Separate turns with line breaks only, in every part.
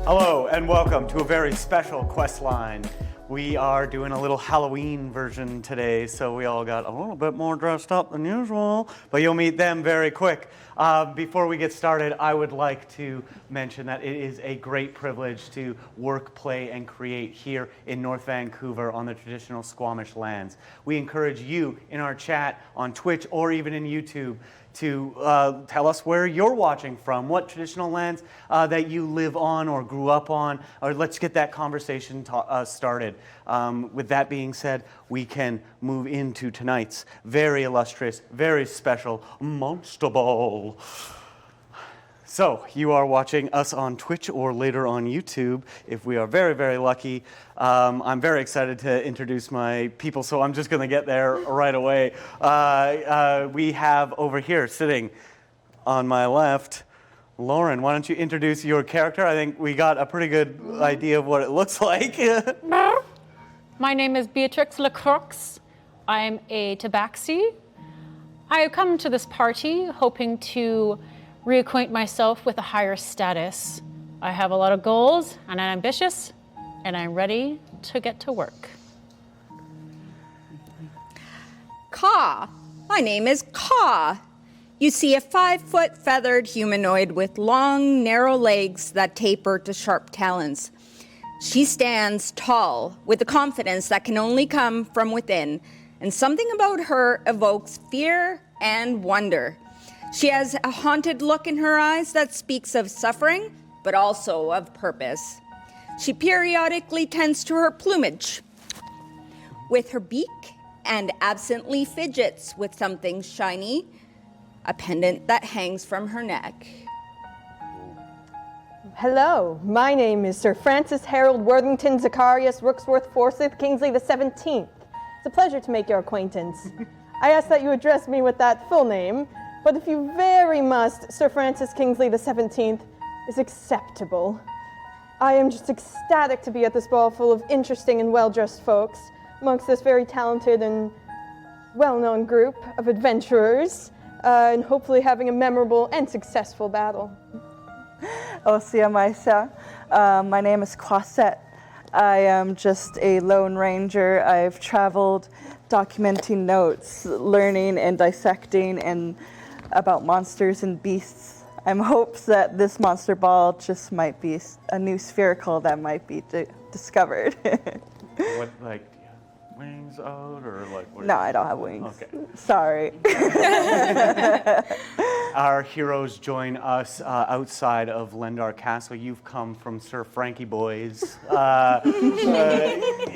Hello and welcome to a very special quest line. We are doing a little Halloween version today, so we all got a little bit more dressed up than usual, but you'll meet them very quick. Before we get started, I would like to mention that it is a great privilege to work, play, and create here in North Vancouver on the traditional Squamish lands. We encourage you in our chat on Twitch or even in YouTube to tell us where you're watching from, what traditional lands that you live on or grew up on, or let's get that conversation started. With that being said, we can move into tonight's very illustrious, very special Monster Ball. So, you are watching us on Twitch or later on YouTube, if we are very, very lucky. I'm very excited to introduce my people, so I'm just going to get there right away. We have over here, sitting on my left, Lauren. Why don't you introduce your character? I think we got a pretty good idea of what it looks like.
My name is Beatrix Lacroix. I'm a tabaxi. I have come to this party hoping to reacquaint myself with a higher status. I have a lot of goals, and I'm ambitious, and I'm ready to get to work.
Caw. My name is Caw. You see a 5-foot feathered humanoid with long, narrow legs that taper to sharp talons. She stands tall with a confidence that can only come from within, and something about her evokes fear and wonder. She has a haunted look in her eyes that speaks of suffering, but also of purpose. She periodically tends to her plumage with her beak and absently fidgets with something shiny, a pendant that hangs from her neck.
Hello, my name is Sir Francis Harold Worthington Zacharias Rooksworth Forsyth Kingsley the 17th. It's a pleasure to make your acquaintance. I ask that you address me with that full name, but if you very must, Sir Francis Kingsley the 17th is acceptable. I am just ecstatic to be at this ball full of interesting and well-dressed folks, amongst this very talented and well-known group of adventurers, and hopefully having a memorable and successful battle.
Osia Maisa. My name is Quasset. I am just a lone ranger. I've traveled documenting notes, learning and dissecting and about monsters and beasts. I'm hopes that this monster ball just might be a new spherical that might be discovered.
What, like, wings out or like? What
No, I don't have wings.
Okay.
Sorry.
Our heroes join us outside of Lendar Castle. You've come from Sir Frankie Boy's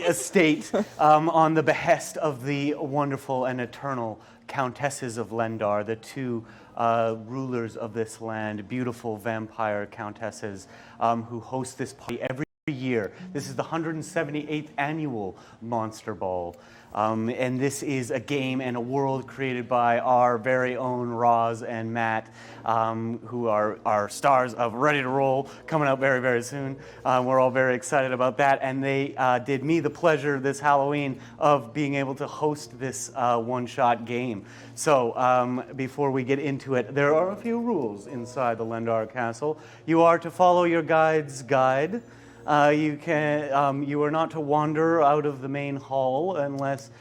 estate on the behest of the wonderful and eternal Countesses of Lendar, the two rulers of this land, beautiful vampire countesses who host this party every year. This is the 178th annual Monster Ball. And this is a game and a world created by our very own Roz and Matt, who are our stars of Ready to Roll, coming out very, very soon. We're all very excited about that. And they did me the pleasure this Halloween of being able to host this one-shot game. So before we get into it, there are a few rules inside the Lendar Castle. You are to follow your guide's guide. You are not to wander out of the main hall unless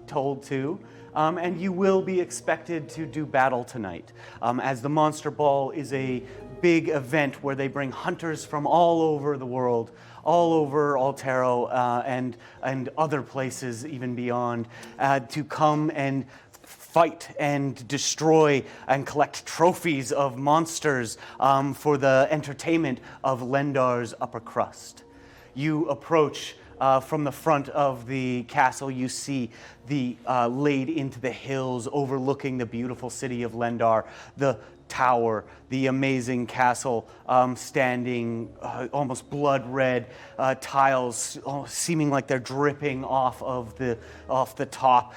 told to, and you will be expected to do battle tonight, as the Monster Ball is a big event where they bring hunters from all over the world, all over Altero and other places even beyond, to come and fight and destroy and collect trophies of monsters for the entertainment of Lendar's upper crust. You approach from the front of the castle. You see the laid into the hills overlooking the beautiful city of Lendar, the tower, the amazing castle standing almost blood red, tiles seeming like they're dripping off the top,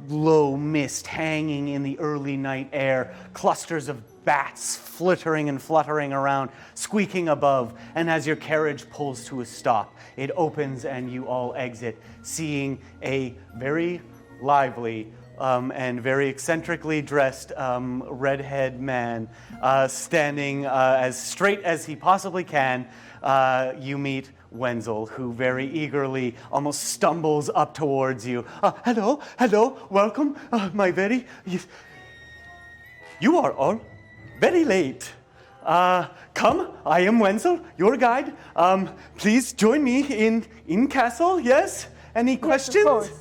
low mist hanging in the early night air, clusters of bats flittering and fluttering around, squeaking above, and as your carriage pulls to a stop, it opens and you all exit, seeing a very lively, and very eccentrically dressed redhead man standing as straight as he possibly can. You meet Wenzel, who very eagerly almost stumbles up towards you. Hello, welcome, you are all very late. Come, I am Wenzel, your guide. Please join me in castle, yes? Any questions?
Of course.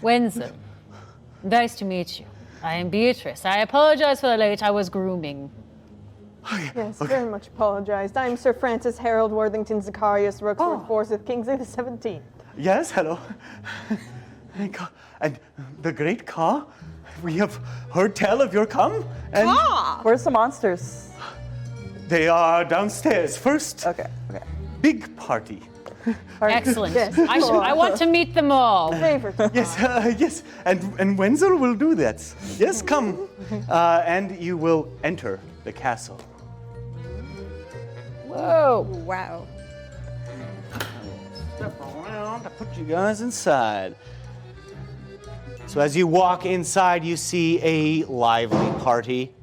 Wenzel, nice to meet you. I am Beatrice. I apologize for the late. I was grooming.
Yes, very much apologized. I'm Sir Francis Harold Worthington Zacharias Rooksworth Forsyth Kingsley the 17th.
Yes, hello. And the great Ka, we have heard tell of your come. And
Where's the monsters?
they are downstairs. First,
Okay.
big party.
Excellent.
Yes.
I want to meet them all.
Favorite.
Yes, and Wenzel will do that. Yes, come. And you will enter the castle.
Whoa.
Wow.
Step around to put you guys inside. So as you walk inside, you see a lively party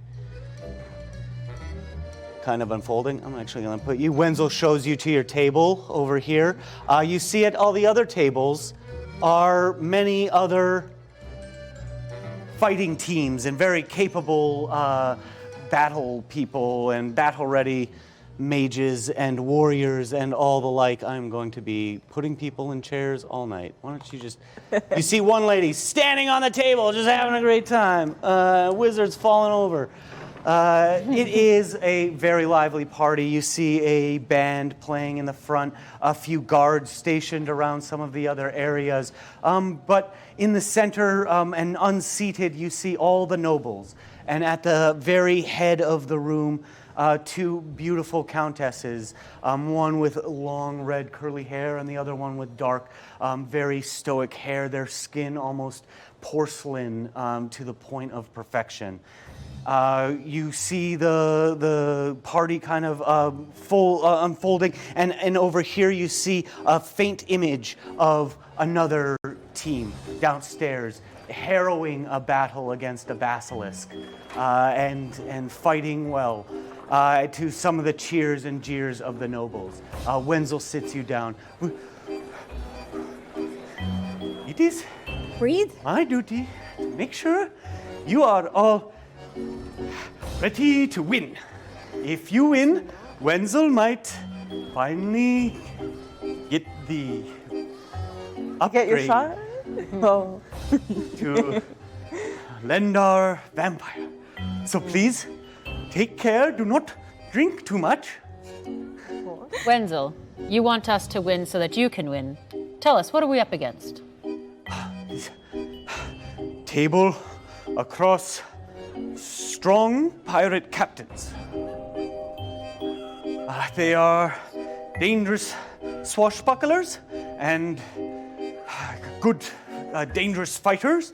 kind of unfolding. I'm actually going to put you. Wenzel shows you to your table over here. You see at all the other tables are many other fighting teams and very capable battle people and battle-ready mages and warriors and all the like. I'm going to be putting people in chairs all night. Why don't you just... You see one lady standing on the table, just having a great time. Wizards falling over. It is a very lively party. You see a band playing in the front, a few guards stationed around some of the other areas. But in the center and unseated, you see all the nobles. And at the very head of the room, two beautiful countesses, one with long red curly hair and the other one with dark, very stoic hair, their skin almost porcelain to the point of perfection. You see the party kind of unfolding, and over here you see a faint image of another team downstairs harrowing a battle against a basilisk and fighting well to some of the cheers and jeers of the nobles. Wenzel sits you down. It is
Breathe.
my duty to make sure you are all ready to win. If you win, Wenzel might finally get the
Get your
upgrade
shot? Oh.
to Lendar Vampire. So please, take care. Do not drink too much.
Wenzel, you want us to win so that you can win. Tell us, what are we up against?
Table across strong pirate captains. They are dangerous swashbucklers and good, dangerous fighters.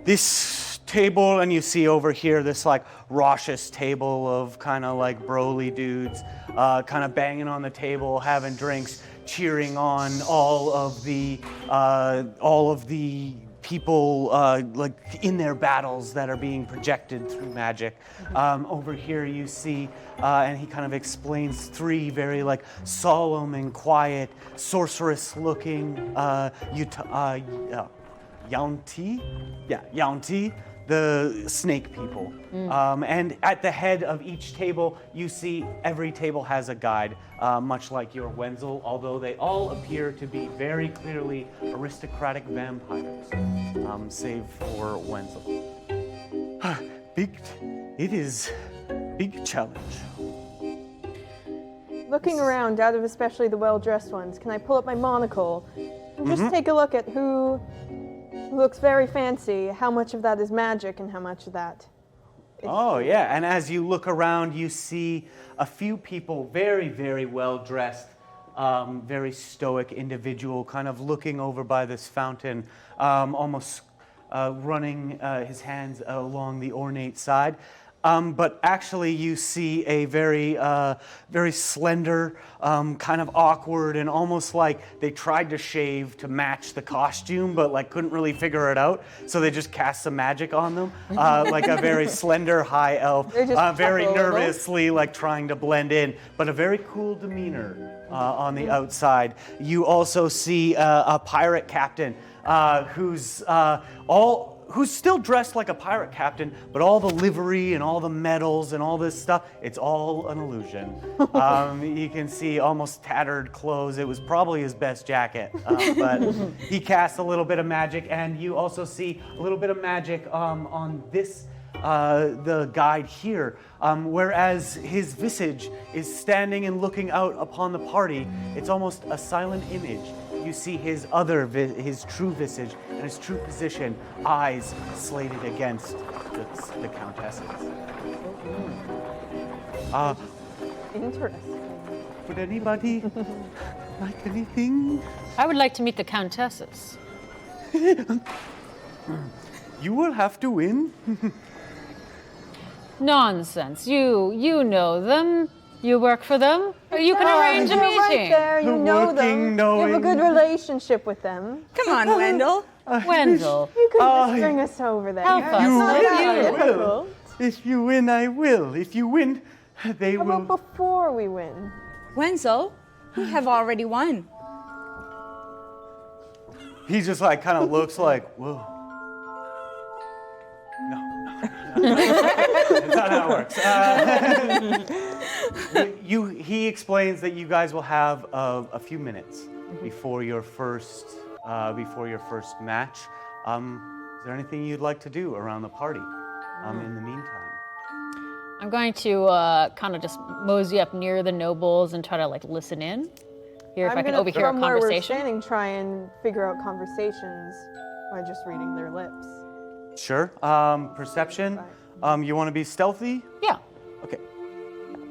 This table, and you see over here this like raucous table of kind of like broly dudes, kind of banging on the table, having drinks, cheering on all of the people like in their battles that are being projected through magic. Over here you see, and he kind of explains three very like solemn and quiet, sorceress-looking Yaunti, the snake people. And at the head of each table, you see every table has a guide, much like your Wenzel, although they all appear to be very clearly aristocratic vampires, save for Wenzel. It is big challenge.
Looking around, out of especially the well-dressed ones, can I pull up my monocle and just take a look at who looks very fancy, how much of that is magic and how much of that is...
Oh, yeah. And as you look around, you see a few people very, very well dressed, very stoic individual, kind of looking over by this fountain, almost running his hands along the ornate side. but actually you see a very slender, kind of awkward, and almost like they tried to shave to match the costume, but like couldn't really figure it out, so they just cast some magic on them, like a very slender high elf,
They just
very
chuckle a little.
nervously like trying to blend in, but a very cool demeanor on the outside. You also see a pirate captain who's still dressed like a pirate captain, but all the livery and all the medals and all this stuff, it's all an illusion. You can see almost tattered clothes. It was probably his best jacket, but he casts a little bit of magic, and you also see a little bit of magic on this, the guide here, whereas his visage is standing and looking out upon the party. It's almost a silent image. You see his true visage and his true position, eyes slated against the countesses.
Interesting.
Would anybody like anything?
I would like to meet the countesses.
You will have to win.
Nonsense. You know them. You work for them. You can arrange a
You're
meeting.
right there. You know them.
Working,
You have a
knowing.
good relationship with them.
Come on, Wendell.
Wendell.
You could just bring us over there.
Help us.
You
Not
win,
that
I will.
difficult.
If you win, I will. If you win, they
How
will.
about before we win?
Wenzel, we have already won.
He just like kind of looks like, whoa. No. That's not how it works. He explains that you guys will have a few minutes before your first match. Is there anything you'd like to do around the party in the meantime?
I'm going to kind of just mosey up near the nobles and try to like listen in. Hear if I can overhear a
from where we're
conversation.
standing, try and figure out conversations by just reading their lips.
Sure. Perception. You want to be stealthy?
Yeah.
Okay.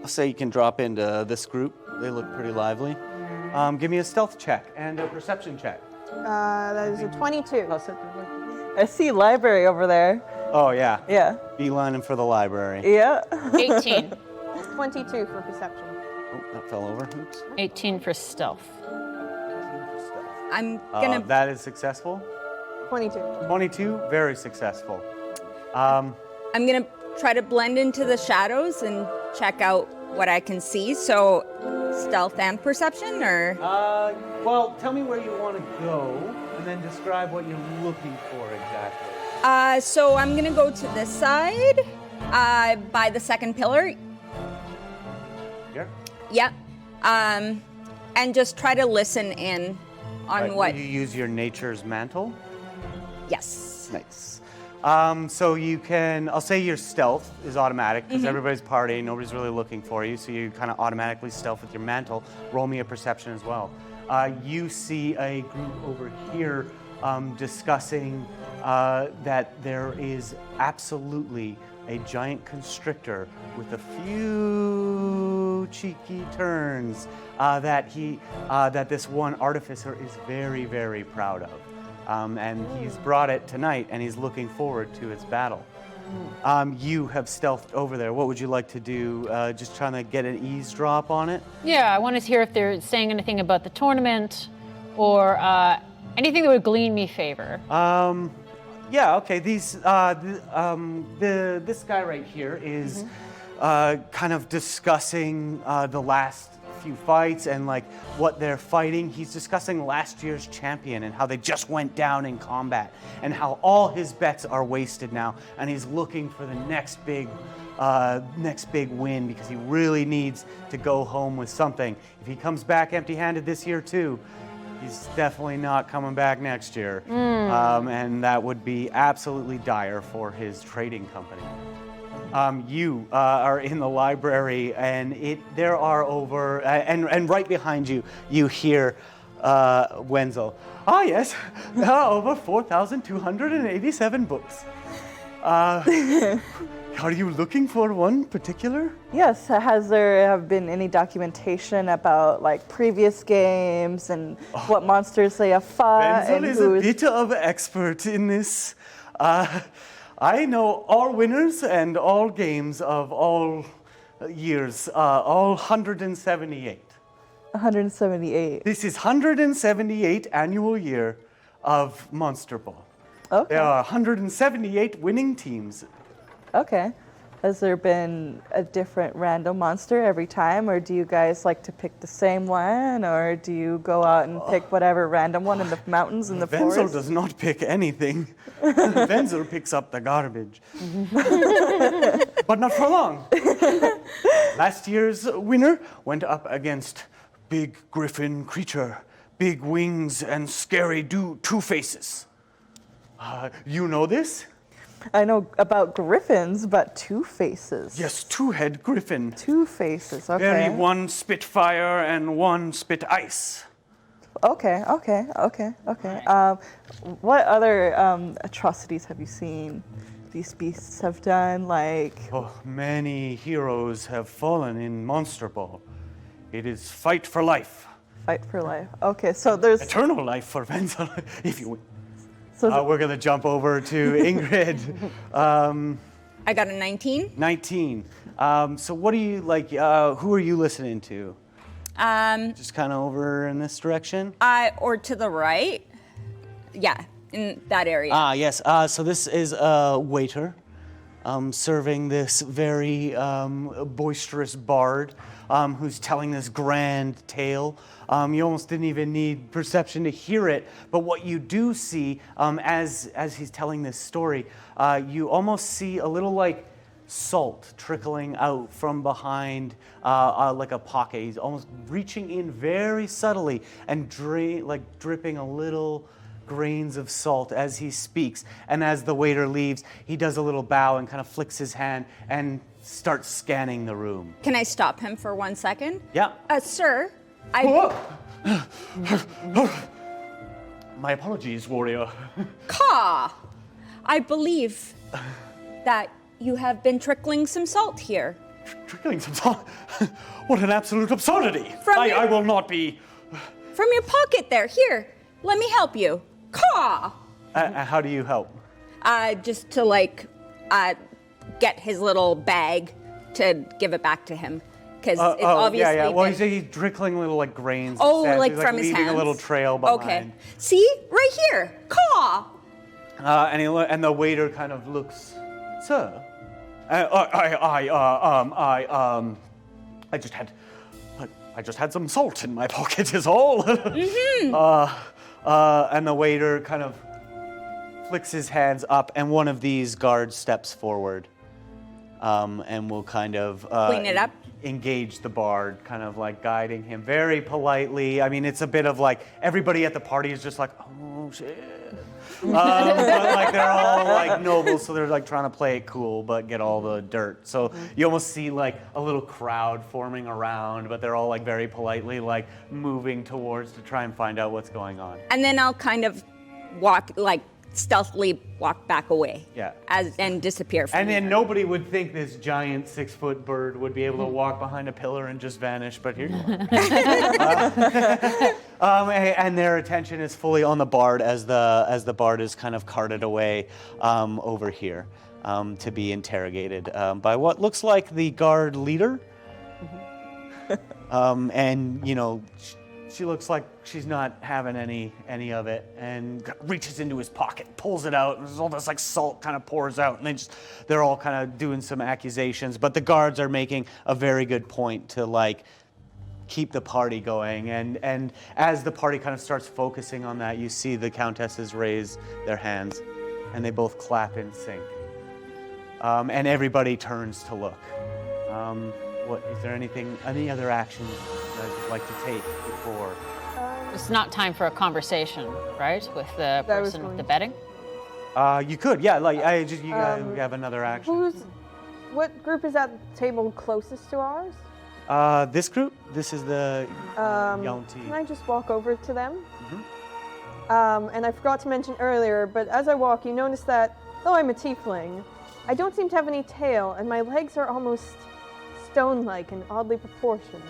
I'll say you can drop into this group. They look pretty lively. Give me a stealth check and a perception check.
That is a 22.
I see library over there.
Oh, yeah.
Yeah.
Beelining for the library.
Yeah.
18.
22 for perception.
Oh, that fell over. Oops.
18 for stealth.
I'm gonna.
That is successful.
22.
22, very successful.
I'm gonna try to blend into the shadows and check out what I can see. So, stealth and perception, or
Well, tell me where you want to go, and then describe what you're looking for exactly.
so I'm gonna go to this side, by the second pillar.
Here?
Yep. And just try to listen in on
Right,
what.
will you use your nature's mantle?
Yes.
Nice. So you can, I'll say your stealth is automatic because everybody's partying, nobody's really looking for you, so you kind of automatically stealth with your mantle. Roll me a perception as well. You see a group over here discussing that there is absolutely a giant constrictor with a few cheeky turns that this one artificer is very, very proud of. And he's brought it tonight, and he's looking forward to its battle. You have stealthed over there. What would you like to do? Just trying to get an eavesdrop on it?
Yeah, I wanted to hear if they're saying anything about the tournament or anything that would glean me favor.
Yeah, okay. This guy right here is kind of discussing the last few fights and like what they're fighting. He's discussing last year's champion and how they just went down in combat and how all his bets are wasted now, and he's looking for the next big win because he really needs to go home with something. If he comes back empty-handed this year too, he's definitely not coming back next year. And that would be absolutely dire for his trading company. You are in the library, and there are over, and right behind you, you hear Wenzel. Ah, yes, there are over 4,287 books. Are you looking for one particular?
Yes. Has there have been any documentation about like previous games and what monsters they have fought
Wenzel
and
is
who
a
is?
bit of an expert in this. I know all winners and all games of all years, all 178.
178.
This is 178 annual year of Monster Ball.
Okay.
There are 178 winning teams.
Okay. Has there been a different random monster every time, or do you guys like to pick the same one, or do you go out and pick whatever random one in the mountains and the
Wenzel
forest?
does not pick anything. Wenzel picks up the garbage. But not for long. Last year's winner went up against big griffin creature, big wings and scary two faces. You know this?
I know about griffins, but two faces.
Yes, two-head griffin.
Two faces, okay.
Very one spit fire and one spit ice.
Okay. What other atrocities have you seen these beasts have done? Like,
Oh, many heroes have fallen in Monster Ball. It is fight for life.
fight for life. Okay, so there's
Eternal life for Wenzel, if you will.
so
We're going to jump over to Ingrid.
I got a 19.
19. So what do you like? Who are you listening to? Just kind of over in this direction.
Or to the right. Yeah, in that area.
Yes. So this is a waiter serving this very boisterous bard who's telling this grand tale. You almost didn't even need perception to hear it, but what you do see as he's telling this story, you almost see a little like salt trickling out from behind like a pocket. He's almost reaching in very subtly and dripping a little grains of salt as he speaks. And as the waiter leaves, he does a little bow and kind of flicks his hand and starts scanning the room.
Can I stop him for 1 second?
Yeah.
Sir,
My apologies, warrior.
Caw! I believe that you have been trickling some salt here.
Trickling some salt? What an absolute absurdity!
From your-
I will not be.
From your pocket there. Here, let me help you. Caw!
How do you help?
Just to get his little bag to give it back to him. Because it's obviously
yeah. Well,
been-
he's trickling little like grains. of
Oh,
sand.
like
He's,
from his
leaving
hands?
a little trail behind.
Okay. See? Right here. Caw!
And the waiter kind of looks, sir. I just had some salt in my pocket is all. And the waiter kind of flicks his hands up, and one of these guards steps forward, and will kind of
Clean it up?
engage the bard, kind of like guiding him very politely. I mean, it's a bit of like everybody at the party is just like, oh shit. But like they're all like nobles, so they're like trying to play it cool but get all the dirt. So you almost see like a little crowd forming around, but they're all like very politely like moving towards to try and find out what's going on.
And then I'll kind of stealthily walk back away.
Yeah.
And disappear from
And then
there.
nobody would think this giant 6-foot bird would be able to walk behind a pillar and just vanish, but here you are. And their attention is fully on the bard as the bard is kind of carted away over here to be interrogated by what looks like the guard leader. And you know, she looks like she's not having any of it, and reaches into his pocket, pulls it out, and there's all this like salt kind of pours out, and they're all kind of doing some accusations, but the guards are making a very good point to like keep the party going, and as the party kind of starts focusing on that, you see the countesses raise their hands, and they both clap in sync, and everybody turns to look. What is there any other actions you guys would like to take before?
It's not time for a conversation, right? With the
I was
person with
going
the
to-
betting?
You could, yeah. Like you guys have another action.
What group is at the table closest to ours?
This group. This is the
Can
Yaunti.
I just walk over to them? And I forgot to mention earlier, but as I walk, you notice that though I'm a tiefling, I don't seem to have any tail, and my legs are almost stone-like and oddly proportioned.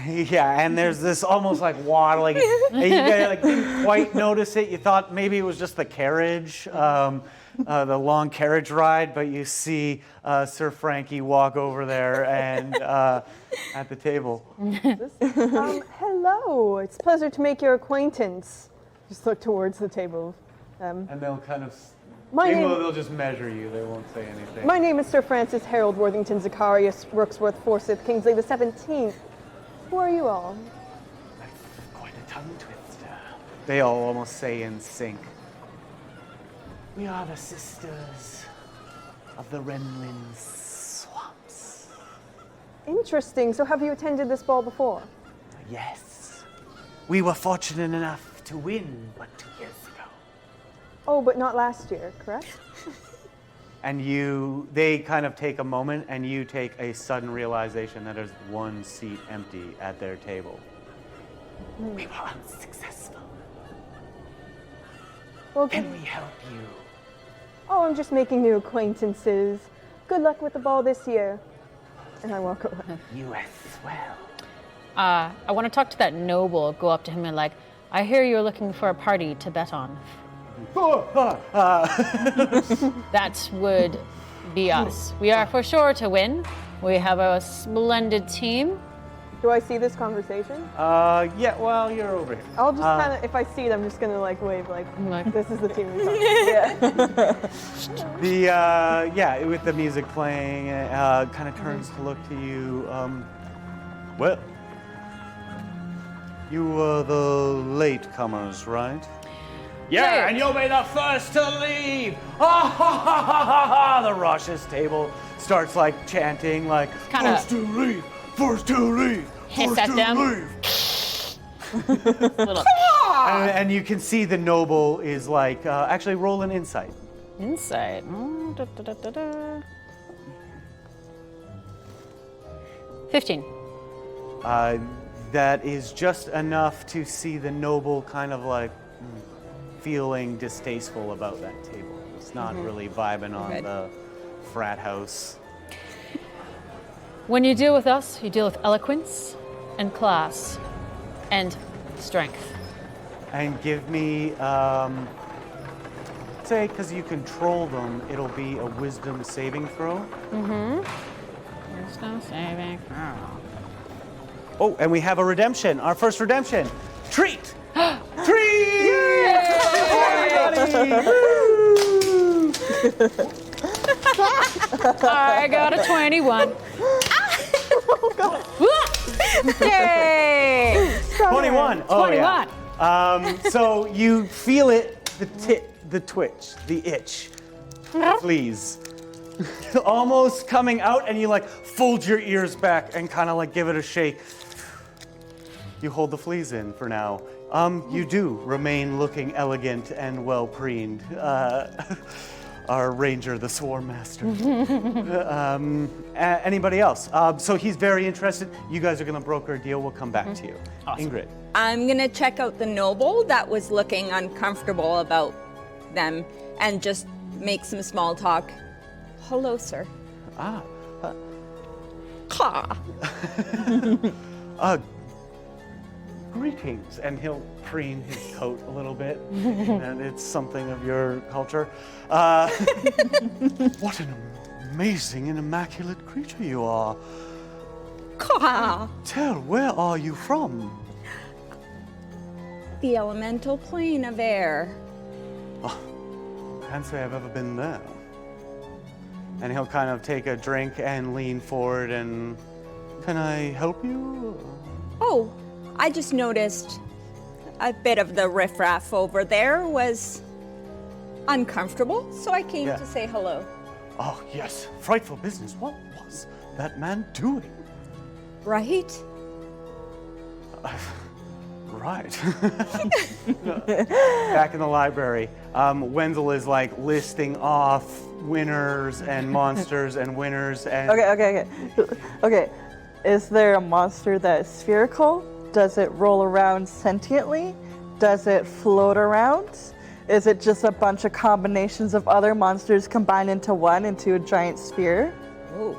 Yeah, and there's this almost like waddling. And you guys like didn't quite notice it. You thought maybe it was just the carriage, the long carriage ride, but you see Sir Frankie walk over there and at the table.
Hello, it's a pleasure to make your acquaintance. Just look towards the table.
And they'll kind of,
name-
they'll just measure you. They won't say anything.
My name is Sir Francis Harold Worthington Zacharias, Rooksworth, Forsyth, Kingsley the 17th. Who are you all?
That's quite a tongue twister. They all almost say in sync. We are the sisters of the Renlin swamps.
Interesting. So have you attended this ball before?
Yes. We were fortunate enough to win, but 2 years ago.
Oh, but not last year, correct?
And they kind of take a moment, and you take a sudden realization that there's one seat empty at their table. We were unsuccessful.
Well,
Can we help you?
Oh, I'm just making new acquaintances. Good luck with the ball this year. And I walk away.
You as well.
I want to talk to that noble, go up to him and like, I hear you're looking for a party to bet on. That would be us. We are for sure to win. We have a splendid team.
Do I see this conversation?
Yeah, well, you're over here.
I'll just kind of, if I see it, I'm just going to like wave like, this is the team we talked
Yeah, with the music playing, kind of turns to look to you. Well, you were the latecomers, right? Yeah, and you'll be the first to leave. Ha ha ha ha ha ha! The Rosh's table starts like chanting, like
Kinda-
first to leave, first to leave,
Hiss
first
at
to
them.
leave.
Little
And you can see the noble is like actually roll an insight.
insight. 15.
That is just enough to see the noble kind of like feeling distasteful about that table. It's not really vibing on the frat house.
When you deal with us, you deal with eloquence and class and strength.
And give me, say, because you control them, it'll be a wisdom saving throw.
Wisdom saving throw.
Oh, and we have a redemption, our first redemption. Treat! Treat! Everybody!
I got a 21.
Yay!
21. Oh,
21.
Yeah. So you feel it, the twitch, the itch. Please. Almost coming out, and you like fold your ears back and kind of like give it a shake. You hold the fleas in for now. You do remain looking elegant and well preened. Our ranger, the swarm master. Anybody else? So he's very interested. You guys are going to broker a deal. We'll come back to you.
Awesome.
Ingrid.
I'm gonna check out the noble that was looking uncomfortable about them and just make some small talk. Hello, sir. Caw.
Greetings, and he'll preen his coat a little bit, and it's something of your culture. What an amazing and immaculate creature you are.
Caw.
Tell, where are you from?
The elemental plane of air.
Can't say I've ever been there. And he'll kind of take a drink and lean forward and, can I help you?
Oh, I just noticed a bit of the riffraff over there was uncomfortable, so I came
Yeah.
to say hello.
Oh, yes, frightful business. What was that man doing?
Right?
Right. Back in the library, Wenzel is like listing off winners and monsters and winners and...
Okay. Is there a monster that is spherical? Does it roll around sentiently? Does it float around? Is it just a bunch of combinations of other monsters combined into one, into a giant sphere?
Oh.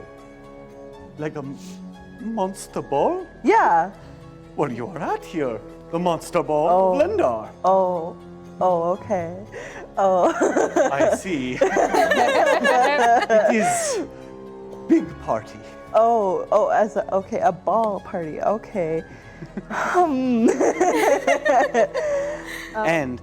Like a Monster Ball?
Yeah.
Well, you are at here. The Monster Ball of Lendar.
Oh, okay. Oh.
I see. It is big party.
Okay, a ball party. Okay.
And,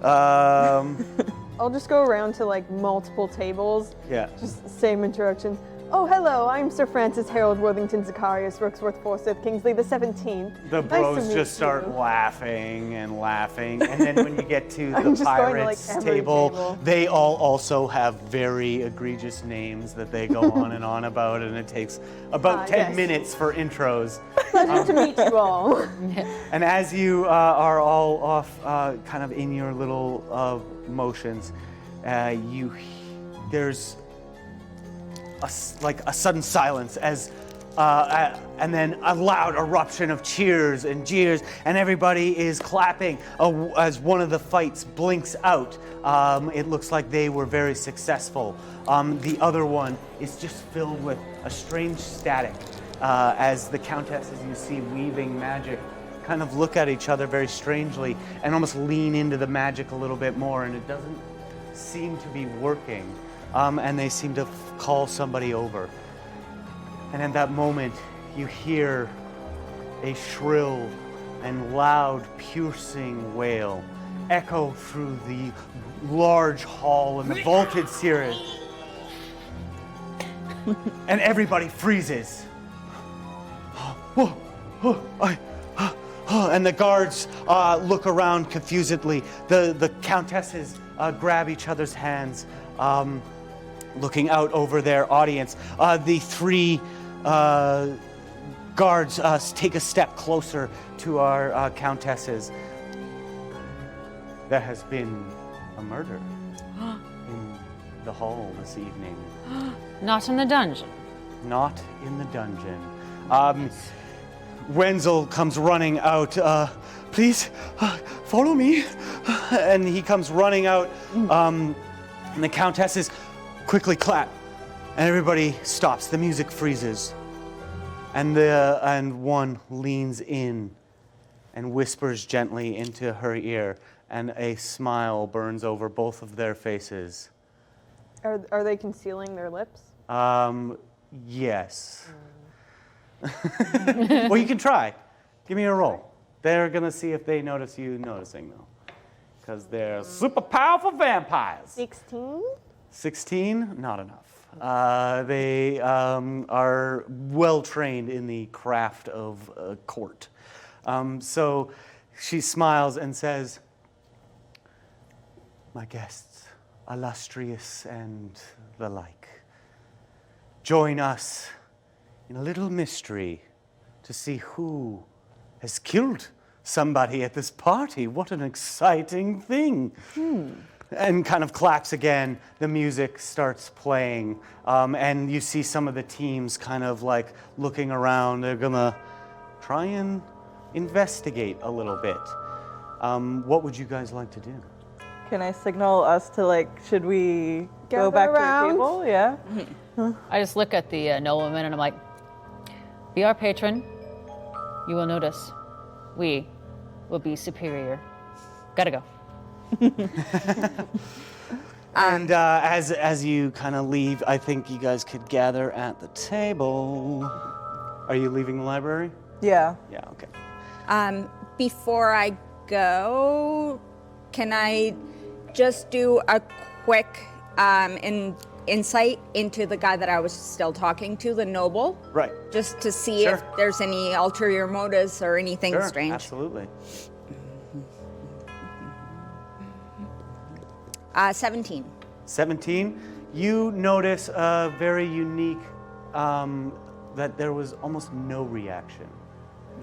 I'll just go around to like multiple tables.
yeah.
Just same introduction. Oh, hello, I'm Sir Francis Harold Worthington Zacharias Rooksworth Forsyth Kingsley the 17th.
The
Nice
bros
to meet
just start
you.
laughing and laughing, and then when you get to
I'm
the
just going to, like,
pirates
every
table,
table.
they all also have very egregious names that they go on and on about, and it takes about 10
yes.
minutes for intros.
Pleasure to meet you all.
And as you are all off, kind of in your little motions, there's a sudden silence as, and then a loud eruption of cheers and jeers, and everybody is clapping as one of the fights blinks out. It looks like they were very successful. The other one is just filled with a strange static as the countesses you see weaving magic kind of look at each other very strangely and almost lean into the magic a little bit more, and it doesn't seem to be working. And they seem to call somebody over. And at that moment, you hear a shrill and loud, piercing wail echo through the large hall and the vaulted ceiling. And everybody freezes. And the guards look around confusedly. The countesses grab each other's hands, looking out over their audience. The three guards take a step closer to our countesses. There has been a murder in the hall this evening.
Not in the dungeon.
Not in the dungeon. Wenzel comes running out. Please, follow me. And he comes running out. And the countesses quickly clap. And everybody stops. The music freezes. And one leans in and whispers gently into her ear. And a smile burns over both of their faces.
Are they concealing their lips?
Yes. Well, you can try. Give me a roll. They're going to see if they notice you noticing, though. Because they're super powerful vampires.
16?
16? Not enough. They are well trained in the craft of court. So she smiles and says, "My guests, illustrious and the like, join us in a little mystery to see who has killed somebody at this party. What an exciting thing." And kind of claps again. The music starts playing. And you see some of the teams kind of like looking around. They're going to try and investigate a little bit. What would you guys like to do?
Can I signal us to, like, should we go
Gather
back
around.
to our table? Yeah.
I just look at the nobleman and I'm like, be our patron. You will notice. We will be superior. Gotta go.
And as you kind of leave, I think you guys could gather at the table. Are you leaving the library?
Yeah.
Yeah, okay.
Before I go, can I just do a quick insight into the guy that I was still talking to, the noble?
Right.
Just to see
Sure.
if there's any ulterior motives or anything
Sure,
strange.
absolutely.
17.
17, you notice a very unique, that there was almost no reaction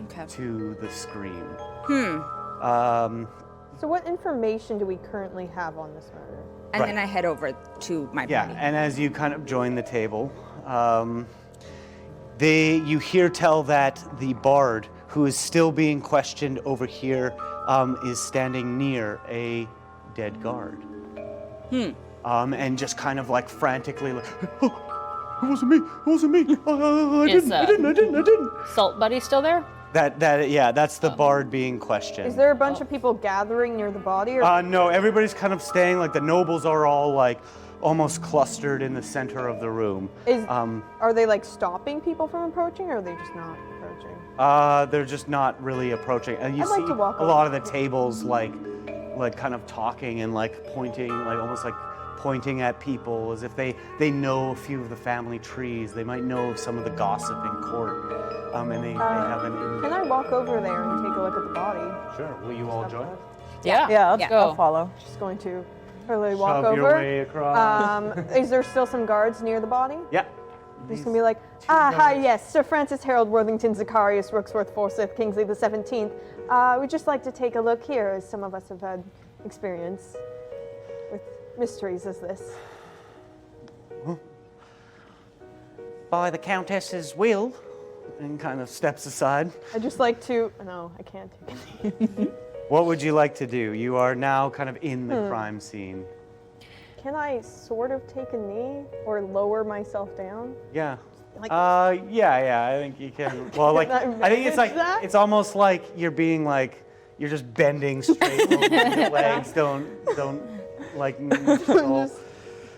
Okay.
to the scream.
So what information do we currently have on this murder?
And
Right.
then I head over to my
Yeah,
party.
and as you kind of join the table, you hear tell that the bard, who is still being questioned over here, is standing near a dead guard. And just kind of like frantically, like, It wasn't me. It wasn't me. I didn't.
Salt Buddy still there?
That's the bard being questioned.
Is there a bunch of people gathering near the body? Or
No, everybody's kind of staying, like the nobles are all like almost clustered in the center of the room.
Are they like stopping people from approaching, or are they just not approaching?
They're just not really approaching. And you
I'd
see
like to walk
a lot of
over.
the tables like kind of talking and like pointing, like almost like pointing at people as if they know a few of the family trees. They might know of some of the gossip in court. And they have an...
Can I walk over there and take a look at the body?
Sure. Will you all join?
Yeah.
Yeah,
Go.
I'll follow.
Just going to really walk
Shove
over.
your way across.
Is there still some guards near the body?
Yeah.
Just gonna be like, hi, yes, Sir Francis Harold Worthington Zacharias Rooksworth Forsyth Kingsley the 17th. We'd just like to take a look here, as some of us have had experience with mysteries as this.
By the Countess's will, and kind of steps aside.
I'd just like to, no, I can't take it.
What would you like to do? You are now kind of in the crime scene.
Can I sort of take a knee or lower myself down?
Yeah.
Like-
Yeah, I think you can. Well, like,
Can I
I think it's like,
manage that?
it's almost like you're being like, you're just bending straight over your legs. Don't like,
Just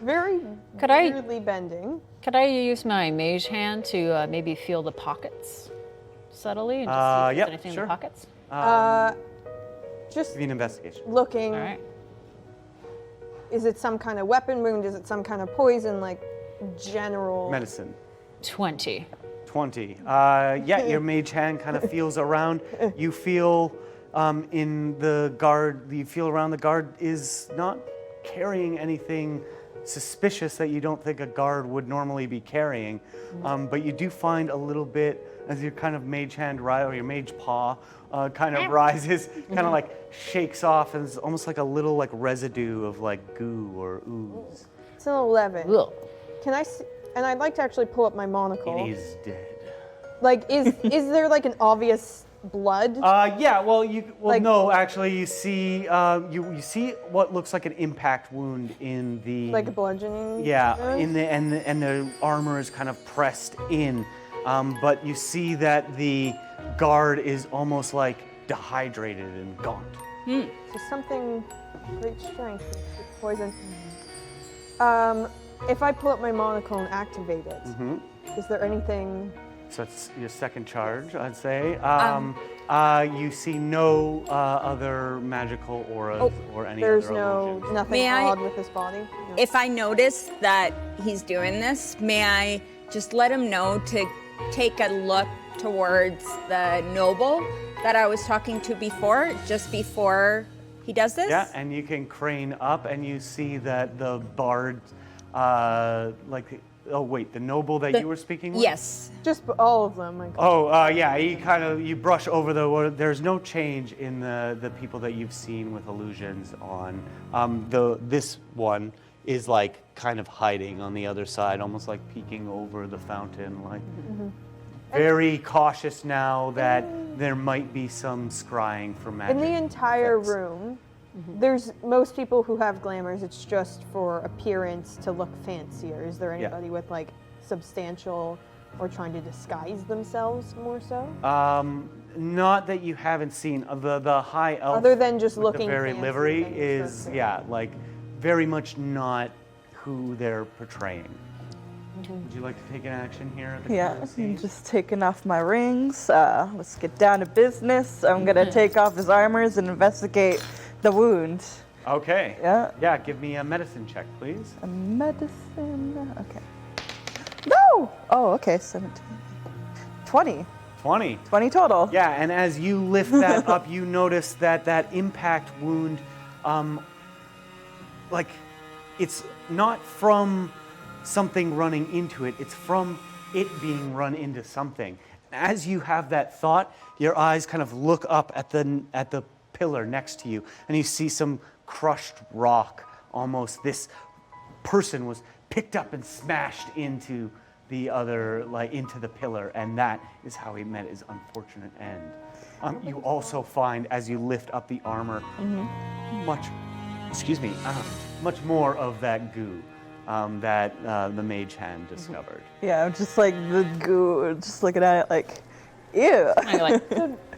very
Could I-
weirdly bending.
Could I use my mage hand to maybe feel the pockets subtly and just see if
Yep,
there's anything
sure.
in the pockets?
Just
Give me an investigation.
looking.
All right.
Is it some kind of weapon wound? Is it some kind of poison? Like general.
Medicine.
20.
20. Yeah, your mage hand kind of feels around. You feel in the guard, you feel around the guard is not carrying anything suspicious that you don't think a guard would normally be carrying. But you do find a little bit, as your kind of mage hand, or your mage paw kind of rises, kind of like shakes off, and it's almost like a little like residue of like goo or ooze.
It's an 11.
Ugh.
Can I see? And I'd like to actually pull up my monocle.
It is dead.
Like, is there like an obvious blood?
Yeah, well,
Like-
no, actually, you see, you see what looks like an impact wound in the,
Like a bludgeoning?
yeah,
wound?
in the and the armor is kind of pressed in, but you see that the guard is almost like dehydrated and gaunt.
So something great strength with poison. If I pull up my monocle and activate it, is there anything?
So it's your second charge, I'd say. You see no other magical auras or any
There's
other
no
illusions.
nothing
May I-
odd with this body. No.
If I notice that he's doing this, may I just let him know to take a look towards the noble that I was talking to before, just before he does this?
Yeah, and you can crane up and you see that the bard, the noble that you were speaking with?
Yes.
Just all of them. Like,
Yeah, you brush over there's no change in the people that you've seen with illusions on. This one is like kind of hiding on the other side, almost like peeking over the fountain, like very cautious now that there might be some scrying for magic.
in the entire
effects.
room, there's most people who have glamours. It's just for appearance to look fancier. Is there
Yeah.
anybody with like substantial or trying to disguise themselves more so?
Not that you haven't seen. The high elf,
Other than just
with
looking
the very
fancy
livery
things,
is,
that's-
yeah, like very much not who they're portraying. Would you like to take an action here at the
Yeah,
crime scene?
just taking off my rings. Let's get down to business. I'm gonna take off his armors and investigate the wound.
Okay.
Yeah.
Yeah, give me a medicine check, please.
A medicine. Okay. No! Oh, okay, 17. 20.
20.
20 total.
Yeah, and as you lift that up, you notice that impact wound, like, it's not from something running into it, it's from it being run into something. As you have that thought, your eyes kind of look up at the pillar next to you, and you see some crushed rock. Almost this person was picked up and smashed into the other, like into the pillar, and that is how he met his unfortunate end. You also find, as you lift up the armor, much more of that goo. that the mage hand discovered.
Yeah, I'm just like the goo, just looking at it like, ew.
And you're like,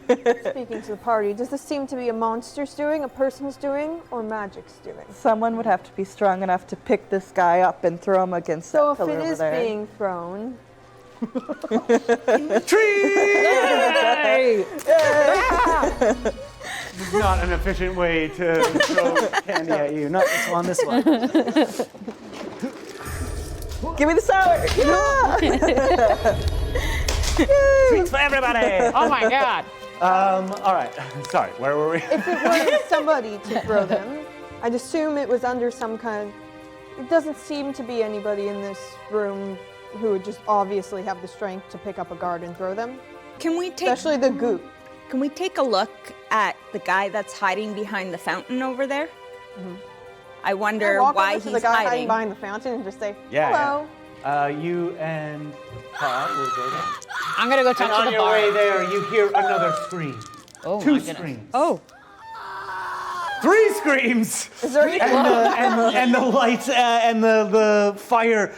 Speaking to the party, does this seem to be a monster's doing, a person's doing, or magic's doing?
Someone would have to be strong enough to pick this guy up and throw him against
So
that
if
pillar
it
over
is
there.
being thrown,
It's not an efficient way to throw candy at you. Not this one, this one.
Give me the sour! Yeah!
Sweets for everybody!
oh my god.
All right. Sorry, where were we?
if it were somebody to throw them, I'd assume it was under some kind of... It doesn't seem to be anybody in this room who would just obviously have the strength to pick up a guard and throw them.
Can we take
Especially the goop.
Can we take a look at the guy that's hiding behind the fountain over there? I wonder
Walk
why
over to
he's
the guy hiding
hiding.
behind the fountain and just say,
Yeah,
hello.
You and Todd will go there.
I'm gonna go talk
And
to
on
the
your
bar.
way there, you hear another scream.
Oh,
Two
my goodness.
screams.
Oh.
3 screams!
Is there
And the lights and the fire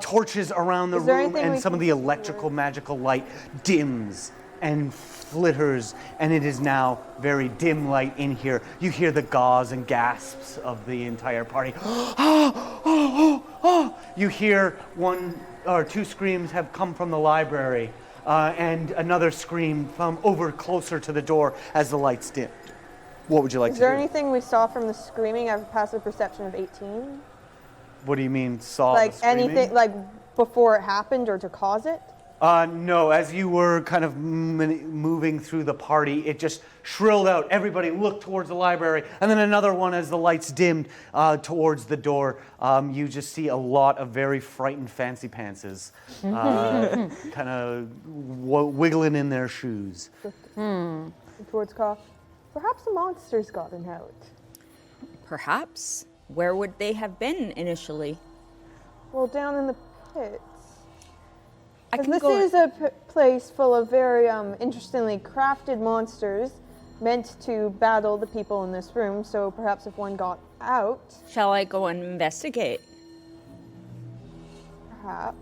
torches around the
Is there
room,
anything
and
we
some of
can
the
see
electrical magical light dims and flitters, and it is now very dim light in here. You hear the gauze and gasps of the entire party. You hear 1 or 2 screams have come from the library, and another scream from over closer to the door as the lights dim. What would you like
Is
to
there
do?
anything we saw from the screaming? I have a passive perception of 18.
What do you mean, saw
Like
the screaming?
anything, like before it happened or to cause it?
No, as you were kind of moving through the party, it just shrilled out. Everybody looked towards the library. And then another one as the lights dimmed towards the door. You just see a lot of very frightened fancy pantses kind of wiggling in their shoes.
Towards Cough. Perhaps the monster's gotten out.
Perhaps. Where would they have been initially?
Well, down in the pits.
I
'Cause
can
this
go.
is a place full of very interestingly crafted monsters meant to battle the people in this room, so perhaps if one got out,
Shall I go and investigate?
perhaps.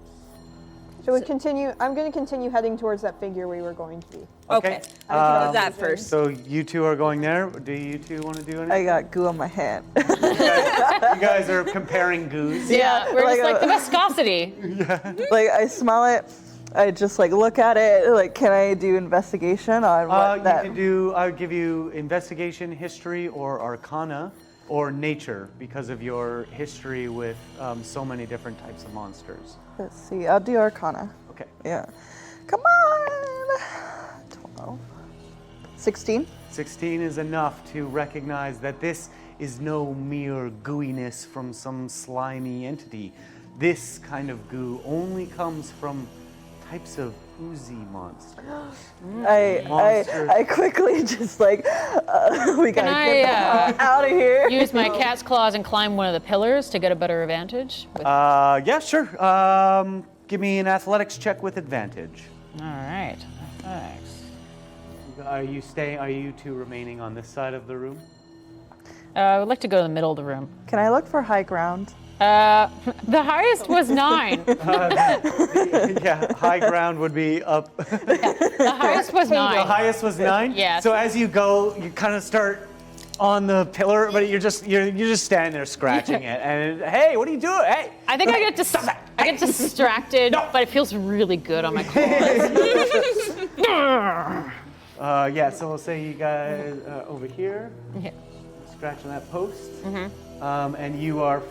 Shall we continue? I'm going to continue heading towards that figure we were going to be.
Okay. I'll do that first.
So you two are going there. Do you two want to do anything?
I got goo on my hand.
You guys are comparing goos.
Yeah, we're
like
just like
a-
the viscosity.
Like, I smell it. I just like look at it. Like, can I do investigation on what
You
that?
can do, I would give you investigation, history, or arcana, or nature, because of your history with so many different types of monsters.
Let's see. I'll do Arcana.
Okay.
Yeah. Come on. 12. 16.
16 is enough to recognize that this is no mere gooiness from some slimy entity. This kind of goo only comes from types of oozy monsters. Monsters.
I quickly just like we gotta
Can
get
I
out of here.
use my cat's claws and climb one of the pillars to get a better advantage? With...
Yeah, sure. Give me an athletics check with advantage.
All right. Thanks.
Are you two remaining on this side of the room?
I would like to go to the middle of the room.
Can I look for high ground?
The highest was 9.
Yeah, high ground would be up.
The highest was 9.
The highest was 9.
Yes.
So as you go, you kind of start on the pillar, but you're just standing there scratching it. And hey, what are you doing? Hey.
I think I get distracted, but it feels really good on my claws.
Yeah. So we'll say you guys over here,
Yeah.
scratching that post, and you are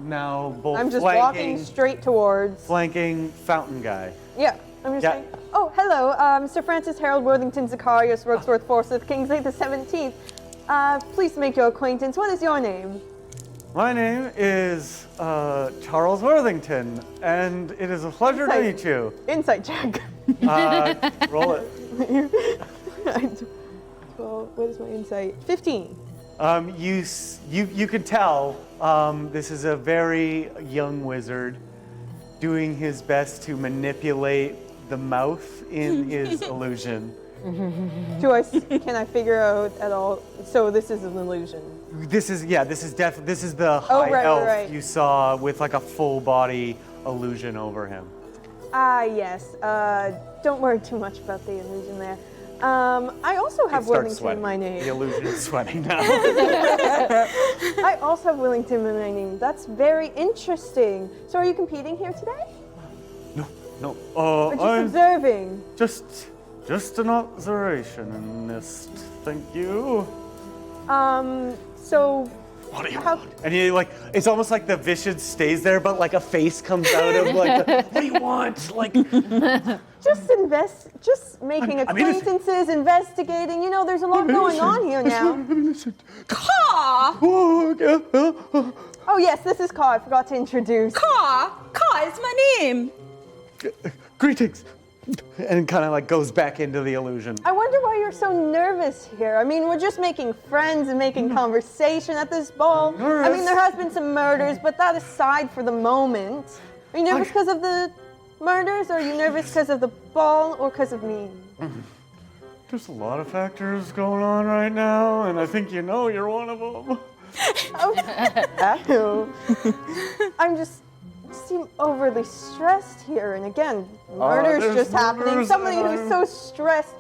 now both
I'm just walking straight towards.
flanking fountain guy.
Yeah, I'm just
Yeah.
saying. Oh, hello, Mr. Francis Harold Worthington Zacharias Rooksworth Forsyth Kingsley the 17th. Pleased to make your acquaintance. What is your name?
My name is Charles Worthington, and it is a pleasure to meet you.
Insight check.
Roll it.
Well, what is my insight? 15.
You can tell this is a very young wizard doing his best to manipulate the mouth in his illusion.
Can I figure out at all? So this is an illusion.
This is the
Oh,
high
right,
elf
right.
you saw with like a full body illusion over him.
Ah, yes. Don't worry too much about the illusion there. I also have
It starts
Worthington
sweating.
in my name.
The illusion is sweating now.
I also have Worthington in my name. That's very interesting. So are you competing here today?
No.
Or just
I'm
observing?
just an observation in this. Thank you.
So
What do you
How-
want? And he like, it's almost like the vision stays there, but like a face comes out of like, what do you want? Like,
just making
I mean, it's-
acquaintances, investigating. You know, there's a lot going on here now.
Caw!
Oh yes, this is Ka. I forgot to introduce.
Caw is my name.
Greetings. And kind of like goes back into the illusion.
I wonder why you're so nervous here. I mean, we're just making friends and making conversation at this ball. I mean, there has been some murders, but that aside for the moment. Are you nervous because of the murders, or are you nervous because of the ball, or because of me?
There's a lot of factors going on right now, and I think you know you're one of them.
I'm just seem overly stressed here, and again, murder's
there's
just happening.
murders
Somebody
and
who's so stressed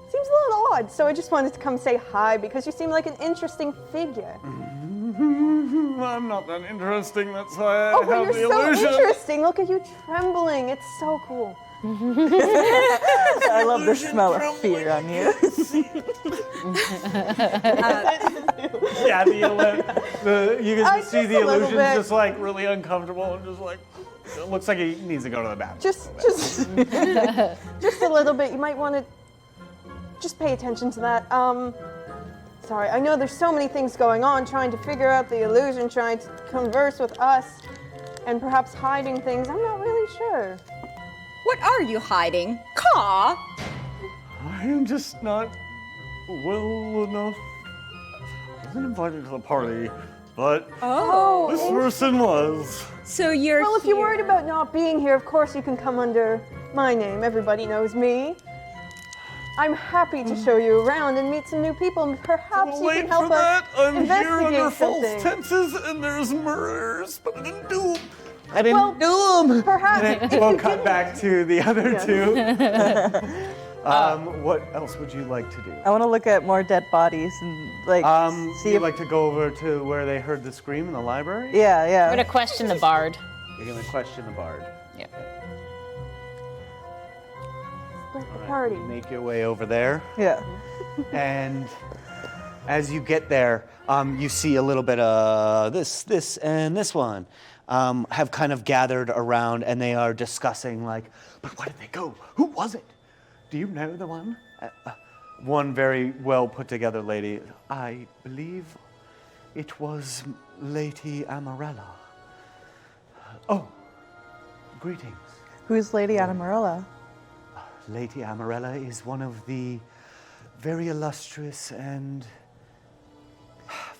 seems a little odd. So I just wanted to come say hi because you seem like an interesting figure.
I'm not that interesting, that's why I
Oh, but
have
you're
the
so
illusion.
interesting. Look at you trembling. It's so cool.
I love the smell of fear on you.
Yeah, you can
I
just see
just
the
a little
illusion
bit.
just like really uncomfortable and just like, it looks like he needs to go to the bathroom.
Just a little bit. You might want to just pay attention to that. Sorry, I know there's so many things going on, trying to figure out the illusion, trying to converse with us, and perhaps hiding things. I'm not really sure.
What are you hiding? Caw!
I am just not well enough. I wasn't invited to the party, but
Oh.
this person was.
So you're
Well, if you're
here.
worried about not being here, of course you can come under my name. Everybody knows me. I'm happy to show you around and meet some new people, and perhaps you
Wait
can help
for that.
us
I'm here
investigate
under false
something.
tenses and there's murders, but I didn't do them. I
Well,
didn't do them.
Perhaps
And
if
then we'll
you
cut
didn't-
back to the other two. What else would you like to do?
I want to look at more dead bodies and like see
You'd
if.
like to go over to where they heard the scream in the library?
Yeah,
I'm
yeah.
gonna question the bard.
You're gonna question the bard.
Yeah.
Split the party.
Make your way over there,
Yeah.
and as you get there, you see a little bit of this, and this one have kind of gathered around, and they are discussing like, but where did they go? Who was it? Do you know the one? One very well put together lady. I believe it was Lady Amarella. Oh, greetings.
Who's Lady Adamarella?
Lady Amarella is one of the very illustrious and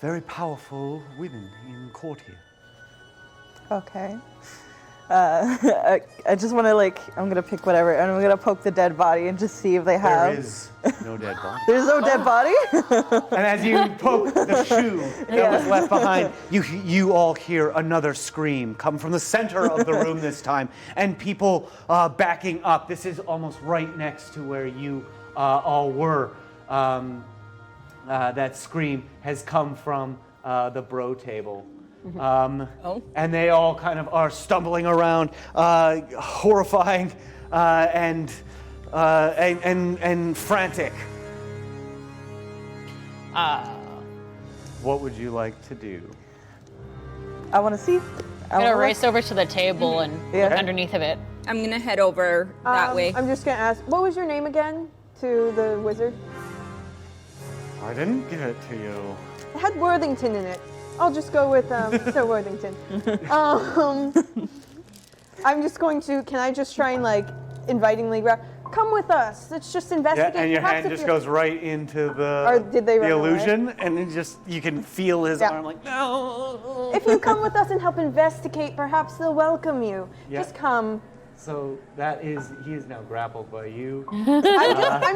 very powerful women in court here.
Okay. I just want to I'm gonna pick whatever, and I'm gonna poke the dead body and just see if they have.
There is no dead body.
There's no dead body.
And as you poke the shoe that was left behind, you all hear another scream come from the center of the room this time, and people backing up. This is almost right next to where you all were. That scream has come from the bro table. And they all kind of are stumbling around, horrifying and frantic. What would you like to do?
I want to see.
I'm gonna race over to the table and
Yeah.
look underneath of it.
I'm gonna head over that way.
I'm just gonna ask, what was your name again to the wizard?
I didn't give it to you.
It had Worthington in it. I'll just go with Sir Worthington. I'm just going to. Can I just try and invitingly grab? Come with us. Let's just
Yeah,
investigate.
and your
Perhaps
hand
if
just
you're-
goes right into
Or did they
the
run away?
illusion, and it just you can feel his
Yeah.
arm like no.
If you come with us and help investigate, perhaps they'll welcome you.
Yeah.
Just come.
So he is now grappled by you.
I'm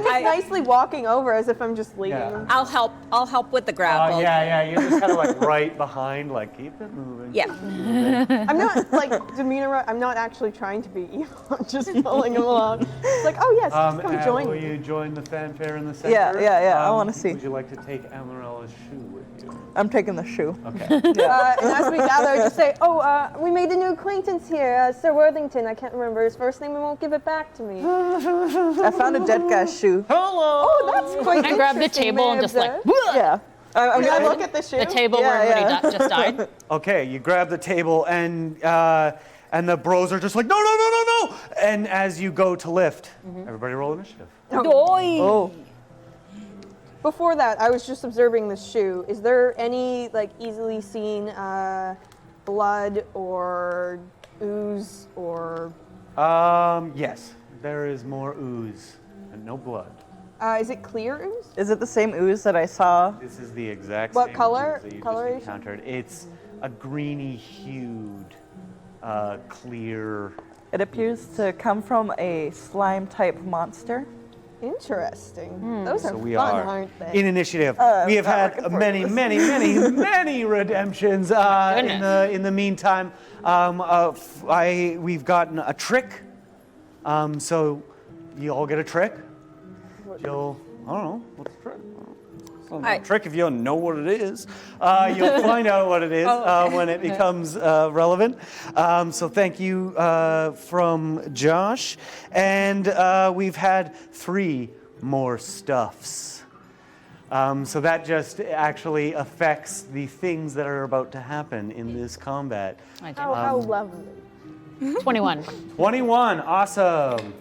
just nicely walking over as if I'm just leading
Yeah.
them.
I'll help with the grapple.
Yeah, you're just kind of like right behind, like keep it moving.
Yeah.
I'm not like Dimeter. I'm not actually trying to be evil. I'm just pulling him along. It's like, oh yes, just come join
Will
me.
you join the fanfare in the center?
Yeah, I wanna see.
Would you like to take Amarella's shoe with you?
I'm taking the shoe.
Okay.
And as we gather, I just say, we made a new acquaintance here, Sir Worthington. I can't remember his first name and won't give it back to me.
I found a dead guy's shoe.
Oh, that's quite
I grab the
interesting,
table and
may
just like,
observe.
Yeah. I'm
Can I
gonna
look at the shoe?
the table where everybody just died.
Okay, you grab the table and the bros are just like, no. And as you go to lift, everybody roll initiative.
Oh.
Before that, I was just observing the shoe. Is there any like easily seen blood or ooze or?
Yes, there is more ooze and no blood.
Is it clear ooze?
Is it the same ooze that I saw?
This is the exact
What
same
color-
ooze that you
coloration?
just encountered. It's a greeny hued, clear.
It appears to come from a slime type monster.
Interesting. Those are
So we
fun,
are
aren't they?
in initiative. We have
not
had
looking forward
many,
to this.
many redemptions. In the meantime, we've gotten a trick. So you all get a trick. You'll, I don't know, what's the trick? It's not a trick if you don't know what it is. You'll find out what it is when it becomes relevant. So thank you from Josh. And we've had 3 more stuffs. So that just actually affects the things that are about to happen in this combat.
I do.
How lovely.
21.
21, awesome.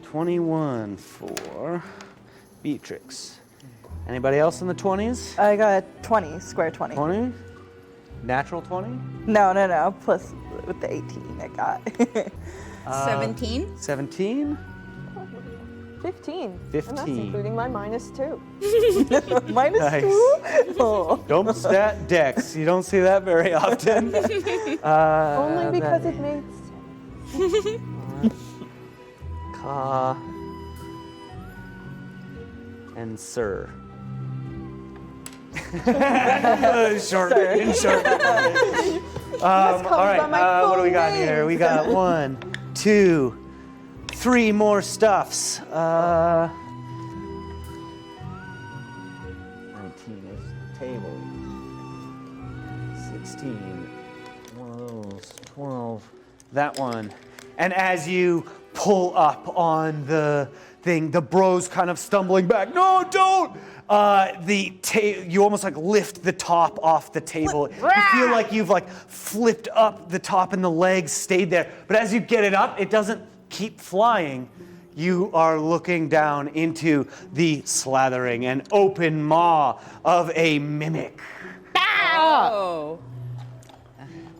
21 for Beatrix. Anybody else in the 20s?
I got 20, square 20.
20? Natural 20?
No. Plus with the 18 I got.
17.
17?
15. And that's
15.
including my -2.
Minus
Nice.
2? Oh.
Don't stat dex. You don't see that very often.
Only because it makes
Ka and Sir. short. All right,
by my
what do we
full
got
name.
here? We got 1, 2, 3 more stuffs. 19 is table. 16. One of those. 12. That one. And as you pull up on the thing, the bros kind of stumbling back. No, don't! You almost like lift the top off the table. You feel like you've like flipped up the top and the legs stayed there. But as you get it up, it doesn't keep flying. You are looking down into the slathering and open maw of a mimic.
Oh.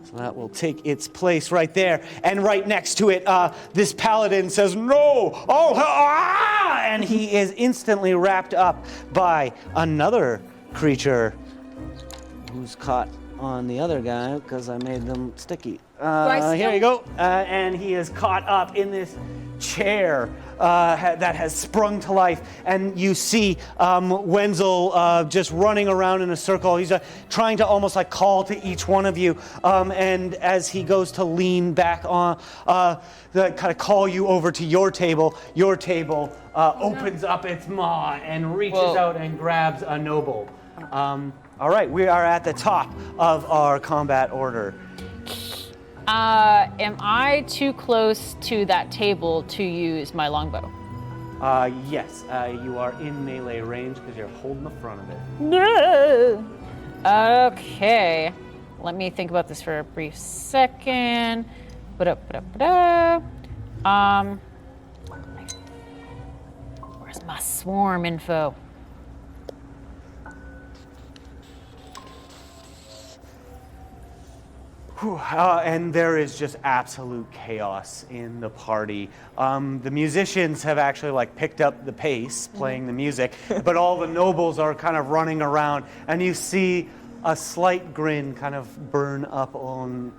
So that will take its place right there. And right next to it, this paladin says, no! Oh, ah! And he is instantly wrapped up by another creature who's caught on the other guy because I made them sticky. Here you go. And he is caught up in this chair that has sprung to life, and you see Wenzel just running around in a circle. He's trying to almost like call to each one of you, and as he goes to lean back on, kind of call you over to your table opens up its maw and reaches out and grabs a noble. All right, we are at the top of our combat order.
Am I too close to that table to use my longbow?
Yes, you are in melee range because you're holding the front of it.
No. Okay. Let me think about this for a brief second. Where's my swarm info?
And there is just absolute chaos in the party. The musicians have actually like picked up the pace, playing the music, but all the nobles are kind of running around, and you see a slight grin kind of burn up on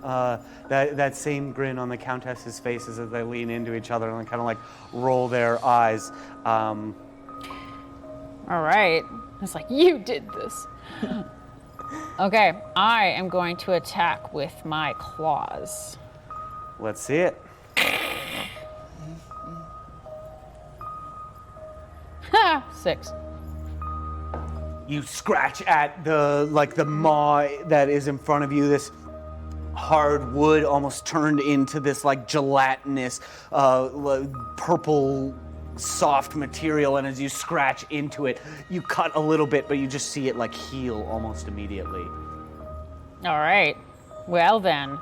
that same grin on the Countess's faces as they lean into each other and kind of like roll their eyes.
All right. It's like, you did this. Okay, I am going to attack with my claws.
Let's see it.
Ha! 6.
You scratch at the maw that is in front of you, this hard wood almost turned into this like gelatinous purple soft material, and as you scratch into it, you cut a little bit, but you just see it like heal almost immediately.
All right. Well then,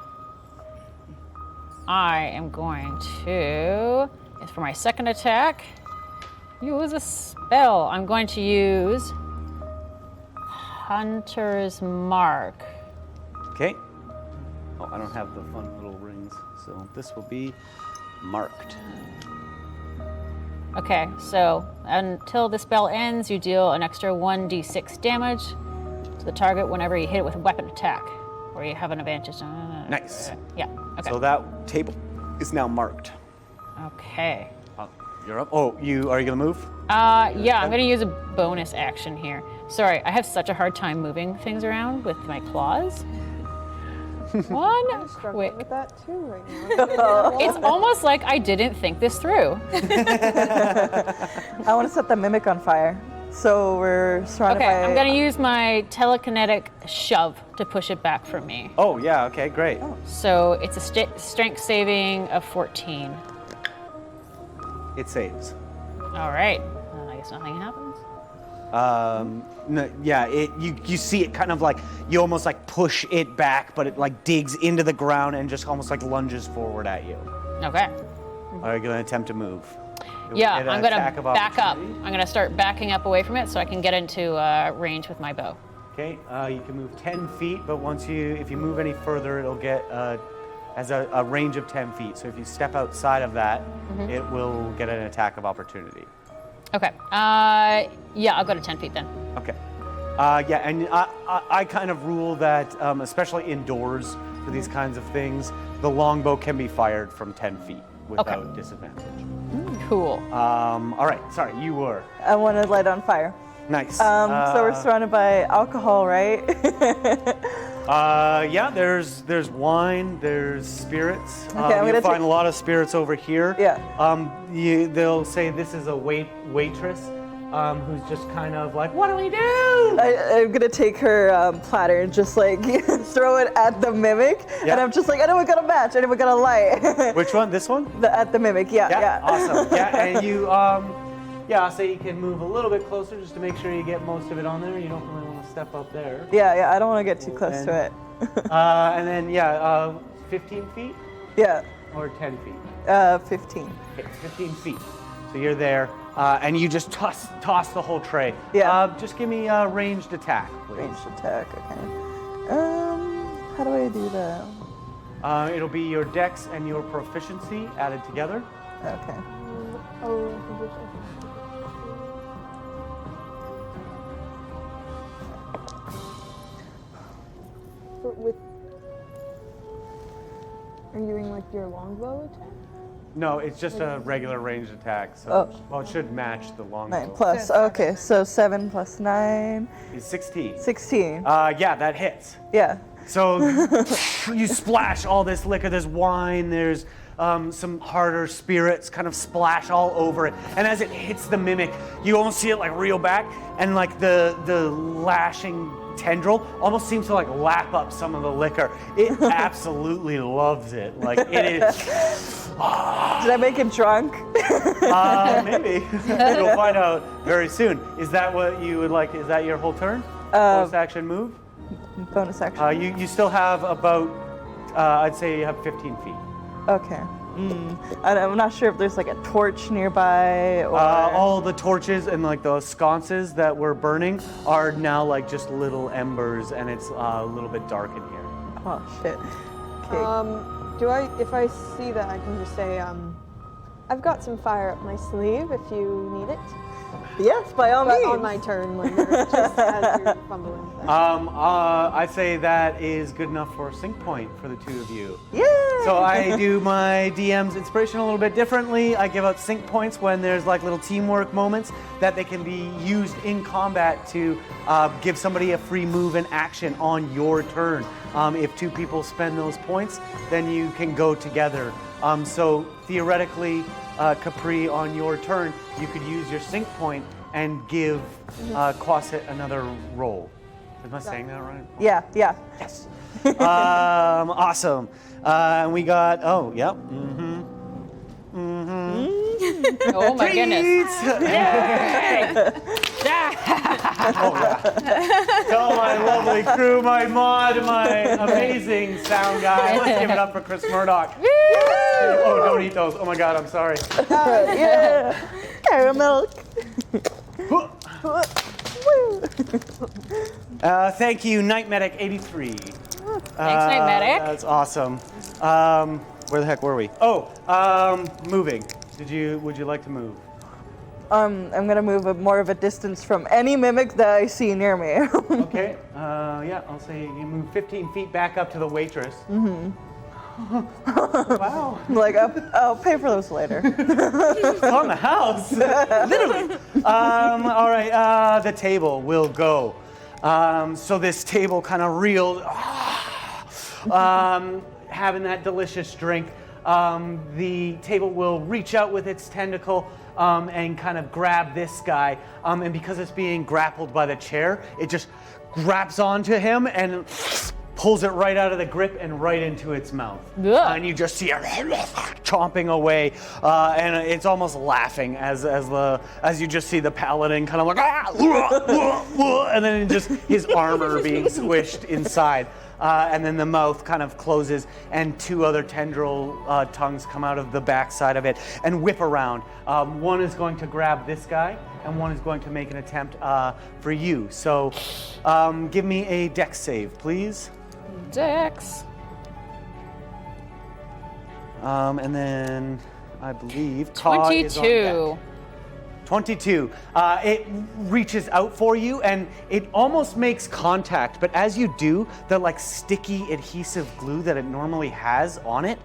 I am going to, for my second attack, use a spell. I'm going to use Hunter's Mark.
Okay. Oh, I don't have the fun little rings, so this will be marked.
Okay, so until the spell ends, you deal an extra 1d6 damage to the target whenever you hit it with a weapon attack, or you have an advantage.
Nice.
Yeah, okay.
So that table is now marked.
Okay.
You're up. Oh, are you gonna move?
Yeah, I'm gonna use a bonus action here. Sorry, I have such a hard time moving things around with my claws. One
Struggling
quick.
with that too right now.
It's almost like I didn't think this through.
I want to set the mimic on fire. So we're surrounded
Okay,
by...
I'm gonna use my telekinetic shove to push it back from me.
Oh, yeah, okay, great.
So it's a strength saving of 14.
It saves.
All right. I guess nothing happens.
No, yeah, you see it kind of like, you almost like push it back, but it like digs into the ground and just almost like lunges forward at you.
Okay.
Are you gonna attempt to move?
Yeah,
Get an
I'm gonna
attack of
back up.
opportunity.
I'm gonna start backing up away from it so I can get into range with my bow.
Okay, you can move 10 feet, but if you move any further, it'll get as a range of 10 feet. So if you step outside of that, it will get an attack of opportunity.
Okay. Yeah, I'll go to 10 feet then.
Okay. Yeah, and I kind of rule that, especially indoors for these kinds of things, the longbow can be fired from 10 feet without disadvantage.
Cool.
All right, sorry, you were.
I want to light on fire.
Nice.
So we're surrounded by alcohol, right?
Yeah, there's wine, there's spirits.
Okay, I'm
you'll
gonna
find a lot of spirits over here.
Yeah.
They'll say this is a waitress who's just kind of like, what do we do?
I'm gonna take her platter and just like throw it at the mimic,
Yeah.
and I'm just like, anyone got a match? Anyone got a light?
Which one? This one?
At the mimic, yeah.
Awesome. Yeah, and you, I'll say you can move a little bit closer just to make sure you get most of it on there. You don't really want to step up there.
Yeah, I don't want to get too close to it.
And then, 15 feet
Yeah,
or 10 feet?
15.
Okay, 15 feet. So you're there, and you just toss the whole tray.
Yeah.
Just give me a ranged attack, please.
Ranged attack, okay. How do I do that?
It'll be your dex and your proficiency added together.
Okay.
Are you doing like your longbow attack?
No, it's just a regular ranged attack. So, well, it should match the longbow.
9 plus, okay, so 7 plus 9,
It's 16.
16.
Yeah, that hits.
Yeah.
So you splash all this liquor. There's wine. There's some harder spirits kind of splash all over it. And as it hits the mimic, you almost see it like reel back, and like the lashing tendril almost seems to like lap up some of the liquor. It absolutely loves it. Like it is.
Did I make it drunk?
Maybe. You'll find out very soon. Is that what you would like? Is that your whole turn? Bonus action move?
Bonus action.
You still have about, I'd say you have 15 feet.
Okay. I'm not sure if there's like a torch nearby or...
All the torches and like the sconces that were burning are now like just little embers, and it's a little bit dark in here.
Oh, shit. Okay.
If I see that, I can just say, I've got some fire up my sleeve if you need it.
Yes, by all
But
means.
on my turn, Lindar, just as you're fumbling with that.
I say that is good enough for a sync point for the two of you.
Yay!
So I do my DM's inspiration a little bit differently. I give out sync points when there's like little teamwork moments that they can be used in combat to give somebody a free move and action on your turn. If two people spend those points, then you can go together. So theoretically, Capri, on your turn, you could use your sync point and give Quasit another roll. Am I saying that right?
Yeah.
Yes. Awesome. And we got, oh, yep.
Oh my goodness.
Tell my lovely crew, my mod, my amazing sound guy. Let's give it up for Chris Murdoch. Oh, don't eat those. Oh my God, I'm sorry.
Yeah. Caramel.
Thank you, Night Medic 83.
Thanks, Night Medic.
That's awesome. Where the heck were we? Oh, moving. Would you like to move?
I'm gonna move more of a distance from any mimic that I see near me.
Okay. Yeah, I'll say you move 15 feet back up to the waitress. Wow.
Like, I'll pay for those later.
On the house. Literally. All right, the table will go. So this table kind of reeled, having that delicious drink. The table will reach out with its tentacle and kind of grab this guy. And because it's being grappled by the chair, it just grabs onto him and pulls it right out of the grip and right into its mouth. And you just see it chomping away, and it's almost laughing as you just see the paladin kind of like, and then just his armor being squished inside. And then the mouth kind of closes, and two other tendril tongues come out of the backside of it and whip around. One is going to grab this guy, and one is going to make an attempt for you. So give me a dex save, please.
Dex.
And then I believe Ka is on deck. 22. It reaches out for you and it almost makes contact, but as you do, the like sticky adhesive glue that it normally has on it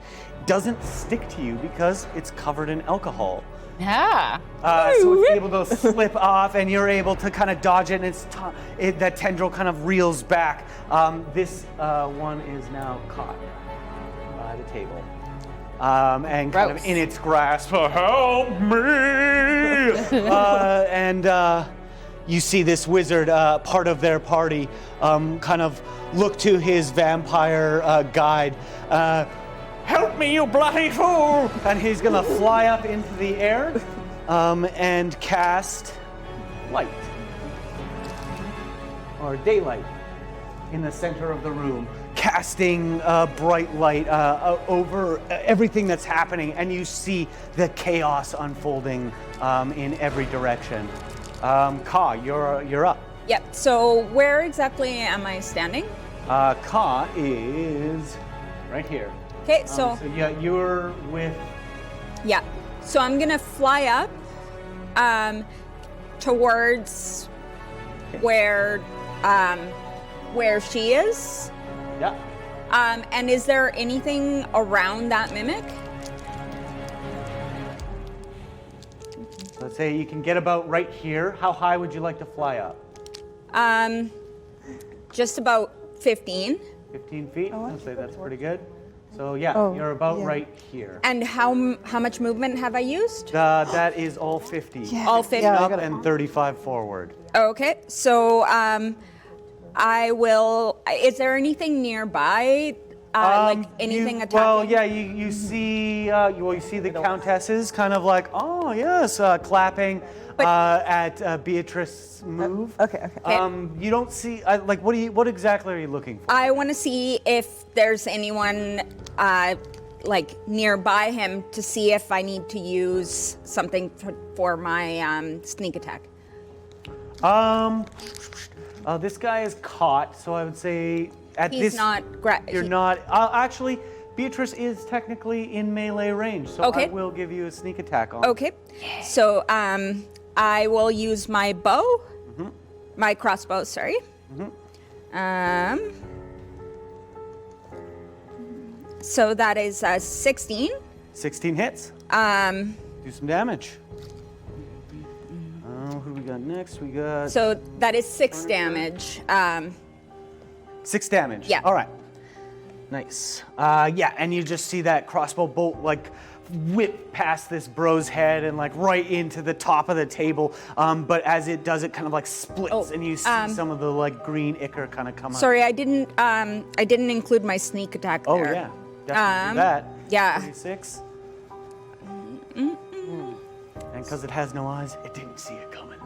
doesn't stick to you because it's covered in alcohol.
Yeah.
So it's able to slip off and you're able to kind of dodge it, and that tendril kind of reels back. This one is now caught by the table. And kind of in its grasp, help me! And you see this wizard, part of their party, kind of look to his vampire guide. Help me, you bloody fool! And he's gonna fly up into the air and cast light, or daylight, in the center of the room, casting bright light over everything that's happening, and you see the chaos unfolding in every direction. Ka, you're up.
Yep. So where exactly am I standing?
Ka is right here.
Okay. So
yeah, you're with.
yeah. So I'm gonna fly up towards where she is.
Yeah.
And is there anything around that mimic?
Let's say you can get about right here. How high would you like to fly up?
Just about 15.
15 feet? I'd say that's pretty good. So yeah, you're about right here.
And how much movement have I used?
That is all 50.
Yeah.
All 50.
Yeah,
Up and 35 forward.
Okay. So I will. Is there anything nearby? Like anything attacking?
Well, yeah, you see you see the countesses kind of like, oh yes, clapping at Beatrice's move.
Okay.
You don't see like what exactly are you looking for?
I want to see if there's anyone like nearby him to see if I need to use something for my sneak attack.
This guy is caught, so I would say at
He's
this.
not.
You're not. Actually, Beatrice is technically in melee range, so
Okay.
I will give you a sneak attack on.
Okay. So I will use my bow. My crossbow, sorry. So that is 16.
16 hits. Do some damage. Who we got next? We got
So that is 6 damage.
6 damage.
Yeah.
All right. Nice. Yeah, and you just see that crossbow bolt like whip past this bro's head and like right into the top of the table. But as it does, it kind of like splits, and you see some of the like green ichor kind of come out.
Sorry, I didn't include my sneak attack
Oh
there.
yeah, definitely do that.
yeah.
26. And because it has no eyes, it didn't see it coming.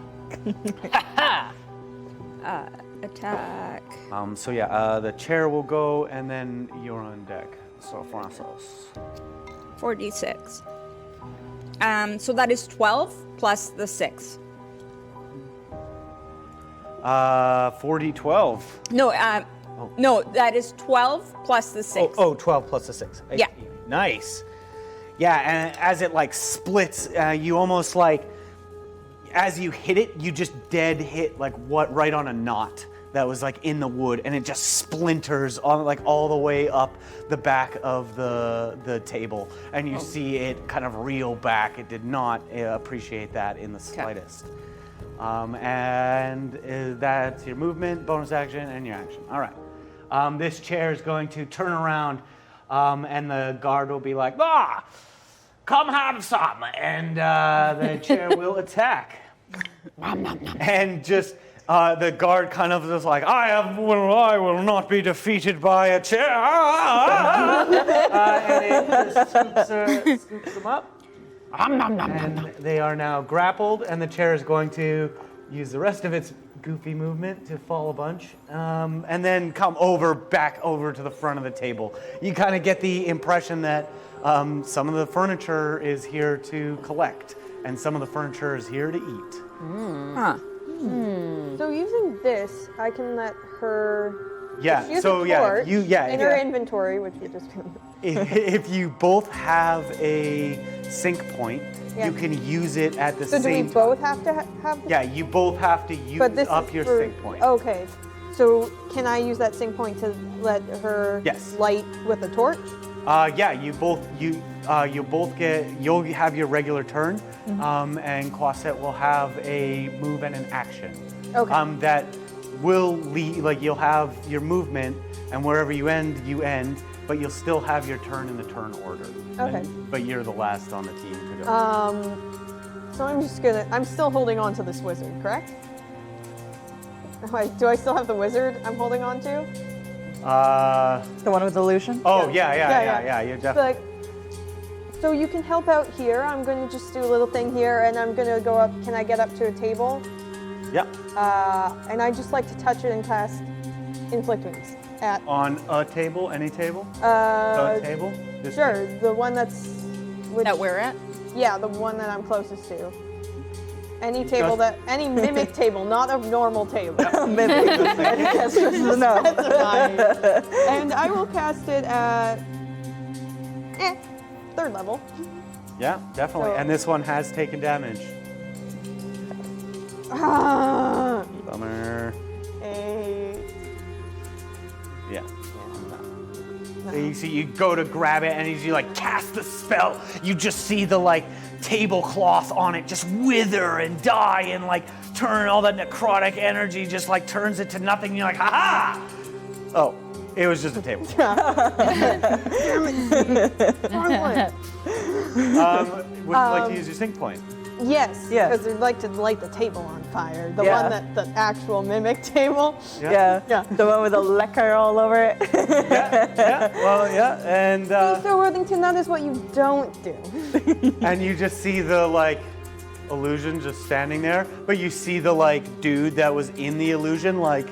Attack.
So yeah, the chair will go, and then you're on deck. So Francis.
4d6. So that is 12 plus the 6.
4d12.
No, no, that is 12 plus the 6.
Oh, 12 plus the 6.
Yeah.
Nice. Yeah, and as it like splits, you almost like, as you hit it, you just dead hit like what right on a knot that was like in the wood, and it just splinters on like all the way up the back of the table, and you see it kind of reel back. It did not appreciate that in the slightest. And that's your movement, bonus action, and your action. All right. This chair is going to turn around, and the guard will be like, come have some, and the chair will attack. And just the guard kind of is like, I will not be defeated by a chair. And it just scoops them up. And they are now grappled, and the chair is going to use the rest of its goofy movement to fall a bunch, and then come back over to the front of the table. You kind of get the impression that some of the furniture is here to collect, and some of the furniture is here to eat.
Huh.
So using this, I can let her.
Yeah.
She has
So
a
yeah,
torch
in
her inventory, which we just.
if you both have a sync point,
Yeah.
you can use it at the
So do we
same time.
both have to have? The
Yeah, you both have to use
But this
up
is
your
for,
sync point.
Okay. So can I use that sync point to let her
Yes.
light with a torch?
Yeah, you'll have your regular turn, and Quaset will have a move and an action.
Okay.
That will lead, like you'll have your movement, and wherever you end, but you'll still have your turn in the turn order.
Okay.
But you're the last on the team to go.
So I'm still holding on to this wizard, correct? Do I still have the wizard I'm holding on to?
The one with illusion?
Oh, yeah, you're
Be
definitely.
like, so you can help out here. I'm going to just do a little thing here, and I'm going to go up. Can I get up to a table?
Yeah.
And I just like to touch it and cast Inflict Wounds at.
On a table, any table?
Uh,
A table? This
Sure, the one that's.
That we're at?
Yeah, the one that I'm closest to. Any table any mimic table, not a normal table.
Maybe. That's just no.
And I will cast it at 3rd level.
Yeah, definitely.
So-
And this one has taken damage.
Ah,
Bummer.
8.
Yeah. So you go to grab it, and as you like cast the spell, you just see the like tablecloth on it just wither and die and like turn all that necrotic energy, just like turns it to nothing. You're like, ha ha! Oh, it was just a table. Would you like to use your sync point?
Yes,
Yes.
because they'd like to light the table on fire. The
Yeah.
one that the actual mimic table.
Yeah.
Yeah.
The one with the lacquer all over it.
And
So Worthington, that is what you don't do.
and you just see the like illusion just standing there, but you see the like dude that was in the illusion like.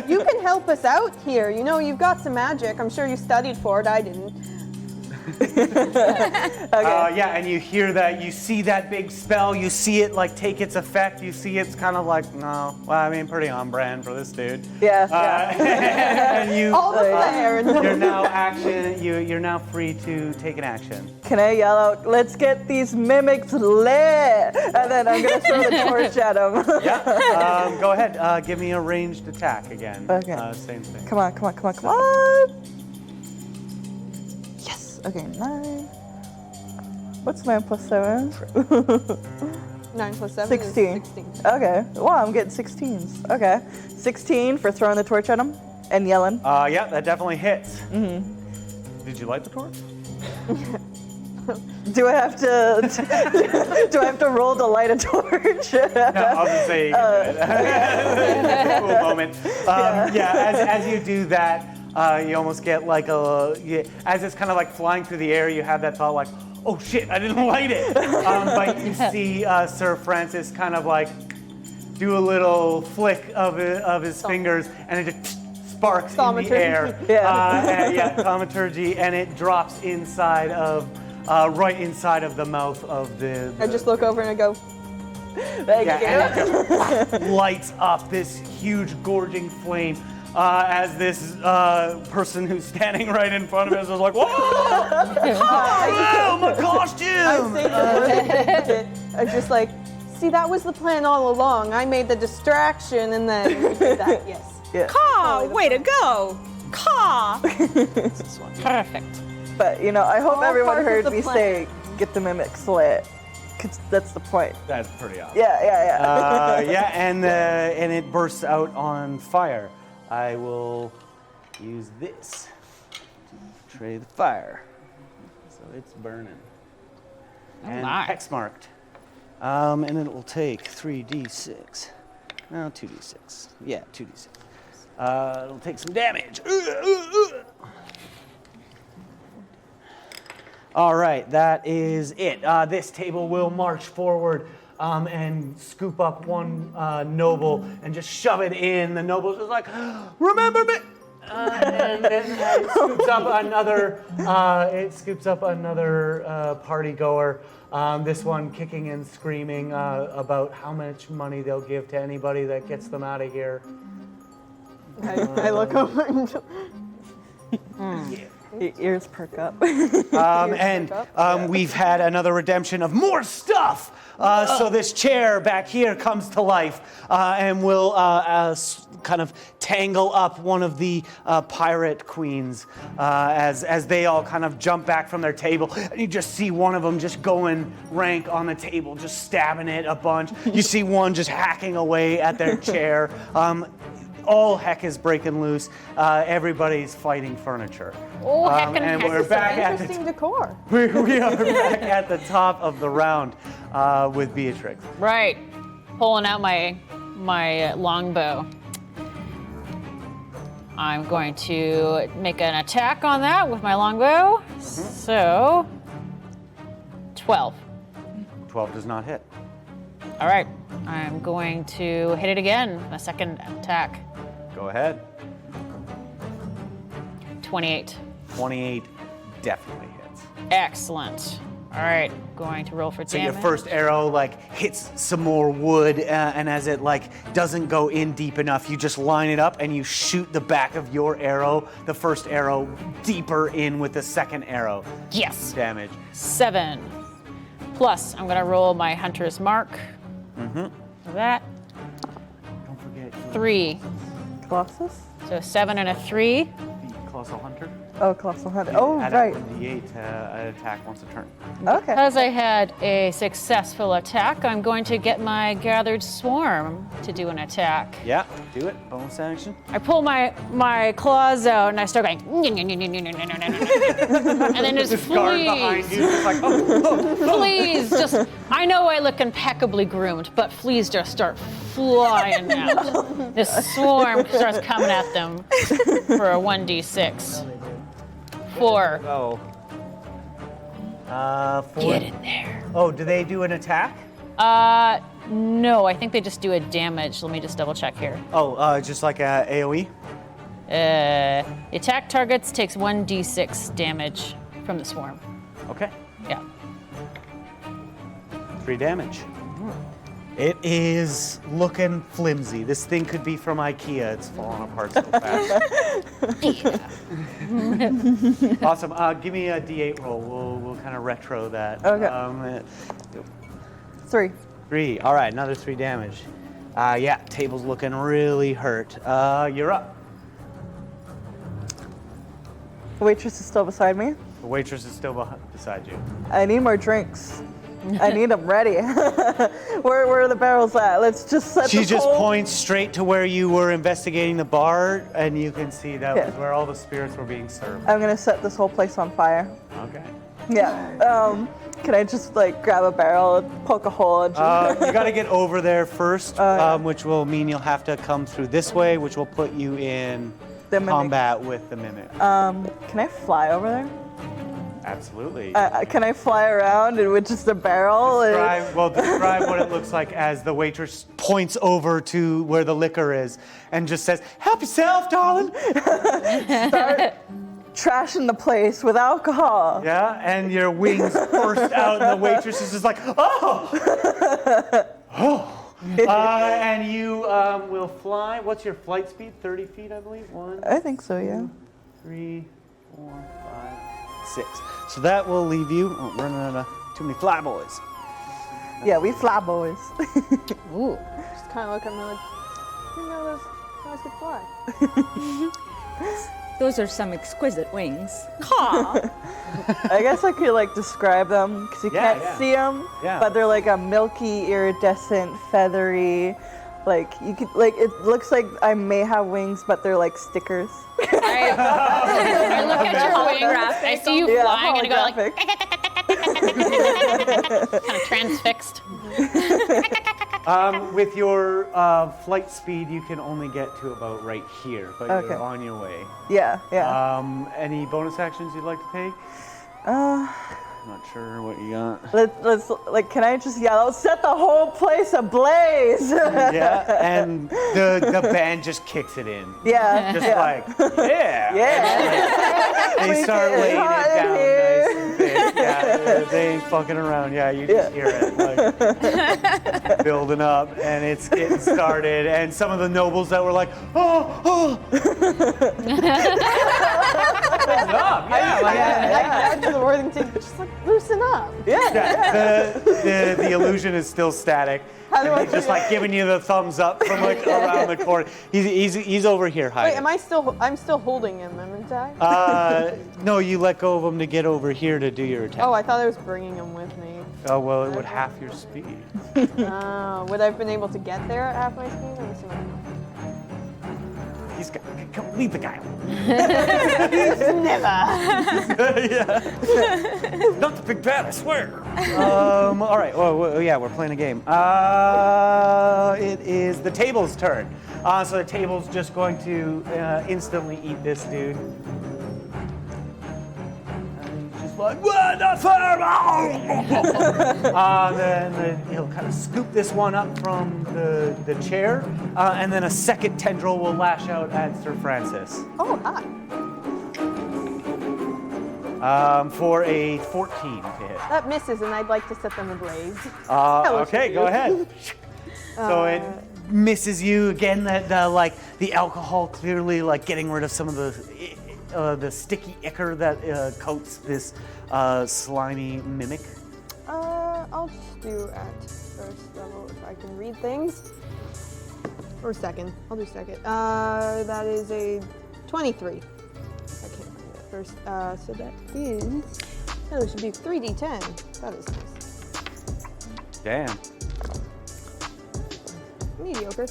You can help us out here. You know, you've got some magic. I'm sure you studied for it. I didn't.
Yeah, and you hear that, you see that big spell, you see it like take its effect, you see it's kind of like, no, well, I mean, pretty on brand for this dude.
Yeah.
And you,
All the flair.
you're now free to take an action.
Can I yell out, let's get these mimics lit? And then I'm going to throw the torch at them.
Yeah, go ahead, give me a ranged attack again.
Okay.
Same thing.
Come on. Yes. Okay, 9. What's 9 plus 7?
9 plus 7
16.
is 16.
Okay. Wow, I'm getting 16s. Okay. 16 for throwing the torch at him and yelling.
Yeah, that definitely hits. Mm-hmm. Did you light the torch?
Do I have to roll to light a torch?
No, I'll just say you can do it. Cool moment. As you do that, you almost get like as it's kind of like flying through the air, you have that thought like, oh shit, I didn't light it. But you see Sir Francis kind of like do a little flick of his fingers, and it just sparks in the air. Thaumaturgy, and it drops inside of, right inside of the mouth of the
I just look over and I go,
Thank you.
and it just lights up this huge, gorging flame. As this person who's standing right in front of us is like, whoa! Oh, my costume!
I'm just like, see, that was the plan all along. I made the distraction and then we did that, yes.
Yeah.
Caw, way to go. Caw.
Perfect.
But, you know, I hope
All
everyone
part of
heard
the
me
plan.
say, get the mimics lit. Because that's the point.
That's pretty awesome.
Yeah.
And it bursts out on fire. I will use this to tray the fire. So it's burning. And
nice.
hex marked. And it will take 3d6. No, 2d6. Yeah, 2d6. It'll take some damage. All right, that is it. This table will march forward and scoop up one noble and just shove it in. The noble's just like, remember me! And then it scoops up another. Party goer. This one kicking and screaming about how much money they'll give to anybody that gets them out of here.
I look over and
Your ears perk up.
We've had another redemption of more stuff. So this chair back here comes to life and will kind of tangle up one of the pirate queens as they all kind of jump back from their table. And you just see one of them just going rank on the table, just stabbing it a bunch. You see one just hacking away at their chair. All heck is breaking loose. Everybody's fighting furniture.
Oh, heck
and we're back at the
interesting decor.
we are back at the top of the round with Beatrix.
Right. Pulling out my longbow. I'm going to make an attack on that with my longbow. So, 12.
12 does not hit.
All right. I'm going to hit it again. My second attack.
Go ahead.
28.
28 definitely hits.
Excellent. All right. Going to roll for
So
damage.
your first arrow like hits some more wood, and as it like doesn't go in deep enough, you just line it up and you shoot the back of your arrow, the first arrow, deeper in with the second arrow.
Yes.
Damage.
7. Plus, I'm going to roll my hunter's mark. For that.
Don't forget
3.
Colossus?
So 7 and a 3.
the Colossal Hunter.
Oh, Colossal Hunter. Oh,
Add
right.
a 1d8 an attack once a turn.
Okay.
Because I had a successful attack, I'm going to get my gathered swarm to do an attack.
Yeah, do it. Bonus action.
I pull my claws out and I start going, and then just
Guard behind
fleas.
you, just like, oh.
Fleas just, I know I look impeccably groomed, but fleas just start flying out. This swarm starts coming at them for a 1d6. 4.
Oh. 4.
Get in there.
Oh, do they do an attack?
No, I think they just do a damage. Let me just double check here.
Oh, just like a AoE?
The attack targets takes 1d6 damage from the swarm.
Okay.
Yeah.
3 damage. It is looking flimsy. This thing could be from IKEA. It's falling apart so fast. Awesome. Give me a D8 roll. We'll kind of retro that.
Okay. 3.
3. All right, another 3 damage. Yeah, table's looking really hurt. You're up.
The waitress is still beside me.
The waitress is still beside you.
I need more drinks. I need them ready. Where are the barrels at? Let's just set
She
the
just
pole.
points straight to where you were investigating the bar, and you can see that was where all the spirits were being served.
I'm gonna set this whole place on fire.
Okay.
Yeah. Can I just like grab a barrel and poke a hole? And
You got to get over there first, which will mean you'll have to come through this way, which will put you in
The mimic.
combat with the mimic.
Can I fly over there?
Absolutely.
Can I fly around and with just a barrel?
Describe what it looks like as the waitress points over to where the liquor is and just says, "Help yourself, darling."
Start trashing the place with alcohol.
Yeah, and your wings burst out, and the waitress is just like, "Oh, oh." And you will fly. What's your flight speed? 30 feet, I believe. 1,
I think so, yeah.
3, 4, 5, 6. So that will leave you running out of too many flyboys.
Yeah, we fly boys.
Ooh.
Just kind of look at me like, you know, those guys could fly.
Those are some exquisite wings. Caw.
I guess I could like describe them because you can't see them, but they're like a milky, iridescent, feathery. Like you could like it looks like I may have wings, but they're like stickers.
I look at your wings. I see you flying, and I go like, kind of transfixed.
With your flight speed, you can only get to about right here, but you're on your way.
Yeah.
Any bonus actions you'd like to take? I'm not sure what you got.
Let's like, can I just yell out, set the whole place ablaze?
Yeah, and the band just kicks it in.
Yeah.
Just like, yeah. They start laying it
hot in
down
here.
nice and thick. Yeah, they ain't fucking around. Yeah, you just hear it like building up, and it's getting started. And some of the nobles that were like, oh.
I to the Worthington, just like loosen up.
The illusion is still static. And he's just like giving you the thumbs up from like around the corner. He's over here hiding.
Wait, I'm still holding him, am I?
No, you let go of him to get over here to do your attack.
Oh, I thought I was bringing him with me.
Oh, well, it would half your speed.
Would I have been able to get there at half my speed? Let me see.
He's got, come, leave the guy alone.
Never.
Not the big bad, I swear. All right. Well, yeah, we're playing a game. It is the table's turn. So the table's just going to instantly eat this dude. And he's just like, what the fire? Then he'll kind of scoop this one up from the chair, and then a second tendril will lash out at Sir Francis.
Oh, hi.
For a 14 to hit.
That misses, and I'd like to set them ablaze.
Okay, go ahead. So it misses you again. That like the alcohol clearly like getting rid of some of the sticky ichor that coats this slimy mimic.
I'll just do at first level if I can read things. Or second. I'll do second. That is a 23. I can't find it first. So that is. Oh, it should be 3d10. That is nice.
Damn.
Mediocre.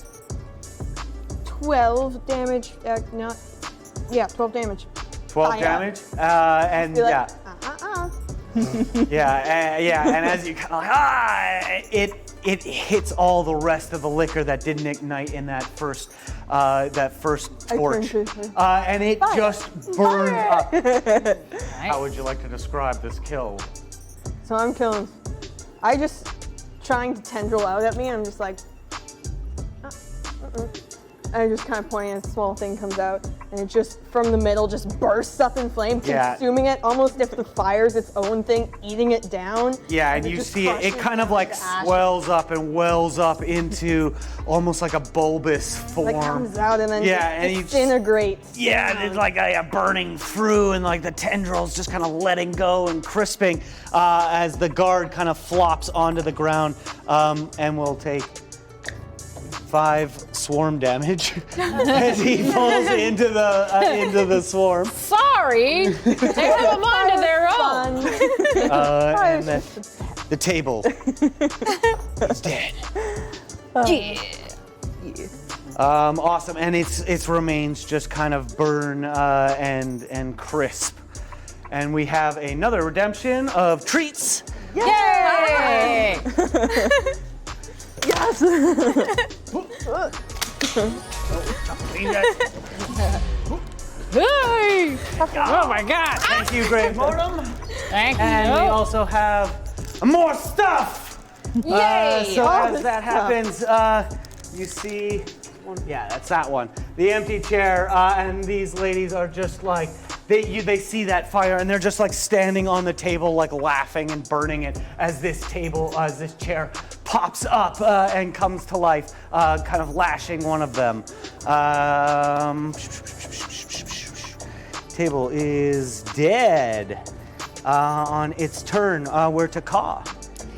12 damage. 12 damage.
12 damage. And
Be like,
yeah. And as you kind of like, it hits all the rest of the liquor that didn't ignite in that first torch, and it just burns up. How would you like to describe this kill?
So I'm killing. I just trying to tendril out at me, and I'm just like, I just kind of pointing as a small thing comes out. and it just from the middle just bursts up in flame,
Yeah.
consuming it, almost if the fire's its own thing, eating it down.
Yeah, and
it
you
just
see it
crushes
kind of like
into ashes.
swells up and wells up into almost like a bulbous form.
Like comes out and then
Yeah, and you
just disintegrates.
Yeah, and it's like burning through, and like the tendrils just kind of letting go and crisping as the guard kind of flops onto the ground, and will take 5 swarm damage as he falls into the swarm.
Sorry, they have a mind of their own.
And the table is dead.
Yeah.
Awesome, and its remains just kind of burn and crisp. And we have another redemption of treats.
Yay!
Yes.
Hey! Oh my God!
Thank you, Grave Mortem.
Thank you.
And we also have more stuff.
Yay!
So
All
as
this
that
stuff.
happens, you see, yeah, that's that one. The empty chair, and these ladies are just like, they see that fire and they're just like standing on the table, like laughing and burning it as this chair pops up and comes to life, kind of lashing one of them. Table is dead. On its turn, we're to Ka.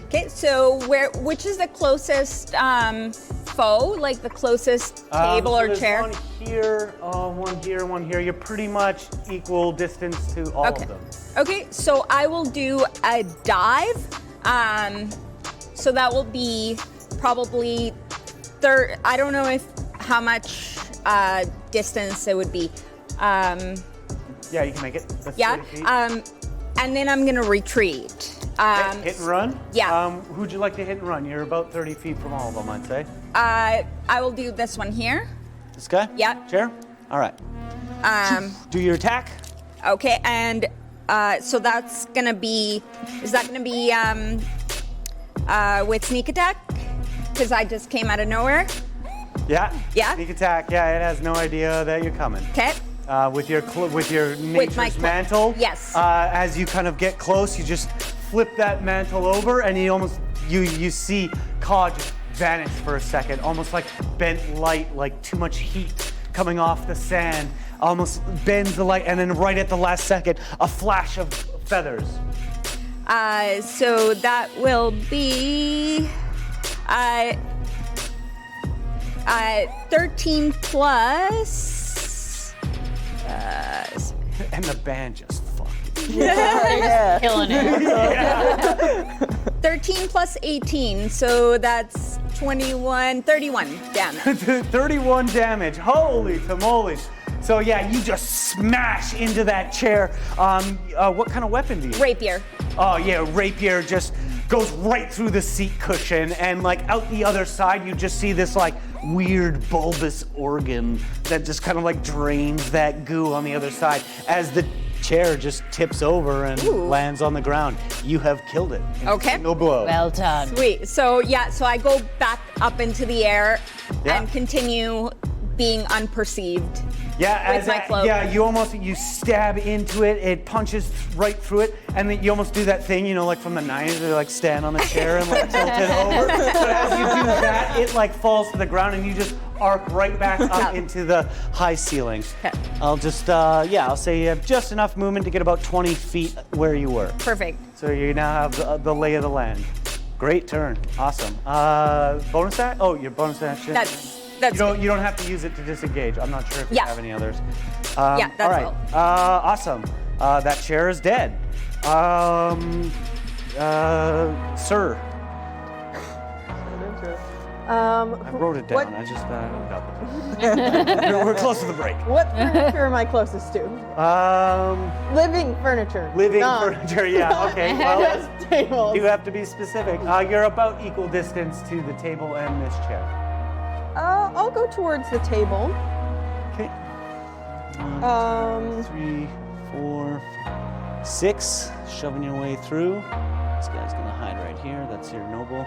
Okay, so which is the closest foe? Like the closest table
So
or
there's
chair?
One here, one here. You're pretty much equal distance to all
Okay.
of them.
Okay, so I will do a dive. So that will be probably I don't know how much distance it would be.
Yeah, you can make it. That's
Yeah.
30 feet.
And then I'm gonna retreat.
Hit and run?
Yeah.
Who'd you like to hit and run? You're about 30 feet from all of them, I'd say.
I will do this one here.
This guy?
Yeah.
Chair? All right. Do your attack.
Okay, and so that's gonna be. Is that gonna be with sneak attack? Because I just came out of nowhere.
Yeah.
Yeah.
Sneak attack. Yeah, it has no idea that you're coming.
Okay.
With your nature's mantle.
Yes.
As you kind of get close, you just flip that mantle over, and you see Ka just vanish for a second, almost like bent light, like too much heat coming off the sand, almost bends the light, and then right at the last second, a flash of feathers.
So that will be 13 plus.
And the band just fucking.
Yeah.
Killing it.
13 plus 18, so that's 31 damage.
31 damage. Holy tamales. So yeah, you just smash into that chair. What kind of weapon do you use?
Rapier.
Oh yeah, rapier just goes right through the seat cushion, and like out the other side, you just see this like weird bulbous organ that just kind of like drains that goo on the other side as the chair just tips over and lands on the ground. You have killed it. in a
Okay.
single blow.
Well done.
Sweet. So yeah, so I go back up into the air
Yeah.
and continue being unperceived.
Yeah,
with my cloak.
Yeah, you stab into it. It punches right through it, and then you almost do that thing, like from the 90s, they like stand on the chair and like tilt it over. But as you do that, it like falls to the ground, and you just arc right back up into the high ceiling.
Okay.
I'll just I'll say you have just enough movement to get about 20 feet where you were.
Perfect.
So you now have the lay of the land. Great turn. Awesome. Bonus action? Oh, your bonus action.
That's
You don't have to use it to disengage. I'm not sure if you
Yeah.
have any others.
Yeah, that's
all right.
all.
Awesome. That chair is dead. Sir. I wrote it down.
What-
I just got it. We're close to the break.
What furniture am I closest to? Living furniture.
Living
None.
furniture. Yeah. Okay. Well,
Just tables.
you have to be specific. You're about equal distance to the table and this chair.
I'll go towards the table.
Okay. 3, 4, 6. Shoving your way through. This guy's gonna hide right here. That's your noble.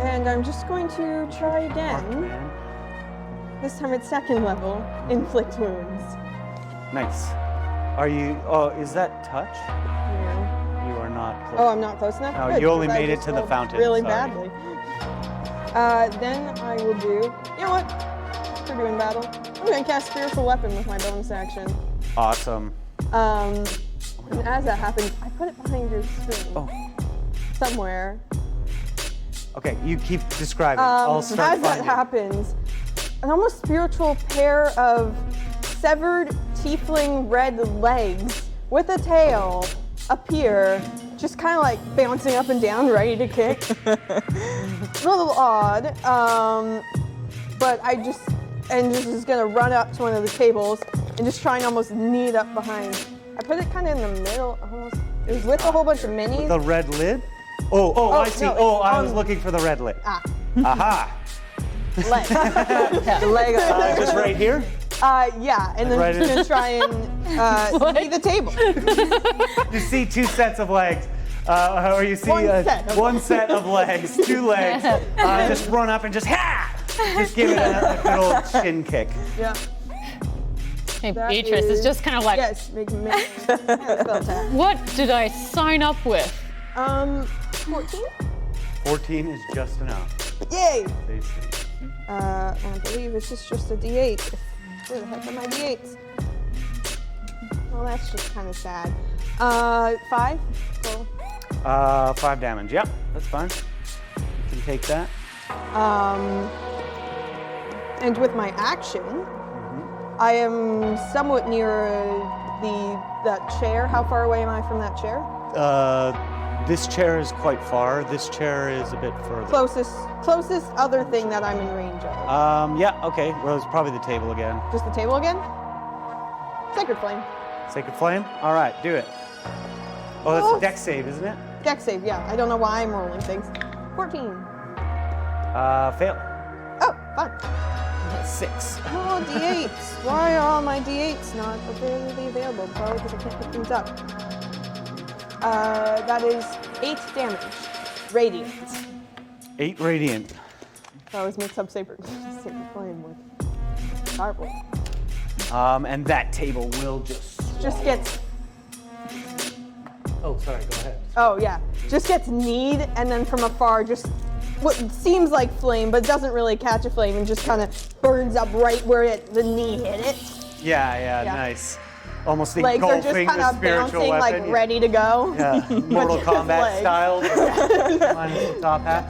And I'm just going to try
Marked
again.
man.
This time it's second level, inflict wounds.
Nice. Are you? Oh, is that touch?
Yeah.
You are not close.
Oh, I'm not close enough?
No,
Good,
you only
'cause I
made it
just
to the
rolled
fountain,
really
sorry.
badly. Then I will do, you know what? For doing battle, I'm going to cast Spiritual Weapon with my bonus action.
Awesome.
And as that happens, I put it behind your screen.
Oh.
Somewhere.
Okay, you keep describing. I'll start
as that
finding it.
happens, an almost spiritual pair of severed tiefling red legs with a tail appear, just kind of like bouncing up and down, ready to kick. A little odd, but I just is gonna run up to one of the tables and just try and almost knee it up behind. I put it kind of in the middle, almost. It was with a whole bunch of minis.
The red lid? Oh, I see.
no,
Oh, I
it's
was
on-
looking for the red lid.
Ah,
Aha!
leg.
Leg
Just right here?
Yeah, and then
Right
I'm gonna
in-
try and knee the table.
You see two sets of legs. Or you see
One set of
one set of legs, two legs. Just run up and just just give it a good old shin kick.
Yeah.
Hey,
That
Beatrice is just kind of like,
Yes, make spell attack.
what did I sign up with?
14?
14 is just enough.
Yay!
They see.
I believe it's just a D8. Where the heck are my D8s? Well, that's just kind of sad. 5? So,
5 damage. Yep, that's fine. You can take that.
and with my action, I am somewhat near that chair. How far away am I from that chair?
This chair is quite far. This chair is a bit further.
Closest other thing that I'm in range of.
Yeah, okay. Well, it's probably the table again.
Just the table again? Sacred Flame.
Sacred Flame? All right, do it. Oh, that's a dex save, isn't it?
Dex save, yeah. I don't know why I'm rolling things. 14.
Fail.
Oh, fun.
6.
Oh, D8s. Why are all my D8s not apparently available? Probably because I can't pick things up. That is 8 damage. Radiant.
8 radiant.
I always mix up Sacred Flame with Firebolt.
And that table will just
Gets,
Oh, sorry, go ahead.
oh yeah, just gets kneed and then from afar just what seems like flame, but doesn't really catch a flame and just kind of burns up right where the knee hit it.
Yeah,
Yeah.
nice. Almost
Legs are just
engulfing
kind
the
of
spiritual
bouncing,
weapon.
like ready to go.
Yeah, Mortal
just
Kombat
legs.
style, minus the top hat.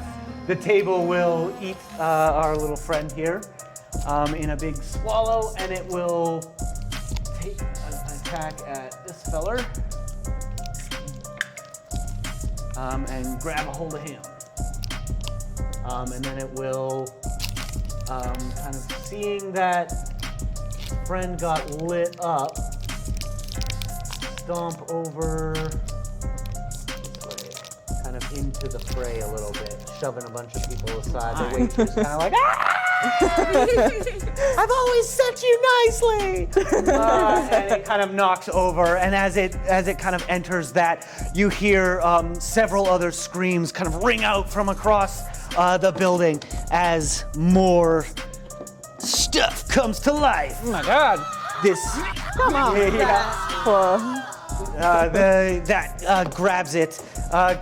The table will eat our little friend here in a big swallow, and it will take an attack at this feller and grab a hold of him. And then it will, kind of seeing that friend got lit up, stomp over this way, kind of into the fray a little bit, shoving a bunch of people aside. The waitress kind of like, ah! I've always set you nicely. And it kind of knocks over, and as it kind of enters that, you hear several other screams kind of ring out from across the building as more stuff comes to life.
Oh my god.
This
Come on.
that grabs it,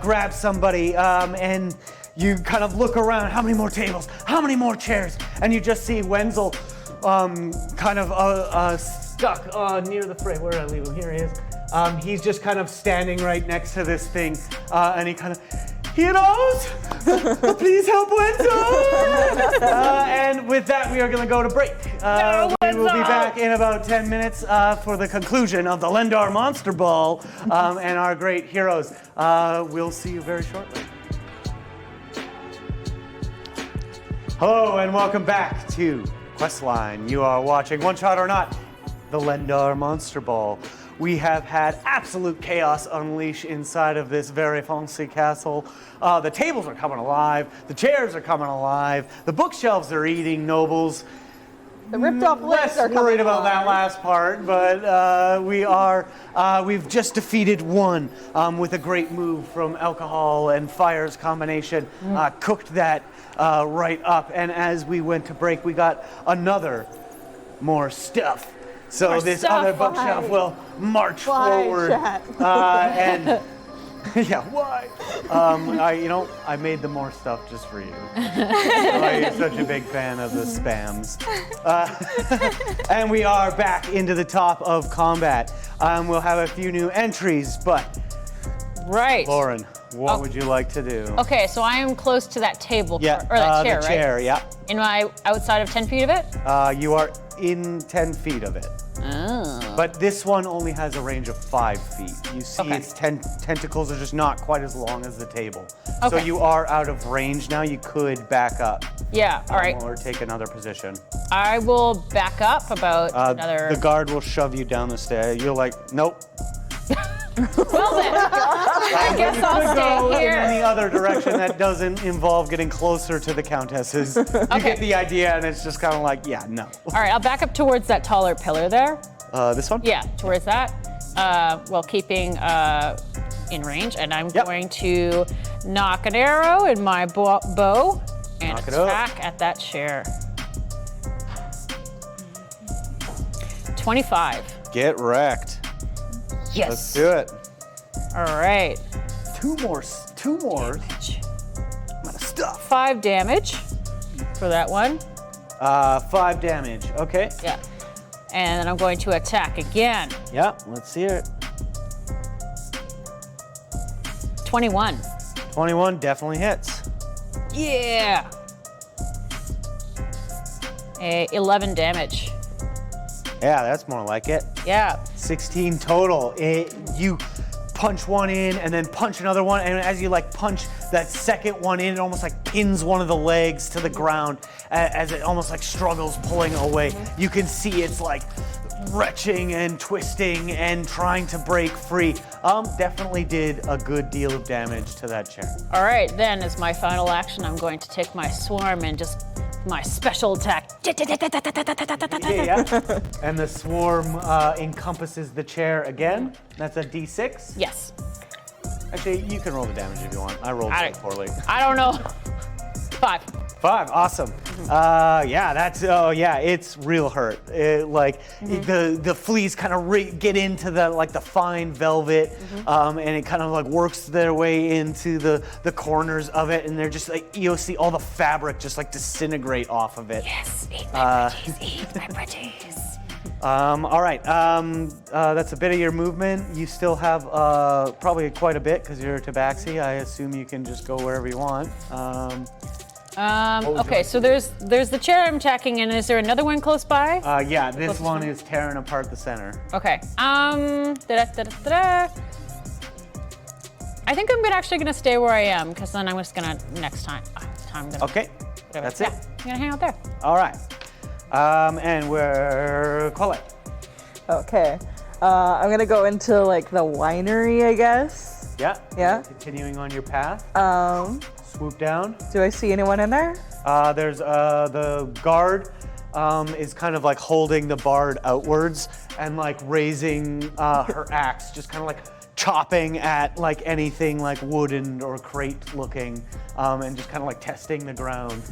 grabs somebody, and you kind of look around. How many more tables? How many more chairs? And you just see Wenzel, kind of stuck near the fray. Where did I leave him? Here he is. He's just kind of standing right next to this thing, and he kind of. Heroes, please help Wenzel! And with that, we are going to go to break. We will be back in about 10 minutes for the conclusion of the Lendar Monster Ball and our great heroes. We'll see you very shortly. Hello, and welcome back to Questline. You are watching One Shot or Not, the Lendar Monster Ball. We have had absolute chaos unleash inside of this very fancy castle. The tables are coming alive. The chairs are coming alive. The bookshelves are eating nobles.
The ripped off legs
Less
are coming
worried about that
alive.
last part, but we've just defeated one with a great move from alcohol and fire's combination. Cooked that right up, and as we went to break, we got more stuff. So
More
this
stuff,
other bookshelf
why?
will march
Why,
forward,
chat?
and yeah, why? I made the more stuff just for you. Why you're such a big fan of the spams. And we are back into the top of combat. We'll have a few new entries, but
Right.
Lauren, what would you like to do?
Okay, so I am close to that table,
Yeah,
or that chair,
the
right?
chair, yeah.
Am I outside of 10 feet of it?
You are in 10 feet of it.
Oh.
But this one only has a range of 5 feet. You see
Okay.
its tentacles are just not quite as long as the table. So
Okay.
you are out of range now. You could back up.
Yeah, all right.
Or take another position.
I will back up about another.
The guard will shove you down the stairs. You're like, nope.
Well then, I guess I'll
Go
stay
in the
here.
other direction that doesn't involve getting closer to the countesses. You get the idea, and it's just kind of like, yeah, no.
All right, I'll back up towards that taller pillar there.
This one?
Yeah, towards that, while keeping in range, and I'm
Yep.
going to knock an arrow in my bow and
Knock it up.
attack at that chair. 25.
Get wrecked.
Yes.
Let's do it.
All right.
Two more. Amount of stuff.
5 damage for that one.
5 damage. Okay.
Yeah. And then I'm going to attack again.
Yeah, let's see it.
21.
21 definitely hits.
Yeah. 11 damage.
Yeah, that's more like it.
Yeah.
16 total. You punch one in and then punch another one, and as you like punch that second one in, it almost like pins one of the legs to the ground as it almost like struggles pulling away. You can see it's like retching and twisting and trying to break free. Definitely did a good deal of damage to that chair.
All right, then as my final action, I'm going to take my swarm and just my special attack.
Yeah. And the swarm encompasses the chair again. That's a D6.
Yes.
Actually, you can roll the damage if you want. I rolled so poorly.
I don't know. 5.
5, awesome. Yeah, it's real hurt. The fleas kind of get into the fine velvet, and it kind of like works their way into the corners of it, and they're just like, you'll see all the fabric just like disintegrate off of it.
Yes, eat my pretties, eat my pretties.
All right, that's a bit of your movement. You still have probably quite a bit because you're a tabaxi. I assume you can just go wherever you want.
Okay, so there's the chair I'm attacking, and is there another one close by?
Yeah, this one is tearing apart the center.
Okay. I think I'm actually gonna stay where I am, because then I'm just gonna next time. I'm gonna.
Okay, that's it.
Yeah, I'm gonna hang out there.
All right. And we're Colette.
Okay. I'm gonna go into like the winery, I guess.
Yeah.
Yeah.
Continuing on your path. Swoop down.
Do I see anyone in there?
There's the guard is kind of like holding the bard outwards and like raising her axe, just kind of like chopping at like anything like wooden or crate looking, and just kind of like testing the ground.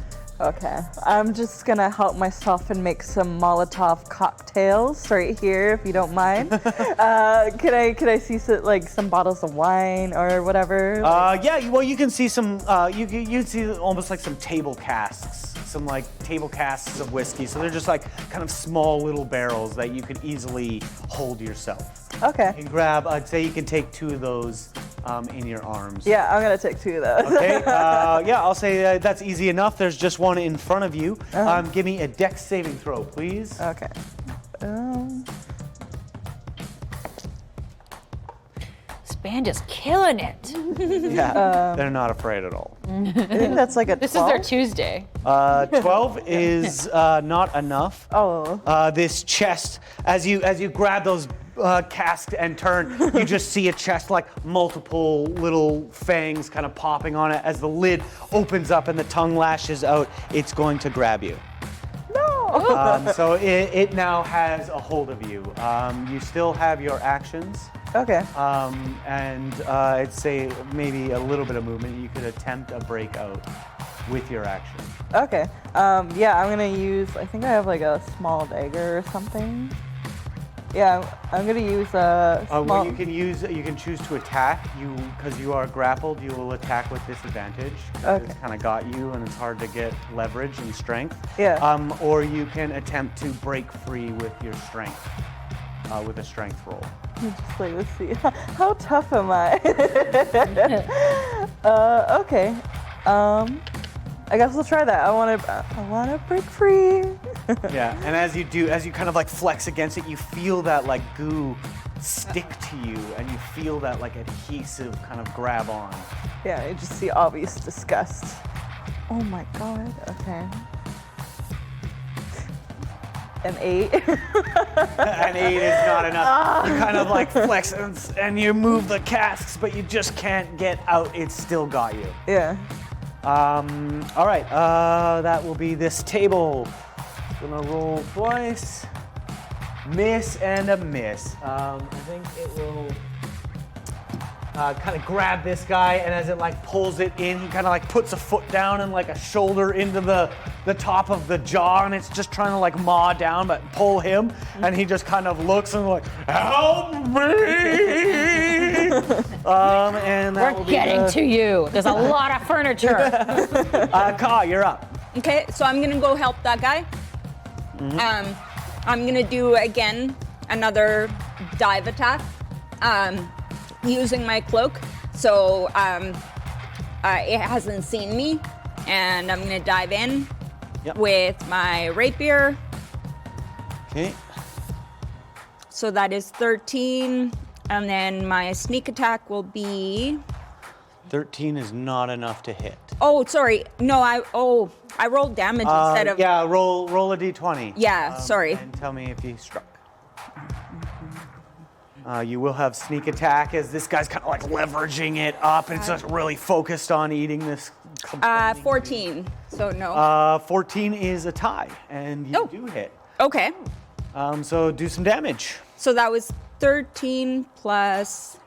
Okay. I'm just gonna help myself and make some Molotov cocktails right here, if you don't mind. Could I see some bottles of wine or whatever?
Yeah. Well, you can see some. You see almost like some table casks. Some like table casks of whiskey. So they're just like kind of small little barrels that you could easily hold yourself.
Okay.
You can grab, I'd say you can take 2 of those in your arms.
Yeah, I'm gonna take 2 of those.
Okay, yeah, I'll say that's easy enough. There's just one in front of you. Give me a dex saving throw, please.
Okay.
This band is killing it.
Yeah, they're not afraid at all.
I think that's like a 12.
This is their Tuesday.
12 is not enough.
Oh.
This chest, as you grab those casks and turn, you just see a chest like multiple little fangs kind of popping on it. As the lid opens up and the tongue lashes out, it's going to grab you.
No.
So it now has a hold of you. You still have your actions.
Okay.
And I'd say maybe a little bit of movement. You could attempt a breakout with your action.
Okay. Yeah, I'm gonna use. I think I have like a small dagger or something. Yeah, I'm gonna use a small.
Well, you can choose to attack. Because you are grappled, you will attack with disadvantage.
Okay.
It's kind of got you, and it's hard to get leverage and strength.
Yeah.
Or you can attempt to break free with your strength, with a strength roll.
Just like, let's see. How tough am I? Okay. I guess we'll try that. I wanna break free.
Yeah, and as you kind of like flex against it, you feel that like goo stick to you, and you feel that like adhesive kind of grab on.
Yeah, I just see obvious disgust. Oh my god. Okay. An 8.
An 8 is not enough. You kind of like flex and you move the casks, but you just can't get out. It's still got you.
Yeah.
All right, that will be this table. Gonna roll twice. Miss and a miss. I think it will kind of grab this guy, and as it like pulls it in, he kind of like puts a foot down and like a shoulder into the top of the jaw, and it's just trying to like maw down but pull him, and he just kind of looks and like, help me! And that
We're
will be
getting to you. There's a lot of furniture.
Ka, you're up.
Okay, so I'm gonna go help that guy. I'm gonna do again another dive attack, using my cloak, so it hasn't seen me, and I'm gonna dive in with my rapier.
Okay.
So that is 13, and then my sneak attack will be.
13 is not enough to hit.
Oh, sorry. No, I rolled damage instead of.
Yeah, roll a d20.
Yeah, sorry.
And tell me if you struck. You will have sneak attack as this guy's kind of like leveraging it up, and it's just really focused on eating this.
14. So no.
14 is a tie, and you
Oh.
do hit.
Okay.
So do some damage.
So that was 13 plus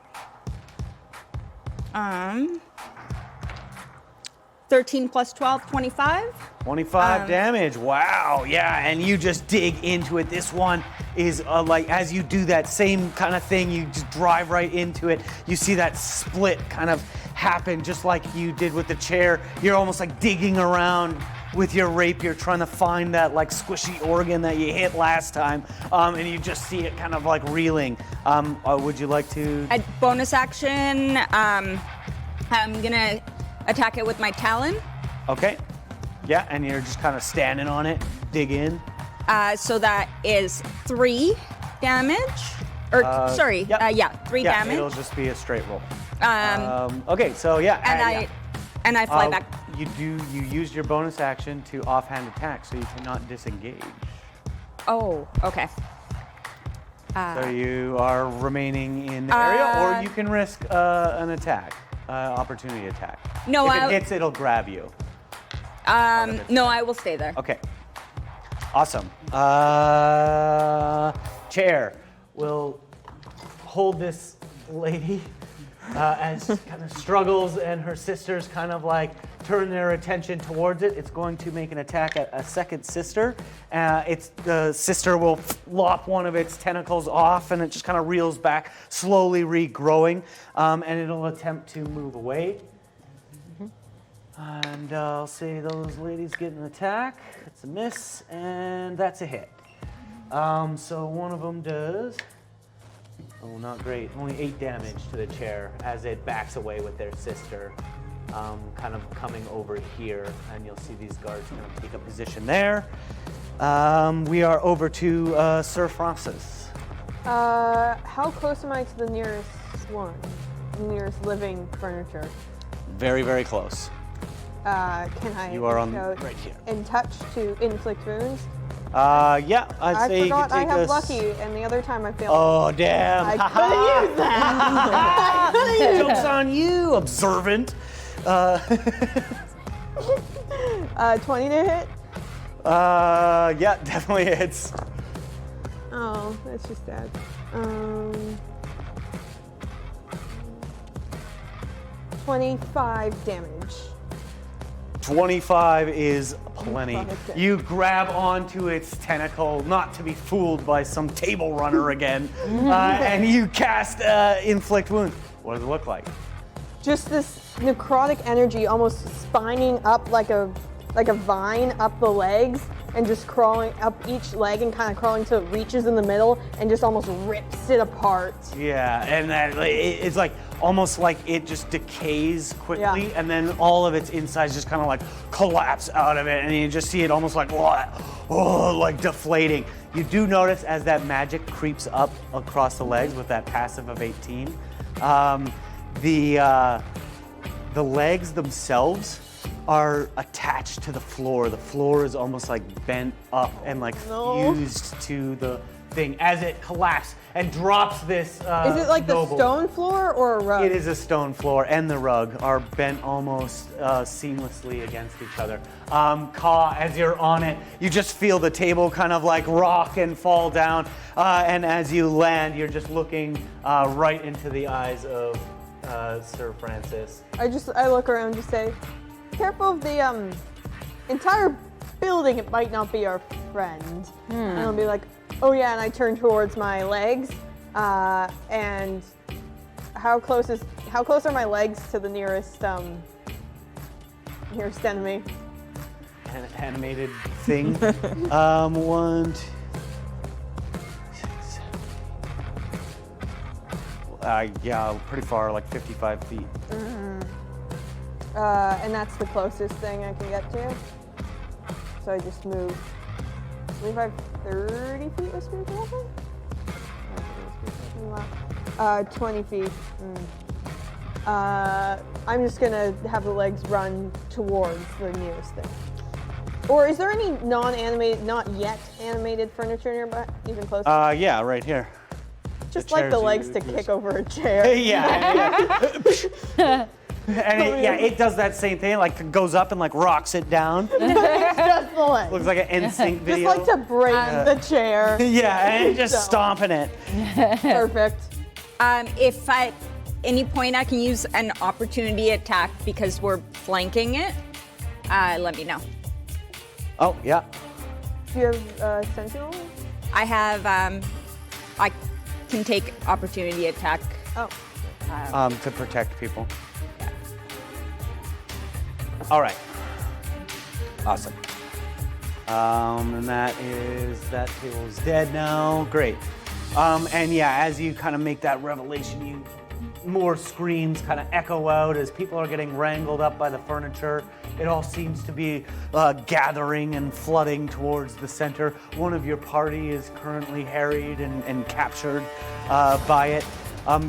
13 plus 12, 25.
25 damage. Wow. Yeah, and you just dig into it. This one is like, as you do that same kind of thing, you just drive right into it. You see that split kind of happen just like you did with the chair. You're almost like digging around with your rapier trying to find that like squishy organ that you hit last time, and you just see it kind of like reeling. Would you like to?
A bonus action, I'm gonna attack it with my talon.
Okay. Yeah, and you're just kind of standing on it, dig in.
So that is 3 damage. Or sorry,
yep.
3
Yeah,
damage.
it'll just be a straight roll.
Okay,
so yeah.
And I fly back.
You used your bonus action to offhand attack, so you cannot disengage.
Oh, okay.
So you are remaining in the area, or you can risk an attack, opportunity attack.
No,
if it hits, it'll grab you.
No, I will stay there.
Okay. Awesome. Chair will hold this lady as kind of struggles, and her sisters kind of like turn their attention towards it. It's going to make an attack at a second sister. The sister will lop one of its tentacles off, and it just kind of reels back, slowly regrowing, and it'll attempt to move away. And I'll say those ladies get an attack. It's a miss, and that's a hit. So one of them does. Oh, not great. Only 8 damage to the chair as it backs away with their sister, kind of coming over here. And you'll see these guards kind of take a position there. We are over to Sir Francis.
How close am I to the nearest one? The nearest living furniture?
Very, very close.
Can I
You are on
go
right here.
in touch to inflict wounds?
Yeah, I'd say
I
you
forgot
could
I
take
have
a
lucky, and the other time I failed.
Oh, damn.
I couldn't use that.
Joke's on you, observant.
20 to hit?
Yeah, definitely hits.
Oh, that's just sad. 25 damage.
25 is plenty.
Okay.
You grab onto its tentacle, not to be fooled by some table runner again, and you cast Inflict Wounds. What does it look like?
Just this necrotic energy almost spining up like a vine up the legs and just crawling up each leg and kind of crawling till it reaches in the middle and just almost rips it apart.
Yeah, and that, it's like almost like it just decays quickly,
Yeah.
and then all of its insides just kind of like collapse out of it, and you just see it almost like like deflating. You do notice as that magic creeps up across the legs with that passive of 18, the legs themselves are attached to the floor. The floor is almost like bent up and like fused to the thing as it collapses and drops this.
Is it like
noble.
the stone floor or a rug?
It is a stone floor, and the rug are bent almost seamlessly against each other. Ka, as you're on it, you just feel the table kind of like rock and fall down, and as you land, you're just looking right into the eyes of Sir Francis.
I look around and just say, careful of the entire building, it might not be our friend. And I'll be like, oh yeah, and I turn towards my legs, and how close are my legs to the nearest enemy?
An animated thing. 1, 2, 6, 7. Yeah, pretty far, like 55 feet.
And that's the closest thing I can get to. So I just move 25, 30 feet with spiritual weapon? 20 feet. I'm just gonna have the legs run towards the nearest thing. Or is there any non-animated, not yet animated furniture nearby, even closer?
Yeah, right here.
Just like the
chairs
legs
you-
to kick over a chair.
Yeah. And it does that same thing, like goes up and like rocks it down.
Just the legs.
Looks like an NSYNC
Just
video.
like to break the chair.
Yeah, and just stomping it.
Perfect.
If at any point I can use an opportunity attack because we're flanking it, let me know.
Oh, yeah.
Do you have Sentinel?
I have, I can take opportunity attack.
Oh.
To protect people. All right. Awesome. And that table's dead now. Great. And yeah, as you kind of make that revelation, more screams kind of echo out as people are getting wrangled up by the furniture. It all seems to be gathering and flooding towards the center. One of your party is currently harried and captured by it.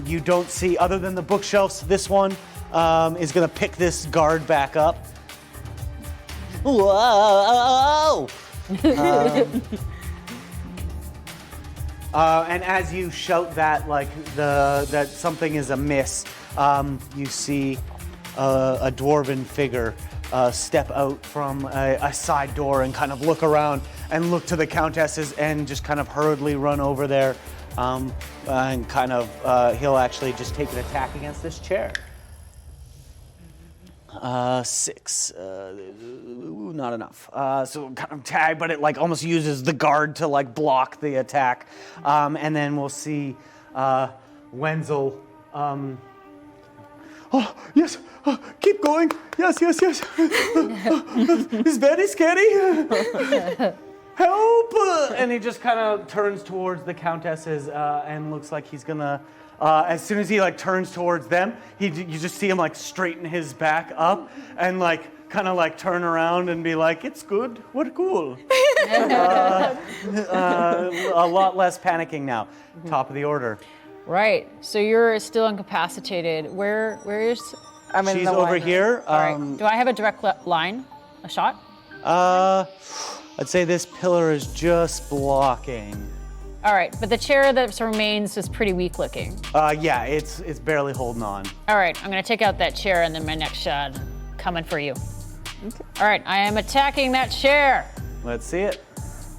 You don't see, other than the bookshelves, this one is going to pick this guard back up. Whoa! And as you shout that, like that something is amiss, you see a dwarven figure step out from a side door and kind of look around and look to the countesses and just kind of hurriedly run over there, and kind of he'll actually just take an attack against this chair. 6. Not enough. So kind of tag, but it like almost uses the guard to like block the attack. And then we'll see Wenzel. Oh, yes. Keep going. Yes. It's very scary. Help! And he just kind of turns towards the countesses and looks like he's gonna. As soon as he like turns towards them, you just see him like straighten his back up and like kind of like turn around and be like, "It's good. What cool." A lot less panicking now. Top of the order.
Right. So you're still incapacitated. Where is?
I'm in
She's
the
over
line.
here.
All right. Do I have a direct line? A shot?
I'd say this pillar is just blocking.
All right. But the chair that remains is pretty weak looking.
Yeah, it's barely holding on.
All right. I'm going to take out that chair and then my next shot coming for you. Okay. All right. I am attacking that chair.
Let's see it.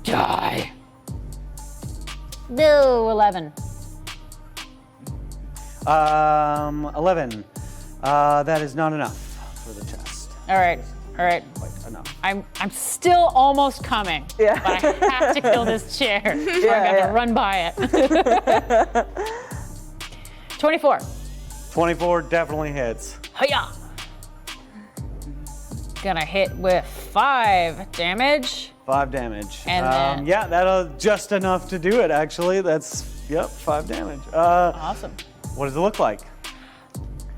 Die. No, 11.
11. That is not enough for the chest.
All right.
Quite enough.
I'm still almost coming.
Yeah.
But I have to kill this chair. Or I'm gonna run by it. 24.
24 definitely hits.
Hiya! Gonna hit with 5 damage.
5 damage.
And then-
yeah, that'll just enough to do it. Actually, that's 5 damage.
Awesome.
What does it look like?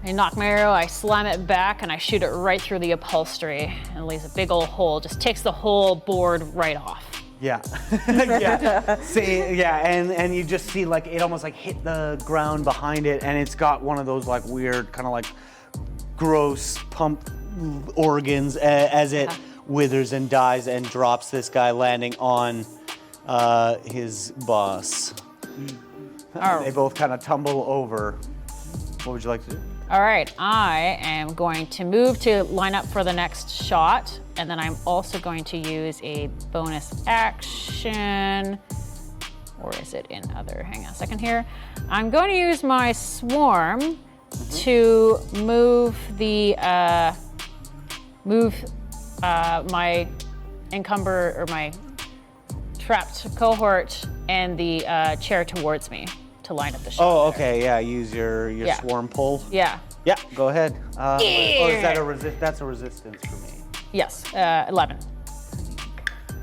I knock my arrow, I slam it back, and I shoot it right through the upholstery. And it leaves a big old hole. Just takes the whole board right off.
Yeah, yeah. See, yeah, and you just see like it almost like hit the ground behind it, and it's got one of those like weird kind of like gross pump organs as it withers and dies and drops this guy, landing on his boss. They both kind of tumble over. What would you like to do?
All right, I am going to move to line up for the next shot, and then I'm also going to use a bonus action. Or is it in other? Hang on a second here. I'm going to use my swarm to move the my encumber or my trapped cohort and the chair towards me to line up the shot.
Oh,
there.
okay, yeah. Use your swarm pull.
Yeah.
Yeah, go ahead. Or is that that's a resistance for me?
Yes. 11.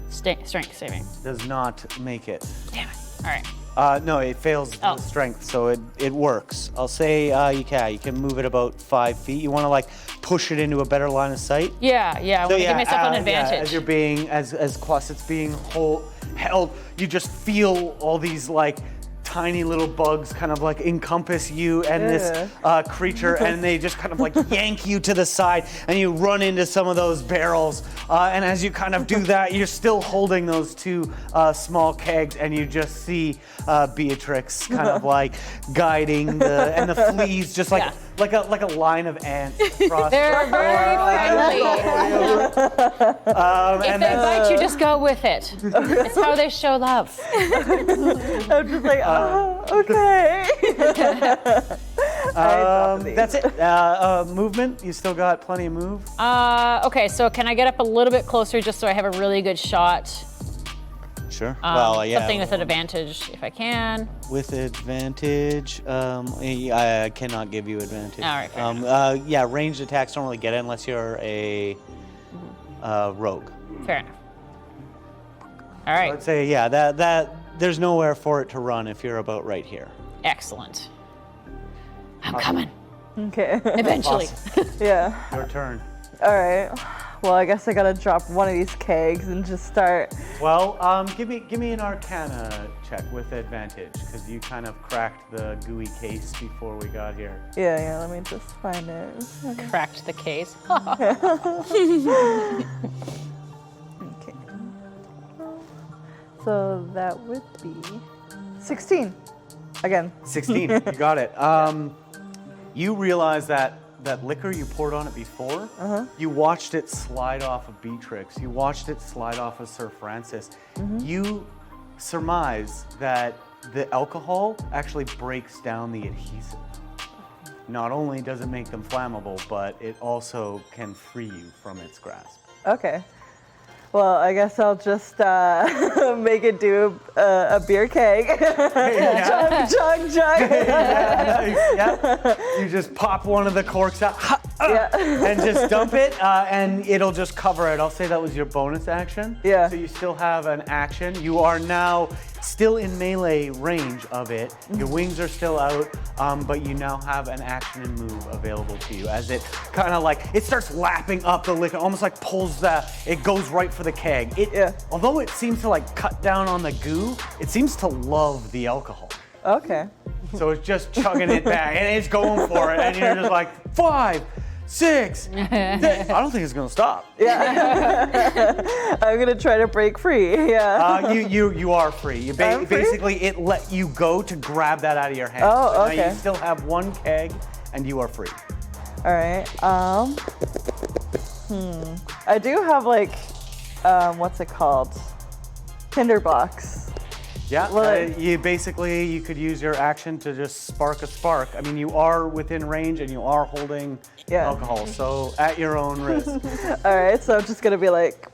Strength saving.
Does not make it.
Damn it. All right.
No, it fails the strength, so it works. I'll say you can move it about 5 feet. You want to like push it into a better line of sight.
Yeah. I want to give myself an advantage.
Yeah, as you're being as Quaset's being held, you just feel all these like tiny little bugs kind of like encompass you and this creature, and they just kind of like yank you to the side, and you run into some of those barrels. And as you kind of do that, you're still holding those 2 small kegs, and you just see Beatrix kind of like guiding the fleas just like a line of ants across.
They're very friendly. If they bite you, just go with it. It's how they show love.
I'm just like, okay.
That's it. Movement. You still got plenty of move.
Okay, so can I get up a little bit closer just so I have a really good shot?
Sure.
Something with an advantage if I can.
With advantage, I cannot give you advantage.
All right, fair
ranged attacks don't really get it unless you're a rogue.
Fair enough. All right.
I'd say that there's nowhere for it to run if you're about right here.
Excellent. I'm coming.
Okay.
Eventually.
Yeah.
Your turn.
All right. Well, I guess I gotta drop one of these kegs and just start.
Well, give me an Arcana check with advantage, because you kind of cracked the gooey case before we got here.
Yeah. Let me just find it.
Cracked the case.
Okay. So that would be 16. Again.
16. You got it. You realize that liquor you poured on it before, you watched it slide off of Beatrix, you watched it slide off of Sir Francis. You surmise that the alcohol actually breaks down the adhesive. Not only does it make them flammable, but it also can free you from its grasp.
Okay. Well, I guess I'll just make it do a beer keg. Chug.
You just pop one of the corks out and just dump it, and it'll just cover it. I'll say that was your bonus action.
Yeah.
So you still have an action. You are now still in melee range of it. Your wings are still out, but you now have an action and move available to you as it kind of like, it starts lapping up the liquor, almost like it goes right for the keg. Although it seems to like cut down on the goo, it seems to love the alcohol.
Okay.
So it's just chugging it back, and it's going for it, and you're just like, 5, 6. I don't think it's gonna stop.
I'm gonna try to break free. Yeah.
You are free.
I'm free?
Basically, it let you go to grab that out of your hand.
Oh,
So
okay.
now you still have 1 keg, and you are free.
All right. I do have like what's it called? Tinderbox.
Yeah,
Well,
you could use your action to just spark a spark. I mean, you are within range and you are holding alcohol, so at your own risk.
All right, so I'm just gonna be like,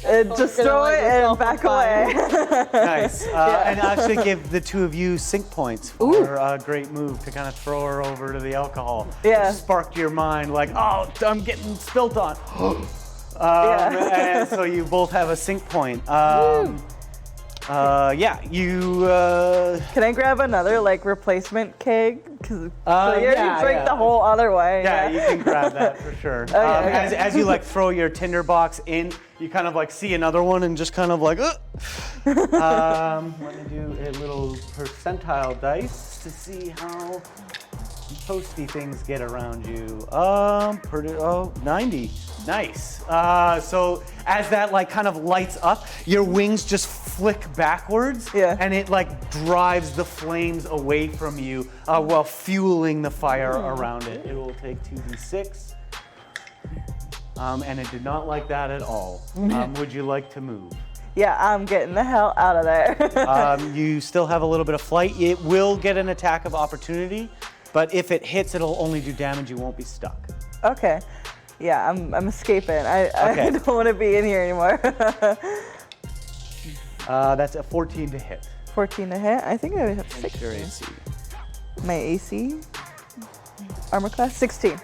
and just throw it and back away.
Nice. And actually give the two of you sync points for a great move to kind of throw her over to the alcohol.
Yeah.
Just sparked your mind like, oh, I'm getting spilt on. And so you both have a sync point.
Can I grab another like replacement keg? Because you drink the whole other way.
Yeah, you can grab that for sure.
Okay.
As you like throw your tinderbox in, you kind of like see another one and just kind of like, let me do a little percentile dice to see how toasty things get around you. 90. Nice. So as that like kind of lights up, your wings just flick backwards, and it like drives the flames away from you while fueling the fire around it. It will take 2d6, and it did not like that at all. Would you like to move?
Yeah, I'm getting the hell out of there.
You still have a little bit of flight. It will get an attack of opportunity, but if it hits, it'll only do damage. You won't be stuck.
Okay. Yeah, I'm escaping. I don't want to be in here anymore.
That's a 14 to hit.
14 to hit. I think I have 16.
Your AC.
My AC, armor class, 16.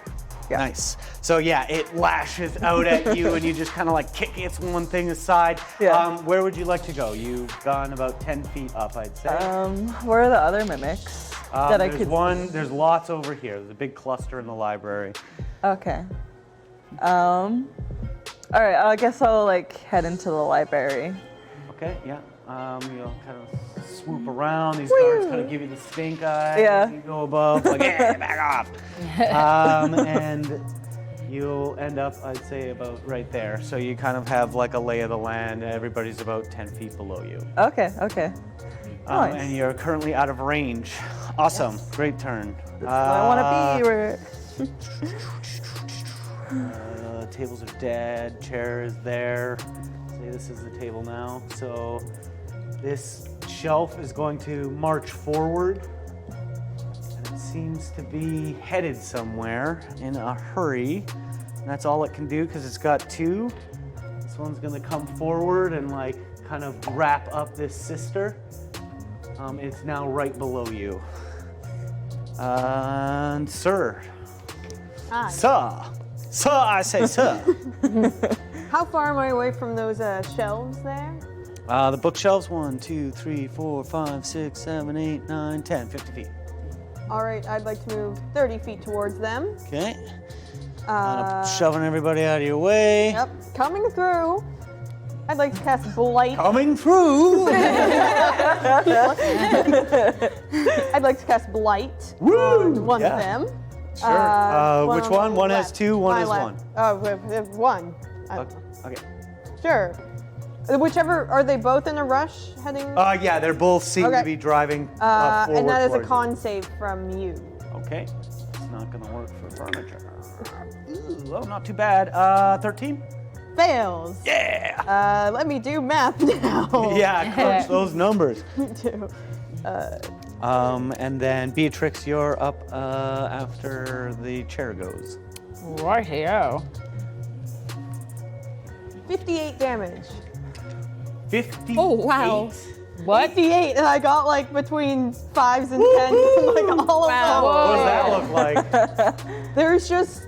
Yeah.
Nice. So yeah, it lashes out at you, and you just kind of like kick its one thing aside.
Yeah.
Where would you like to go? You've gone about 10 feet up, I'd say.
Where are the other mimics that I could?
There's lots over here. There's a big cluster in the library.
Okay. All right. I guess I'll like head into the library.
Okay. Yeah. You'll kind of swoop around. These guards kind of give you the stink eye.
Yeah.
As you go above, like, yeah, back off. And you'll end up, I'd say, about right there. So you kind of have like a lay of the land. Everybody's about 10 feet below you.
Okay. Nice.
And you're currently out of range. Awesome. Yes. Great turn.
That's where I want to be.
Tables are dead. Chair is there. Say this is the table now. So this shelf is going to march forward. And it seems to be headed somewhere in a hurry. And that's all it can do because it's got two. This one's going to come forward and like kind of wrap up this sister. It's now right below you. And sir.
Hi.
Sir, I say sir.
How far am I away from those shelves there?
The bookshelves, 1, 2, 3, 4, 5, 6, 7, 8, 9, 10, 50 feet.
All right, I'd like to move 30 feet towards them.
Okay. Shoving everybody out of your way.
Yep, coming through. I'd like to cast Blight.
Coming through.
I'd like to cast Blight on one of them.
Sure. Which one? One has
left.
two, one
My
is
left.
one.
One.
Okay.
Sure. Whichever, are they both in a rush heading?
Yeah, they're both seem to be driving forward.
And that is a
towards
con save from you.
you. Okay. It's not going to work for furniture. Ooh, not too bad. 13?
Fails.
Yeah.
Let me do math now.
Yeah, crunch those numbers.
Me too.
And then Beatrix, you're up after the chair goes.
Rightio.
58 damage.
58.
Oh, wow. What?
58, and I got like between 5s and 10s, like all of them.
What does that look like?
There's just,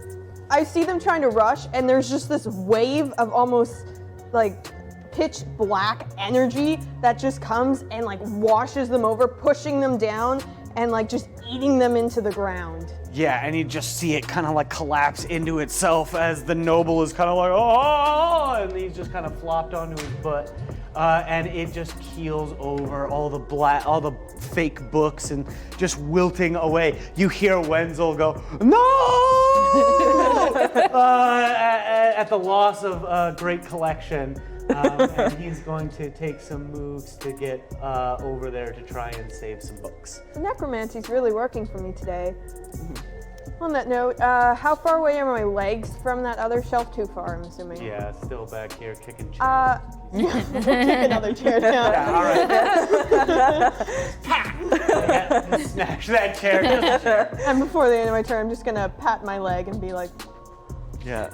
I see them trying to rush, and there's just this wave of almost like pitch black energy that just comes and like washes them over, pushing them down and like just eating them into the ground.
Yeah, and you just see it kind of like collapse into itself as the noble is kind of like, oh, and he's just kind of flopped onto his butt. And it just keels over, all the fake books and just wilting away. You hear Wenzel go, no! At the loss of a great collection. And he's going to take some moves to get over there to try and save some books.
The necromancy's really working for me today. On that note, how far away are my legs from that other shelf? Too far, I'm assuming.
Yeah, still back here kicking chairs.
We'll kick another chair down.
Yeah, all right. Snatch that chair.
And before the end of my turn, I'm just gonna pat my leg and be like,
Yeah.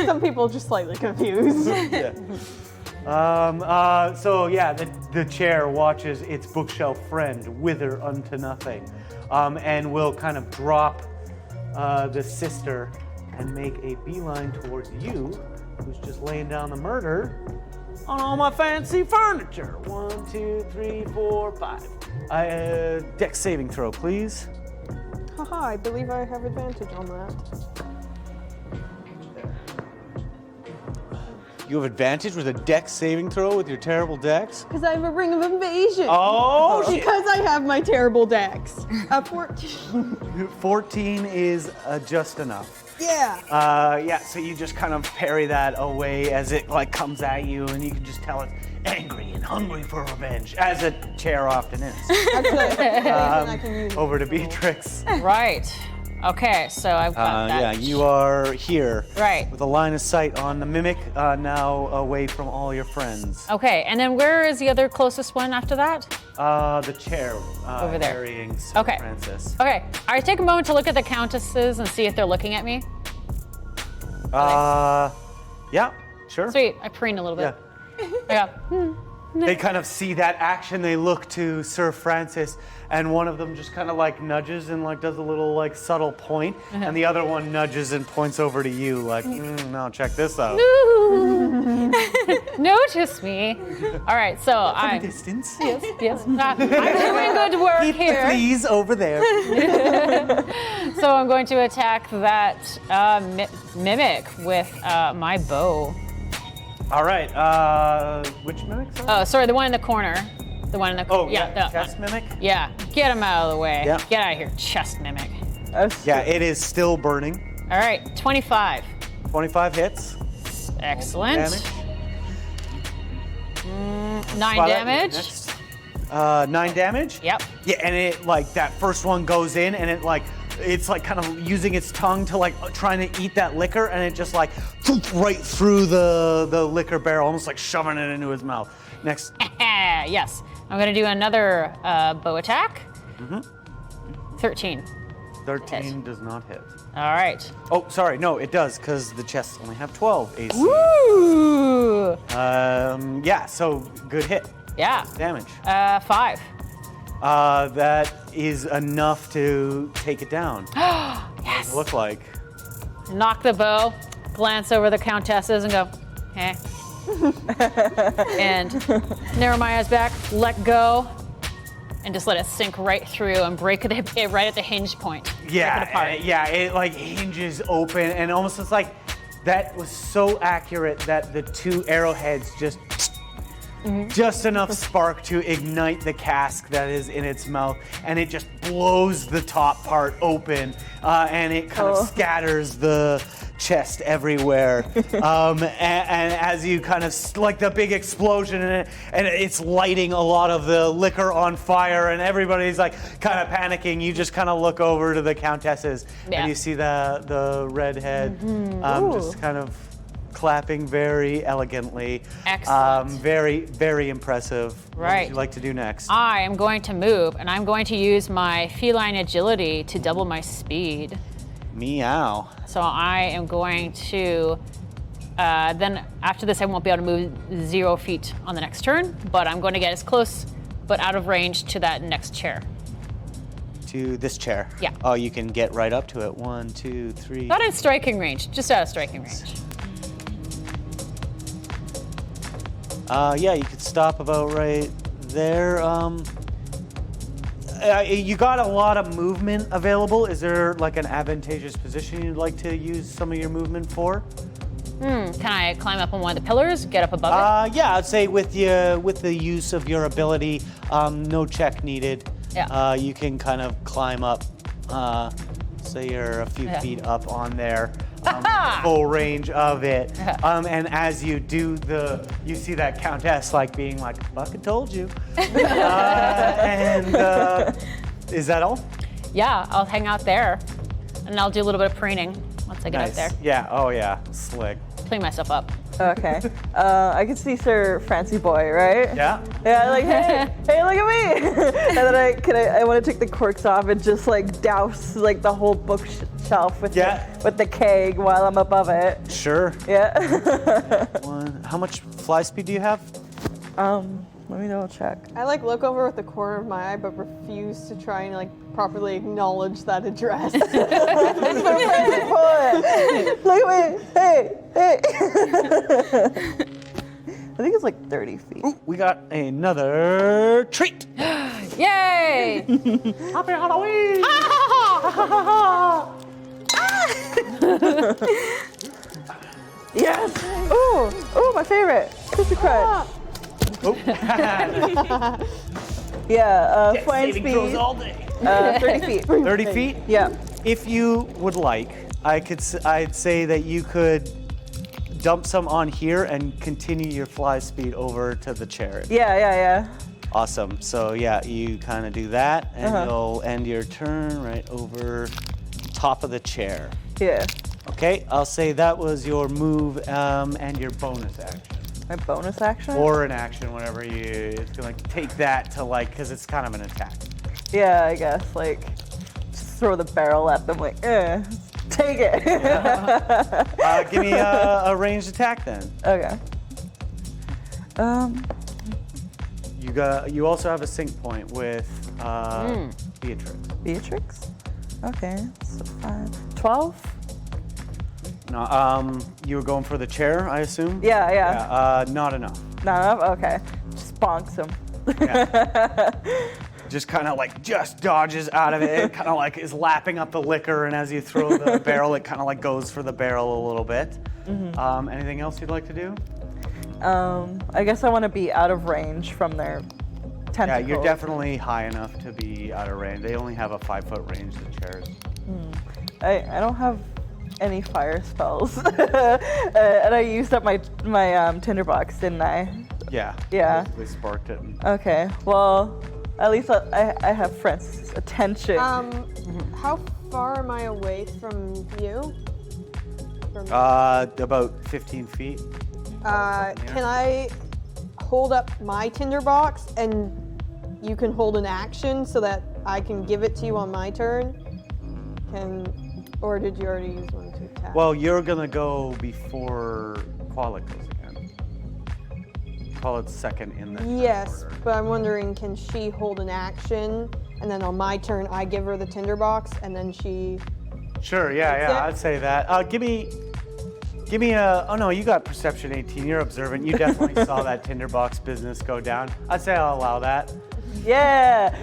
some people just slightly confused.
Yeah. So yeah, the chair watches its bookshelf friend wither unto nothing, and will kind of drop the sister and make a beeline towards you, who's just laying down the murder on all my fancy furniture. 1, 2, 3, 4, 5. Dex saving throw, please.
Haha, I believe I have advantage on that.
You have advantage with a dex saving throw with your terrible dex?
Because I have a ring of evasion.
Oh, shit.
Because I have my terrible dex. 14.
14 is just enough.
Yeah.
Yeah, so you just kind of parry that away as it like comes at you, and you can just tell it's angry and hungry for revenge, as a chair often is.
Actually, I can use
Over to Beatrix.
Right. Okay, so I've got that.
Yeah, you are here.
Right.
With a line of sight on the mimic, now away from all your friends.
Okay, and then where is the other closest one after that?
The chair.
Over there.
Carrying Sir
Okay.
Francis.
Okay, I take a moment to look at the countesses and see if they're looking at me.
Yeah, sure.
Sweet, I preen a little bit.
Yeah.
I go,
They kind of see that action. They look to Sir Francis, and one of them just kind of like nudges and like does a little like subtle point, and the other one nudges and points over to you, like, no, check this out.
notice me. All right, so I.
Distance.
Yes. I'm doing good work
Keep the
here.
trees over there.
So I'm going to attack that mimic with my bow.
All right. Which mimic? Sorry?
Oh, sorry, the one in the corner. The one in the corner.
Oh, yeah.
that
Chest
one.
mimic.
Yeah, get him out of the way.
Yeah.
Get out of here, chest mimic.
Yeah, it is still burning.
All right, 25.
25 hits.
Excellent.
Damage.
9
Spot
damage.
Next. 9 damage.
Yep.
Yeah, and it like that first one goes in, and it like it's like kind of using its tongue to like trying to eat that liquor, and it just like right through the liquor barrel, almost like shoving it into his mouth. Next.
Yes. I'm going to do another bow attack. 13.
13 does not hit.
All right.
Oh, sorry, no, it does, because the chests only have 12 AC.
Woo!
Yeah, so good hit.
Yeah.
Damage.
5.
That is enough to take it down.
Yes.
Look like.
Knock the bow, glance over the countesses, and go, eh. And narrow my eyes back, let go, and just let it sink right through and break it right at the hinge point. Break it apart.
Yeah, it like hinges open, and almost it's like that was so accurate that the two arrowheads just enough spark to ignite the cask that is in its mouth, and it just blows the top part open, and it kind of scatters the chest everywhere. And as you kind of like the big explosion, and it's lighting a lot of the liquor on fire, and everybody's like kind of panicking. You just kind of look over to the countesses, and you see the redhead just kind of clapping very elegantly.
Excellent.
Very, very impressive. What
Right.
would you like to do next?
I am going to move, and I'm going to use my feline agility to double my speed.
Meow.
So I am going to, then after this I won't be able to move 0 feet on the next turn, but I'm going to get as close but out of range to that next chair.
To this chair?
Yeah.
Oh, you can get right up to it. 1, 2, 3.
Not in striking range, just out of striking range.
Yeah, you could stop about right there. You got a lot of movement available. Is there like an advantageous position you'd like to use some of your movement for?
Can I climb up on one of the pillars, get up above it?
Yeah, I'd say with the use of your ability, no check needed.
Yeah.
You can kind of climb up. Say you're a few feet up on there. Full range of it. And as you do you see that countess like being like, fucking told you. And is that all?
Yeah, I'll hang out there, and I'll do a little bit of preening once I get up there.
Yeah. Oh yeah. Slick.
Clean myself up.
Okay. I can see Sir Fancy Boy, right?
Yeah.
Yeah, like, hey, look at me! And then I want to take the corks off and just like douse like the whole bookshelf with the keg while I'm above it.
Sure.
Yeah.
How much fly speed do you have?
Let me double check.
I like look over with the corner of my eye, but refuse to try and like properly acknowledge that address.
Look at me! Hey! I think it's like 30 feet.
Ooh, we got another treat.
Yay!
Happy Halloween!
Yes! Ooh, my favorite. Krispy Kreme. Yeah, flying
Saving throws
speed.
all day.
30 feet.
30 feet?
Yeah.
If you would like, I'd say that you could dump some on here and continue your fly speed over to the chair.
Yeah.
Awesome. So yeah, you kind of do that, and you'll end your turn right over top of the chair.
Yeah.
Okay, I'll say that was your move and your bonus action.
My bonus action?
Or an action, whatever you. It's gonna take that to like, because it's kind of an attack.
Yeah, I guess. Like, just throw the barrel at them, like, take it.
Give me a ranged attack then.
Okay.
You also have a sync point with Beatrix.
Beatrix? Okay, so 5. 12?
No, you were going for the chair, I assume?
Yeah.
Not enough.
Not enough? Okay. Just bonks him.
Yeah. Just kind of like dodges out of it. It kind of like is lapping up the liquor, and as you throw the barrel, it kind of like goes for the barrel a little bit. Anything else you'd like to do?
I guess I want to be out of range from their tentacles.
Yeah, you're definitely high enough to be out of range. They only have a 5-foot range, the chairs.
I don't have any fire spells. And I used up my tinderbox, didn't I?
Yeah.
Yeah.
They sparked it.
Okay, well, at least I have Francis' attention.
How far am I away from you?
About 15 feet.
Can I hold up my tinderbox and you can hold an action so that I can give it to you on my turn? Or did you already use one to attack?
Well, you're gonna go before Qualit goes again. Qualit's second in the
Yes,
order.
but I'm wondering, can she hold an action and then on my turn I give her the tinderbox and then she...
Sure, yeah, I'd say that. Give me a, oh no, you got perception 18, you're observant. You definitely saw that tinderbox business go down. I'd say I'll allow that.
Yeah.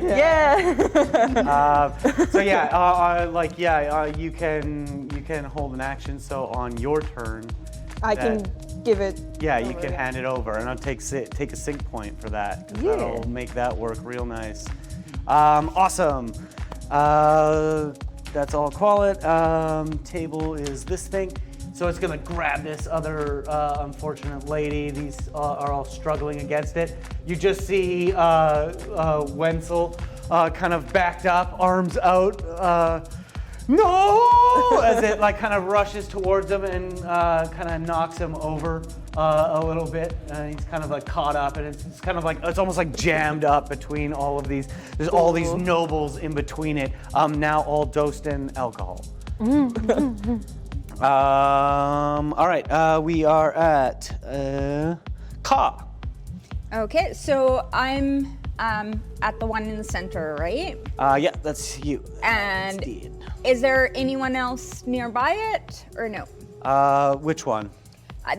You can hold an action, so on your turn.
I can give it...
Yeah, you can hand it over, and I'll take a sync point for that. 'Cause that'll make that work real nice. Awesome. That's all Qualit. Table is this thing. So it's gonna grab this other unfortunate lady. These are all struggling against it. You just see Wenzel kind of backed up, arms out. No! As it like kind of rushes towards him and kind of knocks him over a little bit. He's kind of like caught up, and it's kind of like, it's almost like jammed up between all of these. There's all these nobles in between it, now all dosed in alcohol. All right, we are at Ka.
Okay, so I'm at the one in the center, right?
Yeah, that's you.
And
That's Dean.
is there anyone else nearby it, or no?
Which one?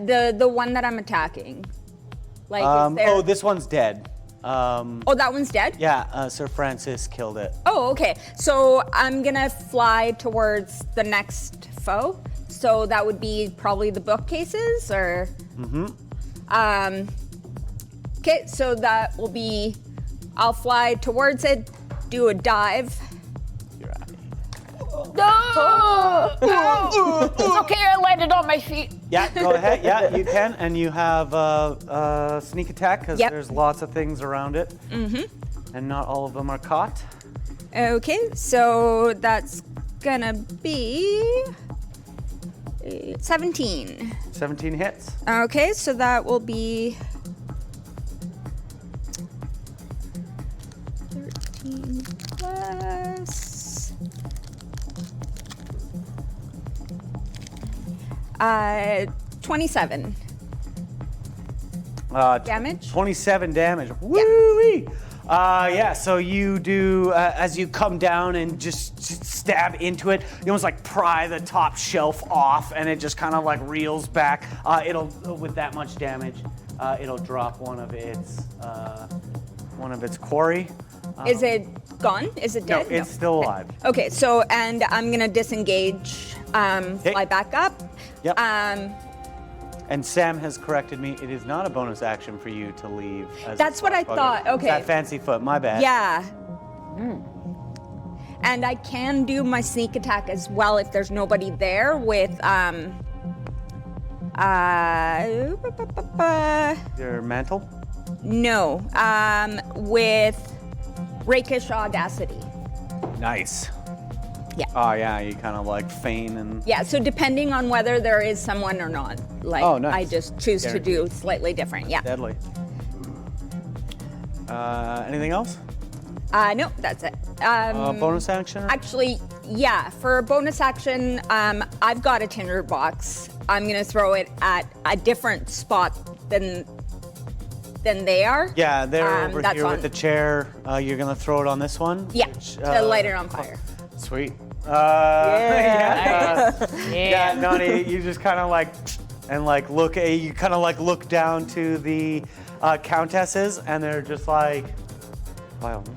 The one that I'm attacking. Like, is there...
Oh, this one's dead.
Oh, that one's dead?
Yeah, Sir Francis killed it.
Oh, okay. So I'm gonna fly towards the next foe. So that would be probably the bookcases, or? Okay, so that will be, I'll fly towards it, do a dive.
You're out of here.
No! It's okay, I landed on my feet.
Yeah, go ahead. Yeah, you can. And you have sneak attack, because there's lots of things around it. And not all of them are caught.
Okay, so that's gonna be 17.
17 hits.
Okay, so that will be 13 plus 27 damage.
27 damage. Woo-wee! Yeah, so you do, as you come down and just stab into it, you almost like pry the top shelf off and it just kind of like reels back. With that much damage, it'll drop one of its quarry.
Is it gone? Is it
No,
dead?
it's still alive.
Okay, so, and I'm gonna disengage, fly back up.
Yep. And Sam has corrected me. It is not a bonus action for you to leave. As
That's what I thought. Okay.
That fancy foot. My bad.
Yeah. And I can do my sneak attack as well if there's nobody there with
Your mantle.
no, with rakish audacity.
Nice.
Yeah.
Oh yeah, you kind of like feign and.
Yeah, so depending on whether there is someone or not, like
Oh, nice.
I just choose to do slightly different. Yeah.
Deadly. Anything else?
No, that's it.
Bonus action?
Actually, yeah, for a bonus action, I've got a tinderbox. I'm gonna throw it at a different spot than they are.
Yeah, they're over
that's
here
on-
with the chair. You're gonna throw it on this one?
Yeah,
Which,
to light it on fire.
Sweet.
Yeah.
Nani, you just kind of like, and like you kind of like look down to the countesses, and they're just like, by all means.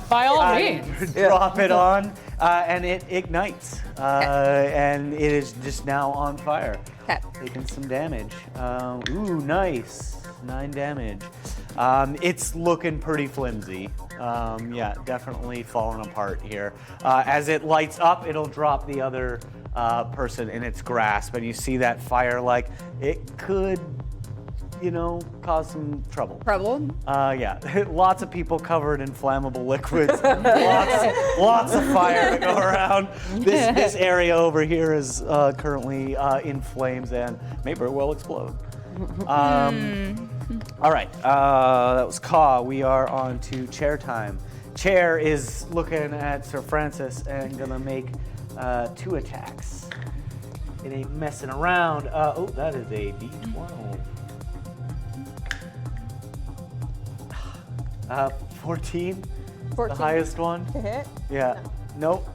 By all means.
Drop it on, and it ignites, and it is just now on fire, taking some damage. Ooh, nice, 9 damage. It's looking pretty flimsy. Yeah, definitely falling apart here. As it lights up, it'll drop the other person in its grasp, and you see that fire like it could, cause some trouble. Yeah, lots of people covered in flammable liquids. lots of fire to go around. This area over here is currently in flames and may very well explode. All right, that was Caw. We are on to chair time. Chair is looking at Sir Francis and gonna make 2 attacks. It ain't messing around. That is a D12. 14, the highest one.
To hit?
Yeah. Nope.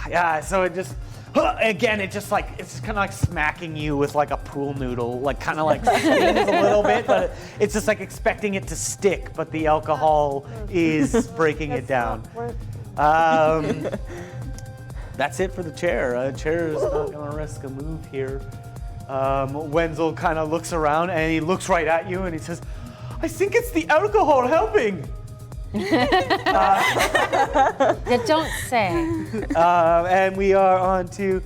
Yeah. So it just, again, it's kind of like smacking you with like a pool noodle, like kind of like stings a little bit, but it's just like expecting it to stick, but the alcohol is breaking it down. That's it for the chair. Chair is not going to risk a move here. Wenzel kind of looks around and he looks right at you and he says, "I think it's the alcohol helping."
You don't say.
And we are on to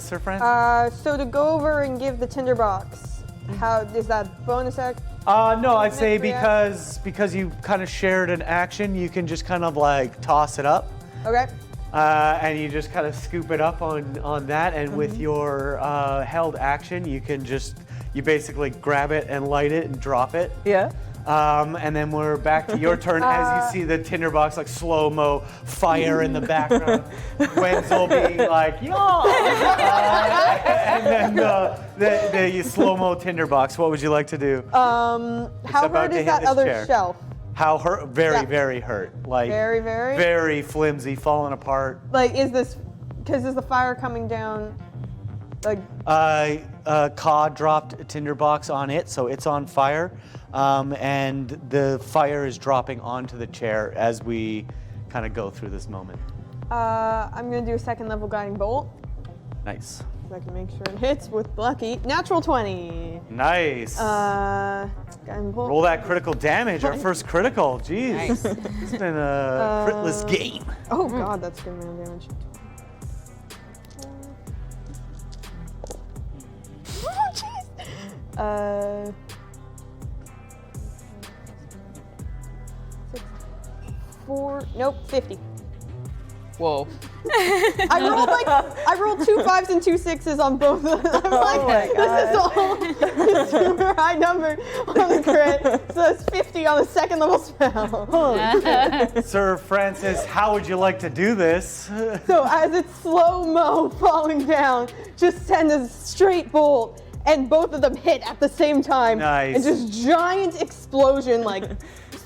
Sir Francis.
So to go over and give the tinderbox, how is that bonus act?
No, I'd say
React?
because you kind of shared an action, you can just kind of like toss it up.
Okay.
And you just kind of scoop it up on that, and with your held action, you basically grab it and light it and drop it.
Yeah.
And then we're back to your turn as you see the tinderbox like slow-mo fire in the background. Wenzel being like, "Yeah!" And then the slow-mo tinderbox. What would you like to do?
How
about
hurt
to
is
hit
that
this
other
chair.
shelf?
How hurt? Very,
Yeah.
very hurt. Like
Very, very?
very flimsy, falling apart.
Like, is the fire coming down? Like,
Caw dropped a tinderbox on it, so it's on fire, and the fire is dropping onto the chair as we kind of go through this moment.
I'm gonna do a 2nd level guiding bolt.
Nice.
So I can make sure it hits with lucky. Natural 20.
Nice.
Guiding bolt.
Roll that critical damage, our first critical. Jeez.
Nice.
It's been a critless game.
Oh god, that's good amount of damage. Oh jeez. 6, 4, nope, 50.
Whoa.
I rolled 2 5s and 2 6s on both of them. I'm like, this is super high number on the crit. So it's 50 on the second level spell.
Sir Francis, how would you like to do this?
So as it's slow-mo falling down, just send a straight bolt, and both of them hit at the same time.
Nice.
And just giant explosion, like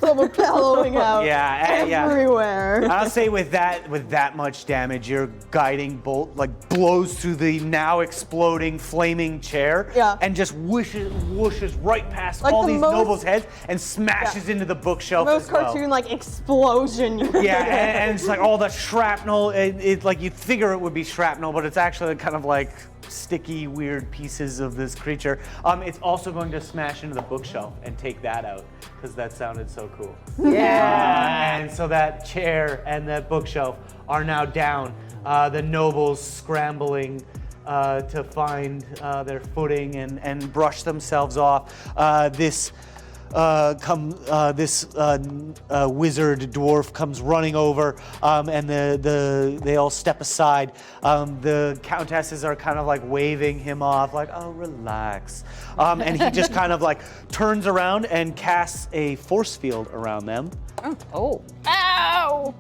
silver bellowing out everywhere.
I'll say with that much damage, your guiding bolt like blows through the now exploding flaming chair and just whooshes right past
Like
all
the
these
most-
nobles' heads and smashes into the bookshelf
Most
as well.
cartoon like explosion.
And it's like all the shrapnel. It like you'd figure it would be shrapnel, but it's actually kind of like sticky, weird pieces of this creature. It's also going to smash into the bookshelf and take that out because that sounded so cool. And so that chair and that bookshelf are now down. The nobles scrambling to find their footing and brush themselves off. This wizard dwarf comes running over, and they all step aside. The countesses are kind of like waving him off, like, "Oh, relax," and he just kind of like turns around and casts a force field around them.
Oh. Ow!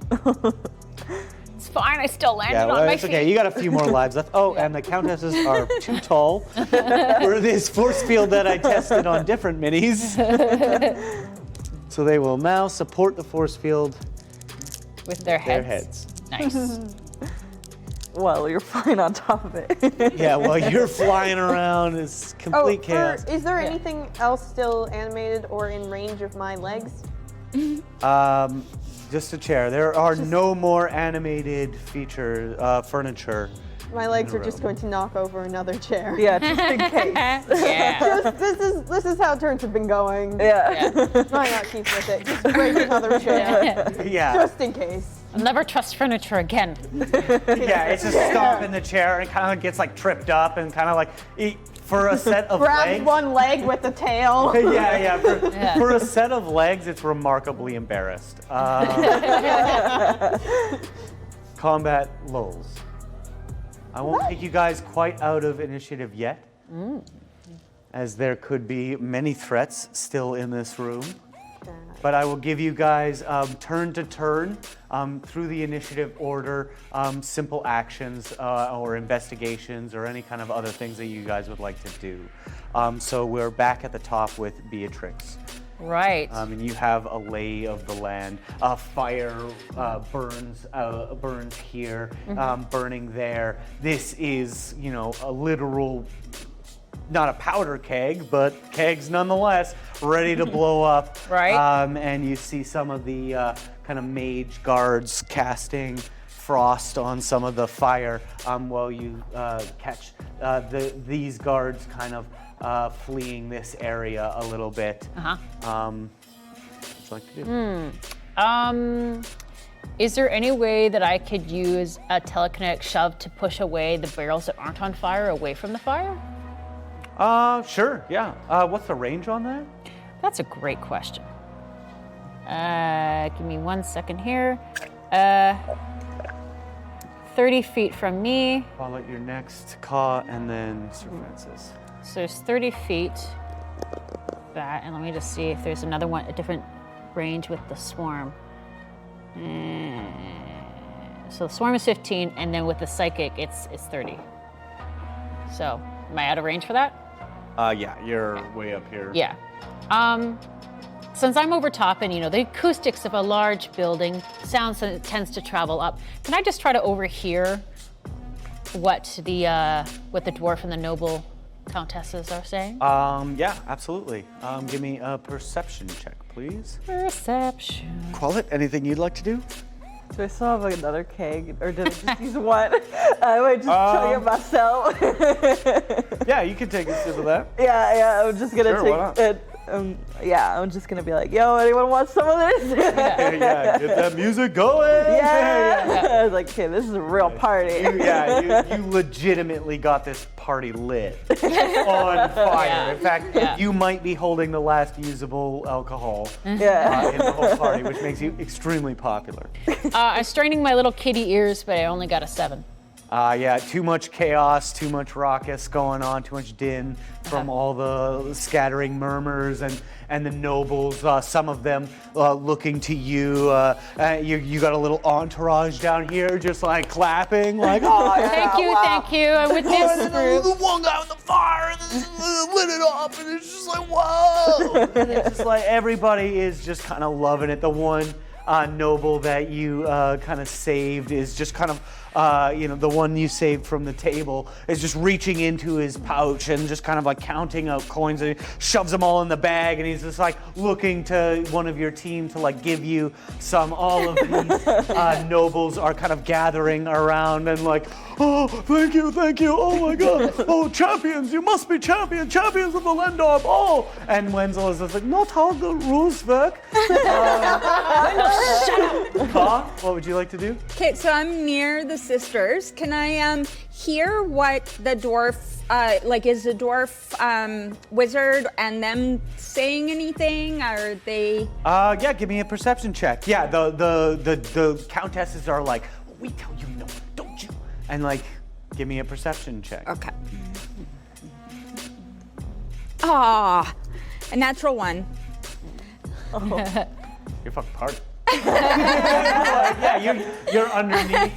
It's fine, I still landed on my
it's
feet.
okay. You got a few more lives left. Oh, and the countesses are too tall for this force field that I tested on different minis. So they will now support the force field
With their heads.
heads.
Nice.
Well, you're flying on top of it.
Yeah, while you're flying around, it's complete chaos.
Is there anything else still animated or in range of my legs?
Just a chair. There are no more animated furniture.
My legs
In
are
a
just
row.
going to knock over another chair.
Yeah, just in case.
Yeah.
This is how turns have been going.
Yeah.
Why not keep with it? Just break another chair.
Yeah,
Just in case.
I'll never trust furniture again.
yeah. It's just stop in the chair and kind of gets like tripped up and kind of like for a set of
Grabs
legs.
one leg with the tail.
For a set of legs, it's remarkably embarrassed. Combat lulls. I won't take you guys quite out of initiative yet, as there could be many threats still in this room. But I will give you guys turn to turn through the initiative order, simple actions or investigations or any kind of other things that you guys would like to do. So we're back at the top with Beatrix.
Right.
And you have a lay of the land. Fire burns here, burning there. This is, a literal, not a powder keg, but kegs nonetheless, ready to blow up.
Right.
And you see some of the kind of mage guards casting frost on some of the fire while you catch these guards kind of fleeing this area a little bit. What would you like to do?
Is there any way that I could use a telekinetic shove to push away the barrels that aren't on fire away from the fire?
Sure, yeah. What's the range on that?
That's a great question. Give me 1 second here. 30 feet from me.
Follow your next Ka and then Sir Francis.
So there's 30 feet. That, and let me just see if there's another one, a different range with the swarm. So the swarm is 15, and then with the psychic, it's 30. So, am I out of range for that?
Yeah, you're way up here.
Yeah. Since I'm over top and, the acoustics of a large building, sound tends to travel up, can I just try to overhear what the dwarf and the noble countesses are saying?
Yeah, absolutely. Give me a perception check, please.
Perception.
Qualit, anything you'd like to do?
Do I still have another keg, or did I just use one? I might just chug it myself.
Yeah, you can take a sip of that.
Yeah, I'm just gonna
Sure, why not?
take it. Yeah, I'm just gonna be like, yo, anyone want some of this?
Yeah, get that music going.
Yeah. I was like, okay, this is a real party.
You legitimately got this party lit on fire.
Yeah.
In fact,
Yeah.
you might be holding the last usable alcohol
Yeah.
in the whole party, which makes you extremely popular.
I'm straining my little kitty ears, but I only got a 7.
Yeah, too much chaos, too much raucous going on, too much din from all the scattering murmurs and the nobles. Some of them looking to you. You got a little entourage down here, just like clapping, like, oh yeah,
Thank you,
wow.
thank you. I'm with this
And then
group.
the one guy with the fire and lit it up, and it's just like, whoa! And it's just like everybody is just kind of loving it. The one noble that you kind of saved is just kind of, the one you saved from the table is just reaching into his pouch and just kind of like counting out coins, and he shoves them all in the bag, and he's just like looking to one of your team to like give you some. All of these nobles are kind of gathering around and like, oh, thank you, oh my god, oh, champions, you must be champions of the Lendar Ball. And Wenzel is just like, not how the rules work. Ka, what would you like to do?
Okay, so I'm near the sisters. Can I hear what the dwarf, is the dwarf wizard and them saying anything? Are they?
Yeah, give me a perception check. Yeah, the countesses are like, we tell you no, don't you? And like, give me a perception check.
Okay. Ah, a natural 1.
You're fucking party. Yeah, you're underneath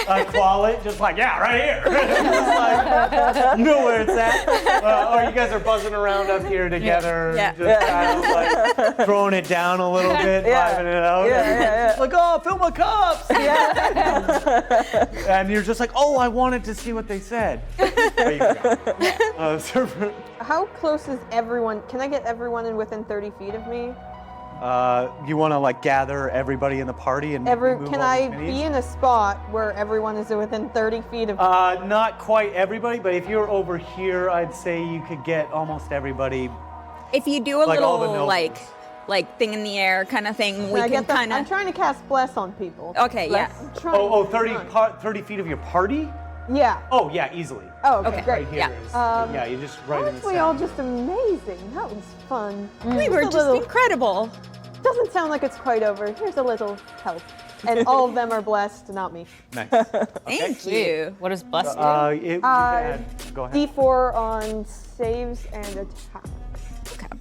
Qualit, just like, yeah, right here. Just like, you know where it's at. Or you guys are buzzing around up here together, just kind of like throwing it down a little bit, vibing it out. Just like, oh, fill my cups. And you're just like, oh, I wanted to see what they said. But you forgot.
How close is everyone? Can I get everyone in within 30 feet of me?
You want to like gather everybody in the party and move
Can
all
I
these
be
minis?
in a spot where everyone is within 30 feet of me?
Not quite everybody, but if you're over here, I'd say you could get almost everybody.
If you do a
Like all the
little
nobles.
like thing in the air kind of thing, we
I
can
get that?
kind
I'm
of.
trying to cast Bless on people.
Okay, yeah.
I'm trying
30 feet of your party?
Yeah.
Oh, yeah, easily.
Oh, okay,
Okay.
great.
Right here
yeah.
is- yeah, you just right in the
Aren't we all
center.
just amazing? That was fun.
We were
Just a
just
little-
incredible.
Doesn't sound like it's quite over. Here's a little help. And all of them are blessed, not me.
Nice.
Thank you.
What does bless do?
You can add- go ahead.
D4 on saves and attacks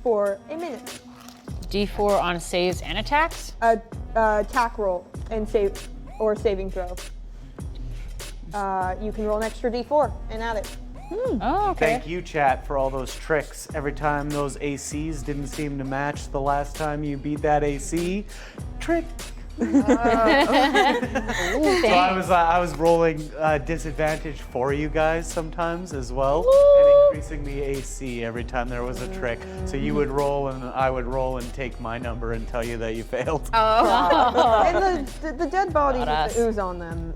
for a minute.
D4 on saves and attacks?
Attack roll and save or saving throw. You can roll an extra D4 and add it.
Oh, okay.
Thank you, chat, for all those tricks. Every time those ACs didn't seem to match the last time you beat that AC, trick. So I was rolling disadvantage for you guys sometimes as well, and increasing the AC every time there was a trick. So you would roll and I would roll and take my number and tell you that you failed.
And the dead bodies with
us.
the ooze on them,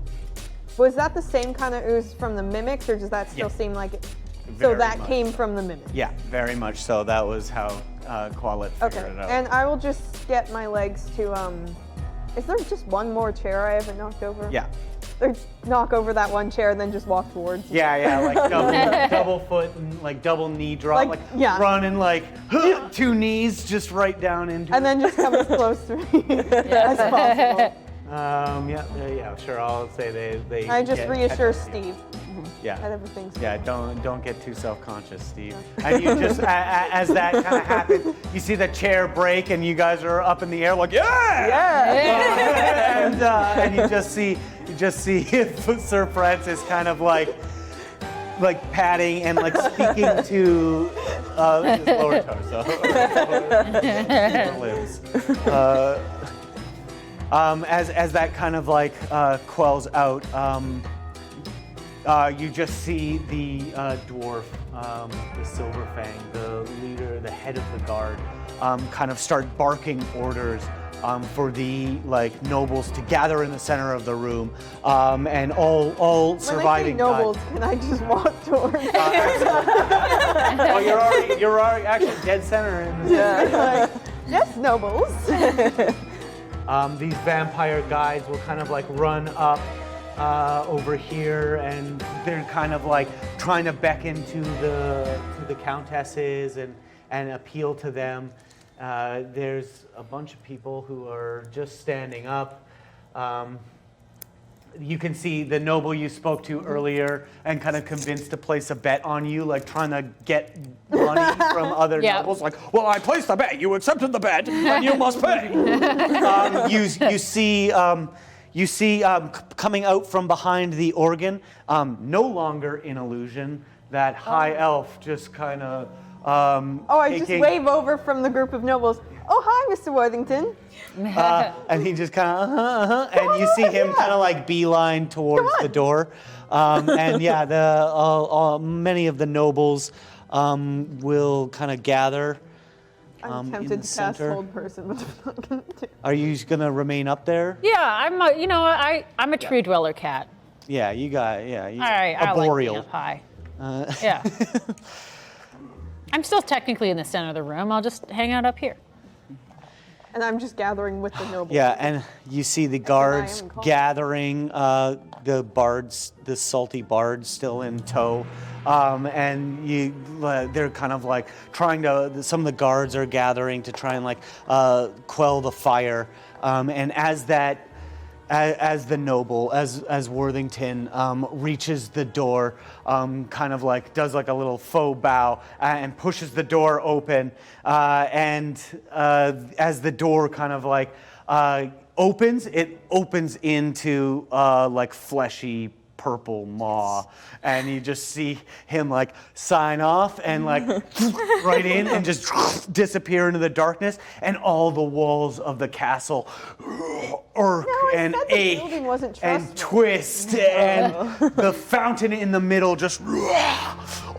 was that the same kind of ooze from the mimics, or does that still
Yeah.
seem like it?
Very
So that
much
came
so.
from the mimic.
Yeah, very much so. That was how Qualit figured
Okay,
it out.
and I will just get my legs to, is there just one more chair I haven't knocked over?
Yeah.
Or knock over that one chair and then just walk towards it?
Yeah, like double foot and like double knee drop,
Like,
like
yeah.
run and like 2 knees just right down into
And
it.
then just come as close to me as possible.
Yeah, sure. I'll say they.
I just
get
reassure
catch up to you.
Steve that
Yeah.
everything's
Yeah, don't get too self-conscious, Steve. And you just, as that kind of happens, you see the chair break, and you guys are up in the air, like yeah. And you just see Sir Francis kind of like patting and like speaking to his lower torso, lower limbs. As that kind of like quells out. You just see the dwarf, the Silverfang, the leader, the head of the guard, kind of start barking orders for the nobles to gather in the center of the room, and all surviving.
When I say nobles, can I just walk towards?
Well, you're already actually dead center in the center.
Yes, nobles.
These vampire guides will kind of run up over here, and they're kind of trying to beckon to the countesses and appeal to them. There's a bunch of people who are just standing up. You can see the noble you spoke to earlier and kind of convinced to place a bet on you, trying to get money from other nobles. Well, I placed the bet, you accepted the bet, and you must pay. You see coming out from behind the organ, no longer in illusion, that high elf just kind of
I just wave over from the group of nobles. Oh, hi, Mr. Worthington.
And he just kind of, and you see him kind of beeline towards the door. And yeah, many of the nobles will kind of gather.
I'm tempted to cast hold person, but I'm not going to.
Are you going to remain up there?
Yeah, I'm a tree dweller cat.
Yeah, you got,
All right, I like being up high. Yeah. I'm still technically in the center of the room. I'll just hang out up here.
And I'm just gathering with the nobles.
Yeah, and you see the guards gathering, the bards, the salty bards still in tow. And they're kind of trying to, some of the guards are gathering to try and quell the fire. And as the noble, as Worthington reaches the door, kind of does a little faux bow and pushes the door open. And as the door kind of opens, it opens into fleshy purple maw, and you just see him sign off and right in and just disappear into the darkness, and all the walls of the castle irk and ache and twist, and the fountain in the middle just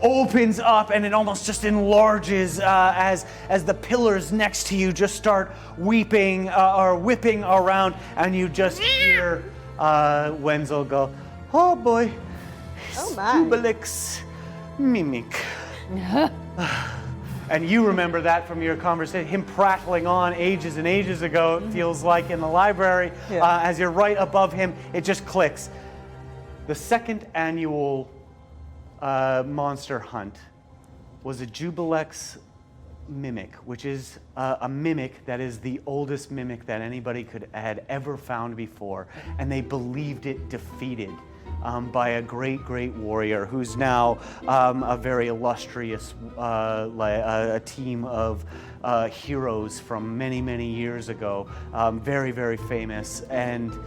opens up, and it almost just enlarges as the pillars next to you just start weeping or whipping around, and you just hear Wenzel go, "Oh boy, Stubelix mimic." And you remember that from your conversation, him prattling on ages and ages ago, it feels like, in the library. As you're right above him, it just clicks. The second annual monster hunt was a Jubilex mimic, which is a mimic that is the oldest mimic that anybody had ever found before. And they believed it defeated by a great warrior who's now a very illustrious a team of heroes from many years ago, very famous. And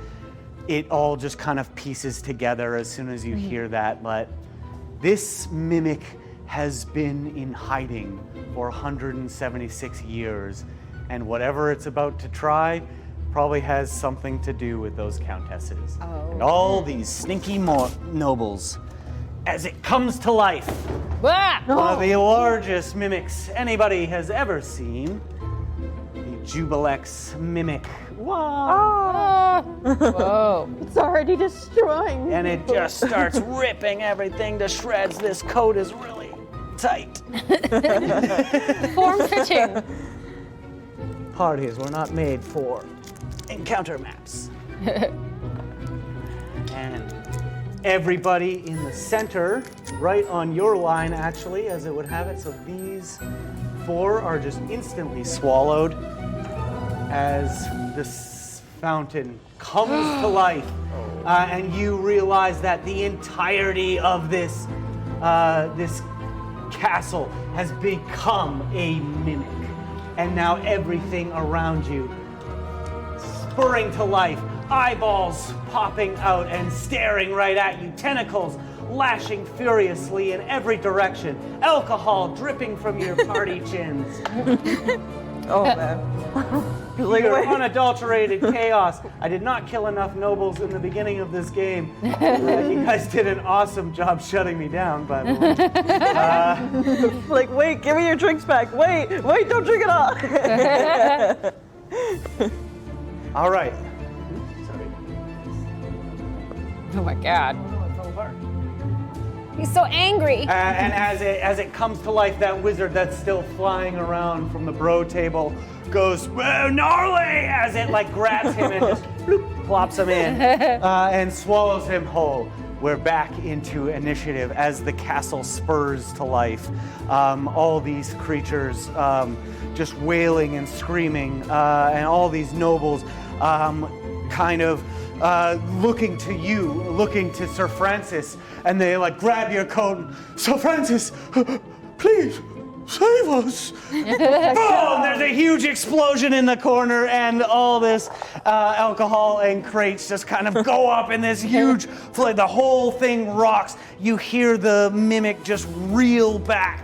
it all just kind of pieces together as soon as you hear that. But this mimic has been in hiding for 176 years, and whatever it's about to try probably has something to do with those countesses. And all these sneaky nobles. As it comes to life, one of the largest mimics anybody has ever seen, the Jubilex mimic. Whoa!
Whoa.
It's already destroying.
And it just starts ripping everything to shreds. This coat is really tight.
Form-fitting.
Parties were not made for encounter maps. And everybody in the center, right on your line actually, as it would have it, so these four are just instantly swallowed as this fountain comes to life. And you realize that the entirety of this castle has become a mimic. And now everything around you spurring to life, eyeballs popping out and staring right at you, tentacles lashing furiously in every direction, alcohol dripping from your party chins.
Oh man.
Pure unadulterated chaos. I did not kill enough nobles in the beginning of this game. You guys did an awesome job shutting me down, by the way.
Wait, give me your drinks back. Wait, don't drink it all.
All right. Sorry.
Oh my god. He's so angry.
And as it comes to life, that wizard that's still flying around from the bro table goes gnarly as it like grabs him and just bloop, plops him in and swallows him whole. We're back into initiative as the castle spurs to life. All these creatures just wailing and screaming, and all these nobles kind of looking to you, looking to Sir Francis, and they like grab your coat and, Sir Francis, please save us. Boom! There's a huge explosion in the corner, and all this alcohol and crates just kind of go up in this huge flood. The whole thing rocks. You hear the mimic just reel back.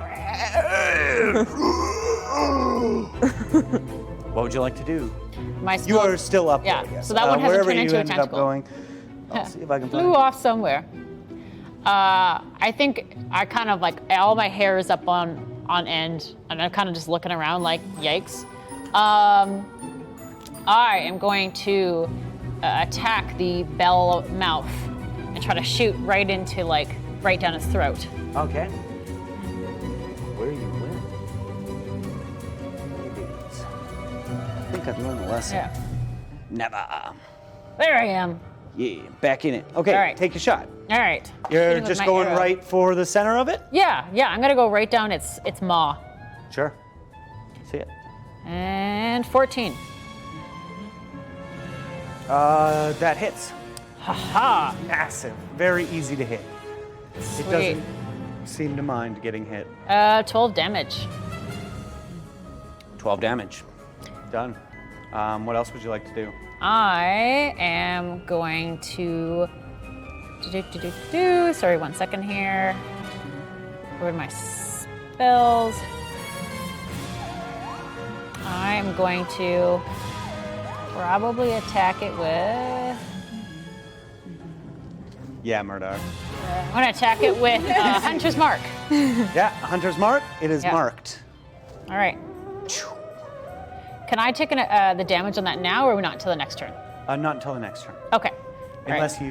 What would you like to do? You are still up there.
Yeah, so that one hasn't turned into a
tentacle. Up going, I'll see if I can find
Flew
it.
off somewhere. I think I kind of like, all my hair is up on end, and I'm kind of just looking around like, yikes. I am going to attack the bell mouth and try to shoot right into, like, right down his throat.
Okay. Where are you with? I think I've learned a lesson.
Yeah.
Never.
There I am.
Yeah, back in it. Okay,
All right.
take your shot.
All right.
You're
Shooting with
just
my
going
arrow.
right for the center of it?
Yeah, I'm gonna go right down its maw.
Sure. See it.
And 14.
That hits.
Haha.
Massive. Very easy to hit. It
Sweet.
doesn't seem to mind getting hit.
12 damage.
12 damage. Done. What else would you like to do?
I am going to sorry, 1 second here. Where are my spells? I am going to probably attack it with.
Yeah, Murdoch.
I'm gonna attack it with Hunter's Mark.
Yeah, Hunter's Mark. It is
Yeah.
marked.
All right. Can I take the damage on that now, or not until the next turn?
Not until the next turn.
Okay. All right.
Unless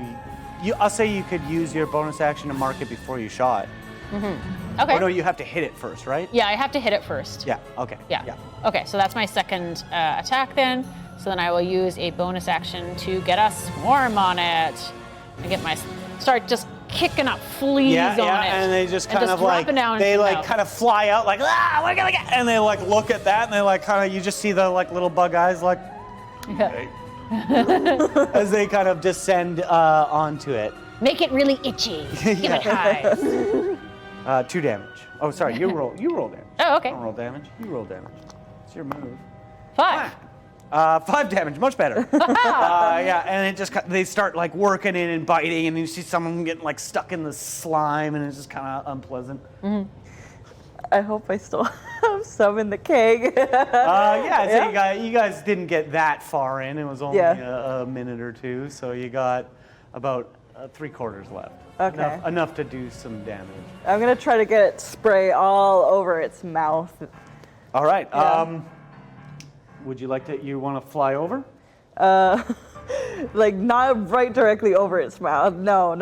I'll say you could use your bonus action to mark it before you shot.
Okay.
Oh no, you have to hit it first, right?
Yeah, I have to hit it first.
Yeah. Okay.
Yeah. Okay, so that's my second attack then. So then I will use a bonus action to get a swarm on it. And get start just kicking up fleas on it.
And they just kind of like
dropping down
they
into the
like
mouth.
kind of fly out like we're gonna get, and they like look at that and they like kind of you just see the like little bug eyes like
Yeah.
as they kind of descend onto it.
Make it really itchy. Give it highs.
2 damage. Oh, sorry, you roll damage.
Oh, okay.
Don't roll damage. You roll damage. It's your move.
5.
5 damage, much better. Yeah, and it just they start like working in and biting, and you see some of them getting like stuck in the slime, and it's just kind of unpleasant.
Mm-hmm.
I hope I still have some in the keg.
So you guys didn't get that far in. It was only a minute or two, so you got about 3/4 left.
Okay.
Enough to do some damage.
I'm gonna try to get it spray all over its mouth.
All right.
Yeah.
Would you like to? You want to fly over?
Like not right directly over its mouth. No.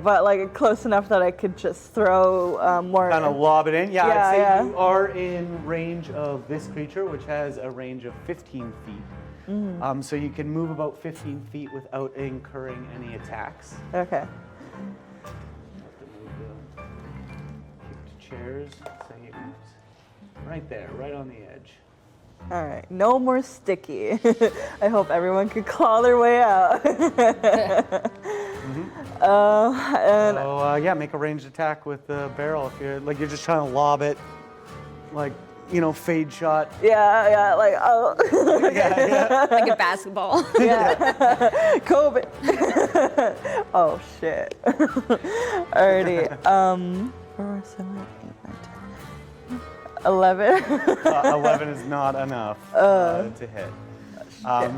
But like close enough that I could just throw more.
Kind of lob it in. Yeah,
Yeah,
I'd say
yeah.
you are in range of this creature, which has a range of 15 feet.
Mm-hmm.
So you can move about 15 feet without incurring any attacks.
Okay.
Kicked chairs. So you right there, right on the edge.
All right. No more sticky. I hope everyone could claw their way out. And
So yeah, make a ranged attack with the barrel if you're just trying to lob it, like fade shot.
yeah, like oh.
Yeah.
Like a basketball.
COVID. Oh shit. Alrighty. 4, 7, 8, 9, 10. 11.
11 is not enough to hit.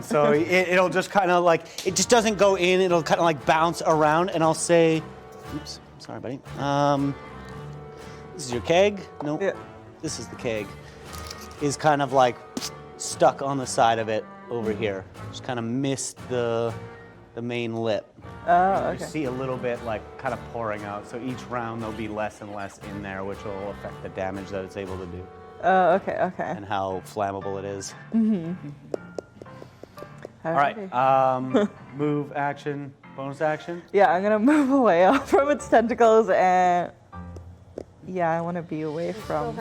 So it'll just kind of like, it just doesn't go in, it'll kind of like bounce around, and I'll say, oops, sorry buddy. This is your keg? Nope.
Yeah.
This is the keg. Is kind of like stuck on the side of it. over here. Just kind of missed the main lip.
Oh,
You
okay.
see a little bit like kind of pouring out. So each round there'll be less and less in there, which will affect the damage that it's able to do
Oh, okay, okay.
and how flammable it is. All
Alrighty.
right. Move, action, bonus action.
Yeah, I'm gonna move away from its tentacles and yeah, I want to be away from.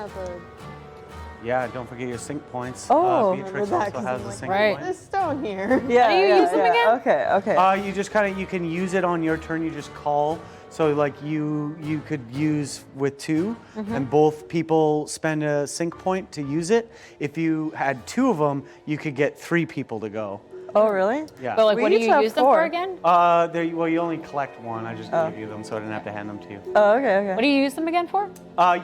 Yeah, don't forget your sync points.
Oh,
Beatrix
remember that,
also
'cause
has
I'm
a
like,
sync
Right.
point.
This stone here.
Yeah,
do you
yeah,
use them
yeah.
again?
Okay, okay.
You just kind of, you can use it on your turn. You just call. So like you could use with 2, and both people spend a sync point to use it. If you had 2 of them, you could get 3 people to go.
Oh, really?
Yeah.
But like,
We
what do
each
you
have
use them for
4.
again?
Well, you only collect 1. I just gave you them, so I didn't have to hand them to you.
Oh, okay, okay.
What do you use them again for?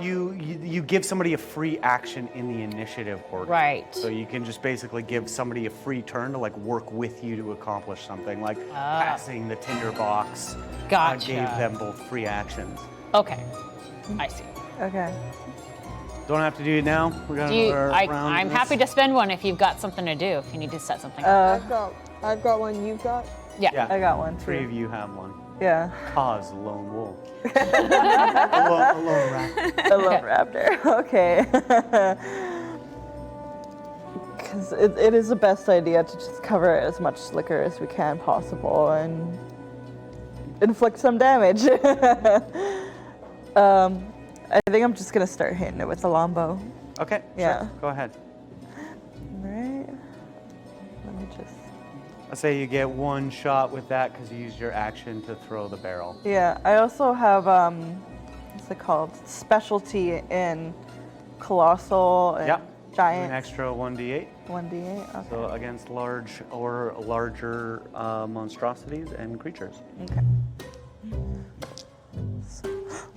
You give somebody a free action in the initiative order.
Right.
So you can just basically give somebody a free turn to like work with you to accomplish something, like passing the tinder box.
Gotcha.
Gave them both free actions.
Okay, I see.
Okay.
Don't have to do it now. We got
Do you,
another round.
I'm
of this.
happy to spend one if you've got something to do. If you need to set something up.
I've got one. You've got.
Yeah.
Yeah,
I got one
3
too.
of you have one.
Yeah.
Cause lone wolf. a lone rat.
I love Raptor. Okay. Because it is the best idea to just cover as much liquor as we can possible and inflict some damage. I think I'm just gonna start hitting it with the longbow.
Okay.
Yeah.
Sure. Go ahead.
Right. Let me just.
I say you get 1 shot with that because you used your action to throw the barrel.
Yeah. I also have what's it called? Specialty in colossal and
Yeah.
giant.
An extra 1d8.
1d8. Okay.
So against large or larger monstrosities and creatures.
Okay.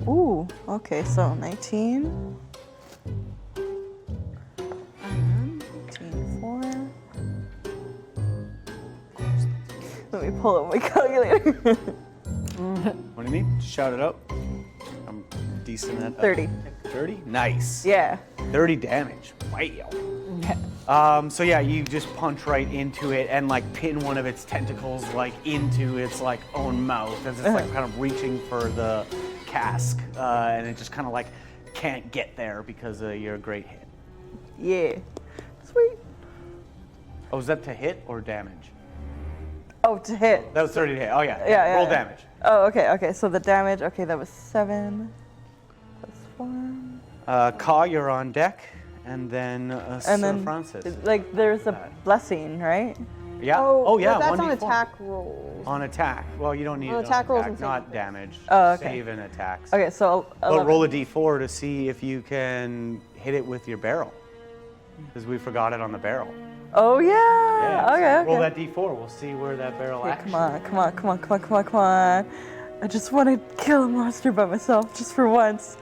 Ooh, okay, so 19. 18, 4. Let me pull up my calculator.
What do you mean? Shout it out. I'm decent at that.
30.
30? Nice.
Yeah.
30 damage. Wow. So yeah, you just punch right into it and like pin one of its tentacles like into its like own mouth as it's like kind of reaching for the cask, and it just kind of like can't get there because of your great hit.
Yeah. Sweet.
Oh, was that to hit or damage?
Oh, to hit.
That was 30 to hit. Oh yeah.
Yeah,
Roll
yeah.
damage.
Oh, okay, okay. So the damage, okay, that was 7 plus 1.
Ka, you're on deck, and then
And
Sir
then,
Francis.
like, there's a blessing, right?
Yeah.
Oh,
yeah.
but that's
1d4.
on attack rolls.
On attack. Well, you don't need
On
it
attack
on
rolls
attack,
and
not
saving
damage.
Oh, okay.
Save and attacks.
Okay, so
But
11.
roll a d4 to see if you can hit it with your barrel. Because we forgot it on the barrel.
Oh, yeah.
so
Okay, okay.
roll that d4. We'll see where that barrel
Okay,
actually.
come on, come on, come on, come on, come on, come on. I just want to kill a monster by myself, just for once.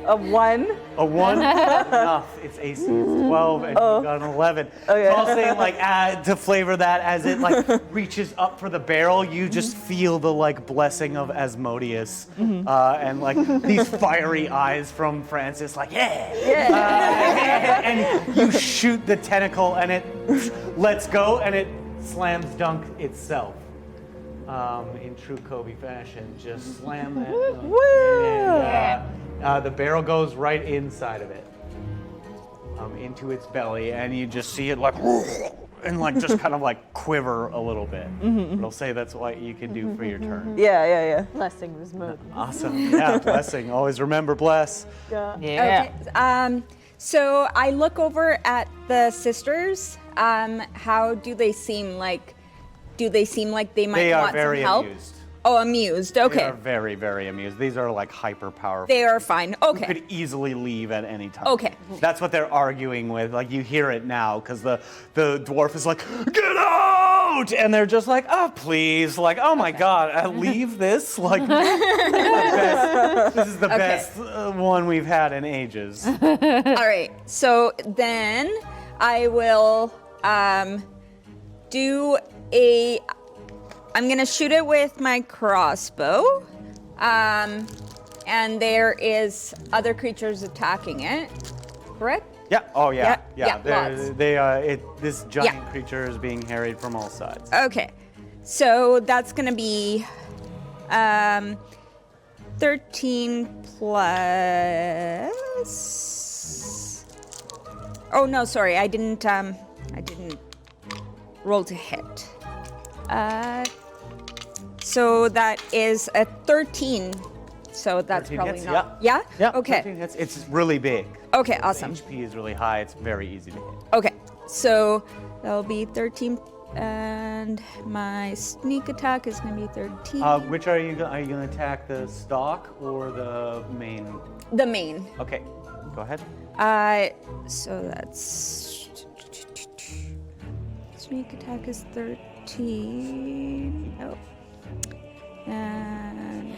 A 1.
A 1? Enough. It's AC. It's 12, and you got an 11.
Okay.
So I'll say, like, to flavor that, as it like reaches up for the barrel, you just feel the like blessing of Asmodeus, and like these fiery eyes from Francis, like and you shoot the tentacle, and it lets go, and it slams dunk itself. In true Kobe fashion, just slam that. And, the barrel goes right inside of it, into its belly, and you just see it like, and like just kind of like quiver a little bit. But I'll say that's what you can do for your turn.
Yeah, yeah, yeah.
Blessing was moved.
Awesome. Yeah, blessing. Always remember bless.
Yeah.
Yeah.
Okay. So I look over at the sisters. How do they seem like? Do they seem like they might
They are
want
very
some help?
amused.
Oh, amused.
They
Okay.
are very, very amused. These are like hyper powerful.
They are fine.
You
Okay.
could easily leave at any time.
Okay.
That's what they're arguing with. Like, you hear it now because the dwarf is like, get out! And they're just like, oh, please. Like, oh my God, leave this? Like, this is the best one we've had in ages.
All right. So then I will do a. I'm gonna shoot it with my crossbow, and there is other creatures attacking it. Correct?
Yeah. Oh, yeah.
Yeah, lots.
This giant creature is being harried from all sides.
Okay. So that's going to be 13 plus. Oh no, sorry. I didn't roll to hit. So that is a 13. So that's
13
probably
hits,
not.
yeah.
Yeah?
Yeah.
Okay.
13 hits. It's really big.
Okay, awesome.
HP is really high. It's very easy to hit.
Okay. So that'll be 13 and my sneak attack is going to be 13.
Which are you going to attack, the stalk or the main?
The main.
Okay. Go ahead.
So that's sneak attack is 13. Oh. And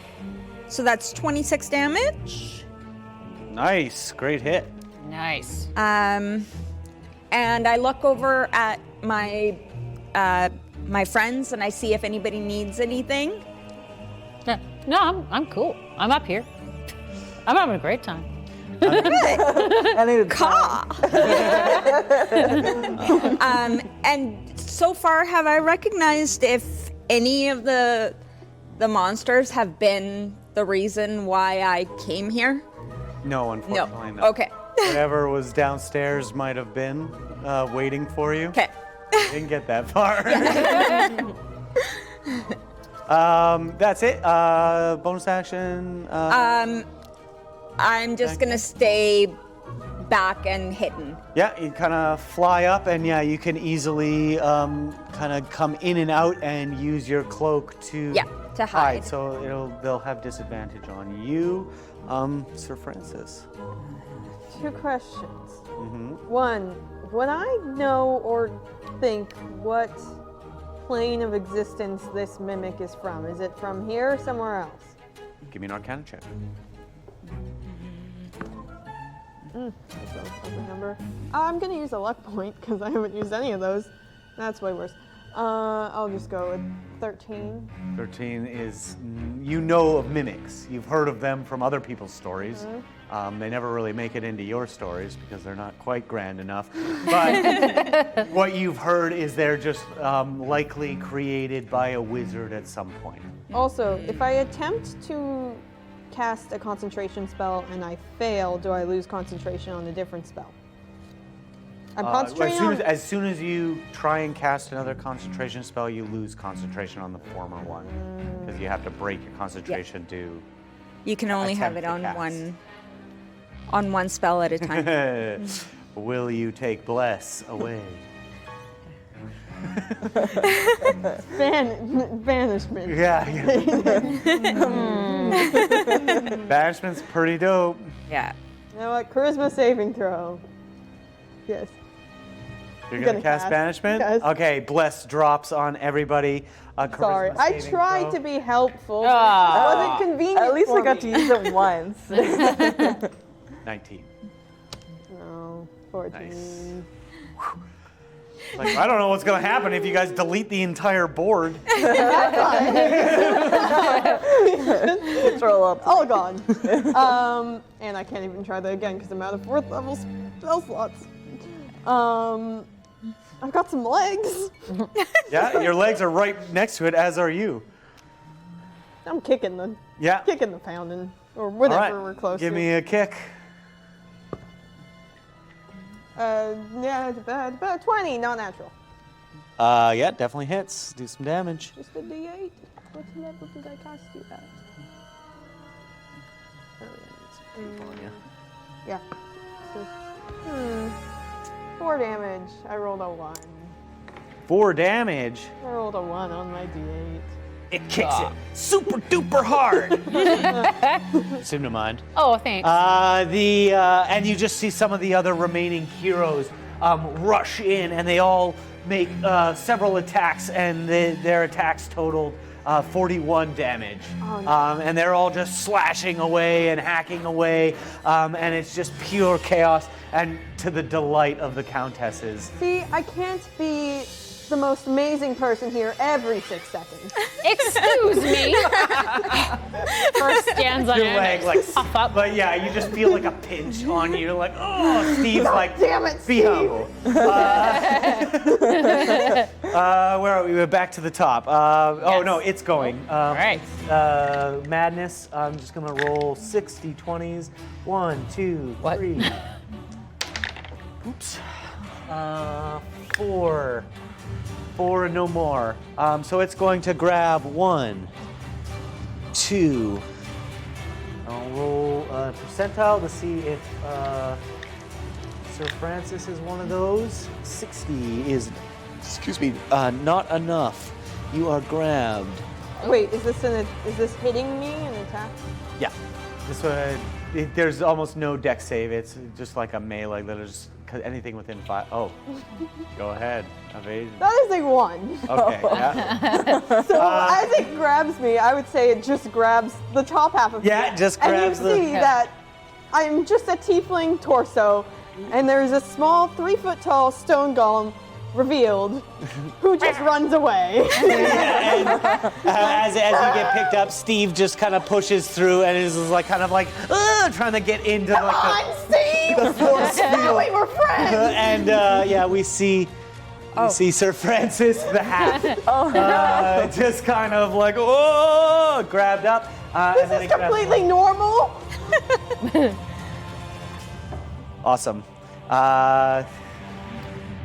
so that's 26 damage.
Nice. Great hit.
Nice.
And I look over at my my friends and I see if anybody needs anything.
No, I'm cool. I'm up here. I'm having a great time.
I need to
And so far, have I recognized if any of the monsters have been the reason why I came here?
No,
No.
unfortunately not.
Okay.
Whatever was downstairs might have been waiting for you.
Okay.
Didn't get that far. That's it. Bonus action.
I'm just gonna stay back and hidden.
Yeah, you kind of fly up, and yeah, you can easily kind of come in and out and use your cloak to
to hide.
So they'll have disadvantage on you, Sir Francis.
2 questions. One, would I know or think what plane of existence this mimic is from? Is it from here or somewhere else?
Give me an Arcana check.
That's a lovely number. I'm gonna use a luck point because I haven't used any of those. That's way worse. I'll just go with 13.
13 is, you know of mimics. You've heard of them from other people's stories. They never really make it into your stories because they're not quite grand enough. But what you've heard is they're just likely created by a wizard at some point.
Also, if I attempt to cast a concentration spell and I fail, do I lose concentration on a different spell? I'm concentrating on...
As soon as you try and cast another concentration spell, you lose concentration on the former one. Because you have to break your concentration to...
You can only have it
attempt to
on one spell at a time.
cast. Will you take bless away?
Banishment.
Yeah. Banishment's pretty dope.
Yeah.
You know what? Charisma saving throw. Yes.
You're gonna cast banishment?
Yes.
Okay, bless drops on everybody.
Sorry,
Charisma
I
saving
tried
throw.
to be helpful. It wasn't convenient.
At least
for
I got
me.
to use it once.
19.
No, 14.
Nice. Like, I don't know what's gonna happen if you guys delete the entire board.
Control up.
All gone. And I can't even try that again because I'm out of 4th level spell slots. I've got some legs.
Yeah, your legs are right next to it, as are you.
I'm kicking the pounding or whatever
All right.
we're close
Give
to.
me a kick.
Yeah, 20, not natural.
Yeah, definitely hits. Do some damage.
Just a D8. What level did I cast you at? Yeah. So, 4 damage. I rolled a 1.
4 damage.
I rolled a 1 on my D8.
It kicks it super duper hard. Seem to mind.
Oh, thanks.
And you just see some of the other remaining heroes rush in, and they all make several attacks, and their attacks totaled 41 damage.
Oh, no.
And they're all just slashing away and hacking away, and it's just pure chaos, and to the delight of the countesses.
See, I can't be It's the most amazing person here every 6 seconds.
Excuse me. First stands on
Your
end,
leg, like,
puff up.
but yeah, you just feel like a pinch on you. Like, oh, Steve's like,
damn it,
be
Steve.
humble. Where are we? We're back to the top. Oh, no, it's going.
All right.
Madness. I'm just gonna roll 60 20s. 1, 2,
What?
3. Oops. 4.
4 and no more. So it's going to grab 1, 2.
I'll roll a percentile to see if Sir Francis is one of those.
60 is, not enough. You are grabbed.
Wait, is this hitting me an attack?
Yeah. This one, there's almost no dex save. It's just like a melee. There's anything within 5. Oh, go ahead. Evasion.
That is a 1.
Okay. Yeah.
So as it grabs me, I would say it just grabs the top half of me.
Yeah, it just grabs
And
the-
you see that I'm just a tiefling torso, and there's a small 3-foot tall stone golem revealed who just runs away.
As you get picked up, Steve just kind of pushes through and is like kind of like trying to get into
Come
like
on, Steve!
the force field.
We were friends!
And yeah, we see Sir Francis the Hat. Just kind of like grabbed up. And
This
then
is
it grabs-
completely normal.
Awesome.